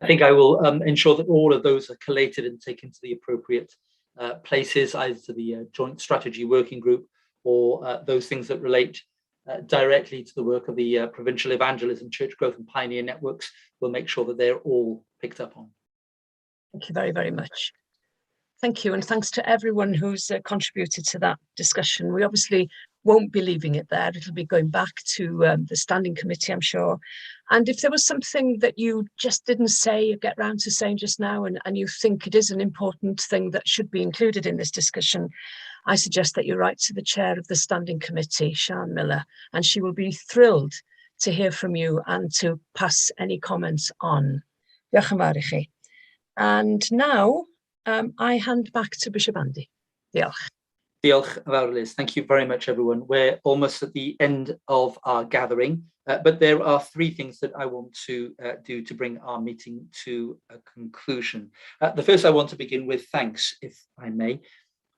I think I will ensure that all of those are collated and taken to the appropriate places, either to the Joint Strategy Working Group or those things that relate directly to the work of the Provincial Evangelism, Church Growth and Pioneer Networks. We'll make sure that they're all picked up on. Thank you very, very much. Thank you, and thanks to everyone who's contributed to that discussion. We obviously won't be leaving it there. It'll be going back to the Standing Committee, I'm sure. And if there was something that you just didn't say, or get round to saying just now, and you think it is an important thing that should be included in this discussion, I suggest that you write to the chair of the Standing Committee, Sian Miller, and she will be thrilled to hear from you and to pass any comments on. Diolch yn fawr I chi. And now, I hand back to Bishop Andy. Diolch. Diolch yn fawr, Liz. Thank you very much, everyone. We're almost at the end of our gathering, but there are three things that I want to do to bring our meeting to a conclusion. The first, I want to begin with thanks, if I may.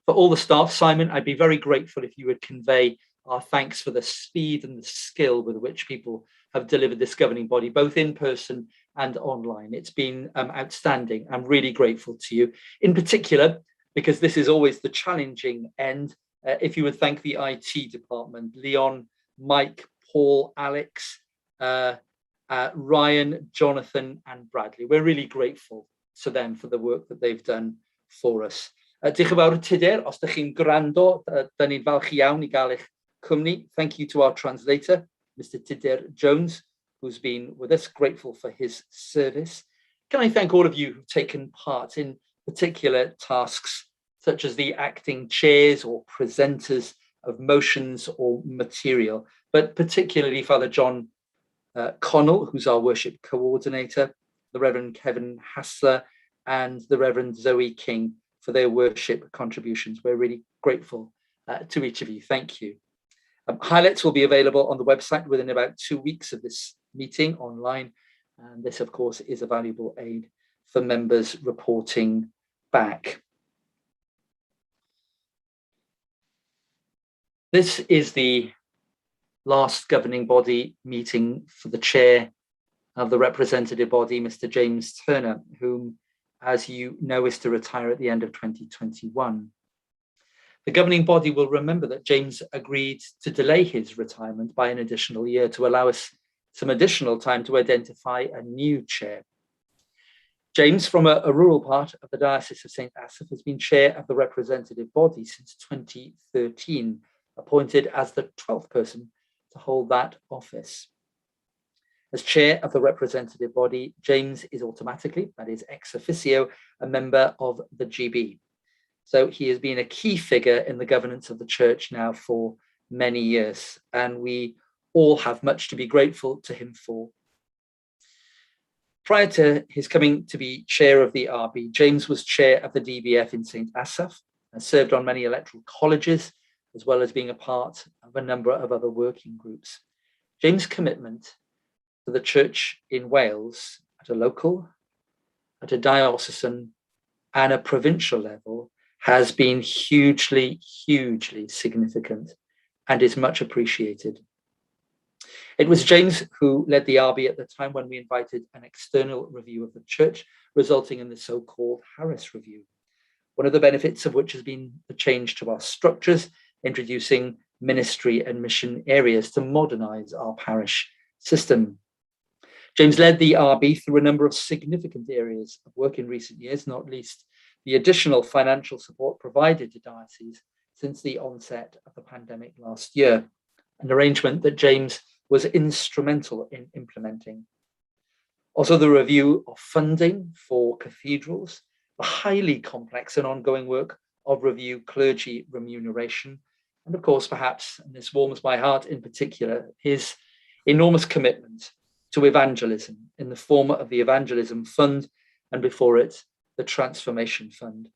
For all the staff, Simon, I'd be very grateful if you would convey our thanks for the speed and the skill with which people have delivered this governing body, both in person and online. It's been outstanding. I'm really grateful to you. In particular, because this is always the challenging end, if you would thank the IT department, Leon, Mike, Paul, Alex, Ryan, Jonathan, and Bradley. We're really grateful to them for the work that they've done for us. Diolch yn fawr Tudur, os ydych chi'n gwrando, da ni'n falch iawn I gael eich cwmni. Thank you to our translator, Mr. Tudur Jones, who's been with us, grateful for his service. Can I thank all of you who've taken part in particular tasks such as the acting chairs or presenters of motions or material, but particularly Father John Connell, who's our worship coordinator, the Reverend Kevin Hassler, and the Reverend Zoe King for their worship contributions. We're really grateful to each of you. Thank you. Highlights will be available on the website within about 2 weeks of this meeting online. And this, of course, is a valuable aid for members reporting back. This is the last governing body meeting for the chair of the representative body, Mr. James Turner, whom, as you know, is to retire at the end of 2021. The governing body will remember that James agreed to delay his retirement by an additional year to allow us some additional time to identify a new chair. James, from a rural part of the Diocese of St. Asaph, has been chair of the representative body since 2013, appointed as the 12th person to hold that office. As chair of the representative body, James is automatically, that is ex officio, a member of the GB. So he has been a key figure in the governance of the church now for many years, and we all have much to be grateful to him for. Prior to his coming to be chair of the RB, James was chair of the DBF in St. Asaph and served on many electoral colleges, as well as being a part of a number of other working groups. James' commitment to the church in Wales at a local, at a diocesan, and a provincial level has been hugely, hugely significant and is much appreciated. It was James who led the RB at the time when we invited an external review of the church, resulting in the so-called Harris Review, one of the benefits of which has been the change to our structures, introducing ministry and mission areas to modernize our parish system. James led the RB through a number of significant areas of work in recent years, not least the additional financial support provided to dioceses since the onset of the pandemic last year, an arrangement that James was instrumental in implementing. Also, the review of funding for cathedrals, the highly complex and ongoing work of review clergy remuneration, and of course, perhaps, and this warms my heart in particular, his enormous commitment to evangelism in the form of the Evangelism Fund, and before it, the Transformation Fund.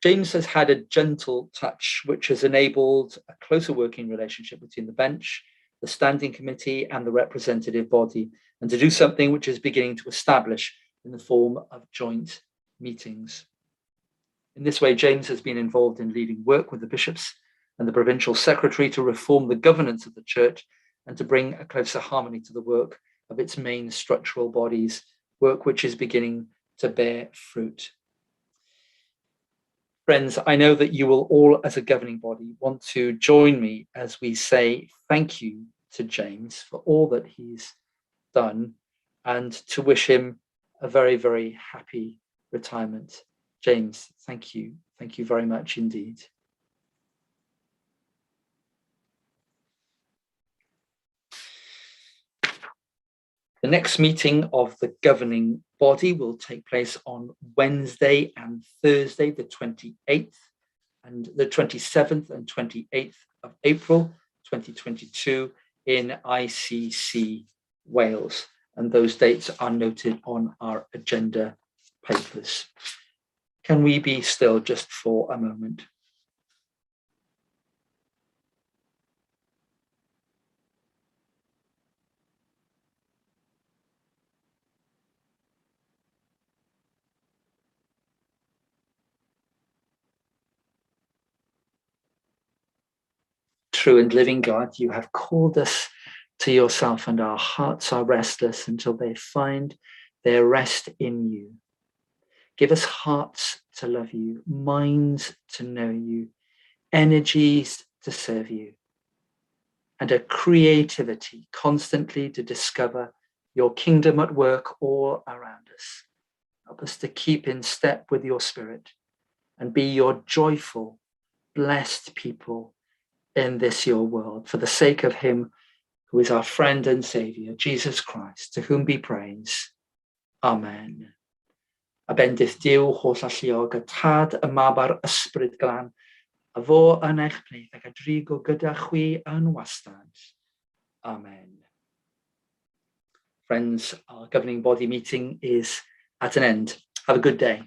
James has had a gentle touch which has enabled a closer working relationship between the bench, the standing committee, and the representative body, and to do something which is beginning to establish in the form of joint meetings. In this way, James has been involved in leading work with the bishops and the provincial secretary to reform the governance of the church and to bring a closer harmony to the work of its main structural bodies, work which is beginning to bear fruit. Friends, I know that you will all, as a governing body, want to join me as we say thank you to James for all that he's done and to wish him a very, very happy retirement. James, thank you. Thank you very much indeed. The next meeting of the governing body will take place on Wednesday and Thursday, the 28th and the 27th and 28th of April 2022 in ICC Wales. And those dates are noted on our agenda papers. Can we be still just for a moment? True and living God, you have called us to yourself, and our hearts are restless until they find their rest in you. Give us hearts to love you, minds to know you, energies to serve you, and a creativity constantly to discover your kingdom at work all around us. Help us to keep in step with your Spirit and be your joyful, blessed people in this your world, for the sake of him who is our friend and Saviour, Jesus Christ, to whom be praise. Amen. a bendith Dyw holl alluog, y tad, y mab a'r ysbryd glan, a fo yn eich pneud ac a drigo gyda chwi yn wastad. Amen. Friends, our governing body meeting is at an end. Have a good day.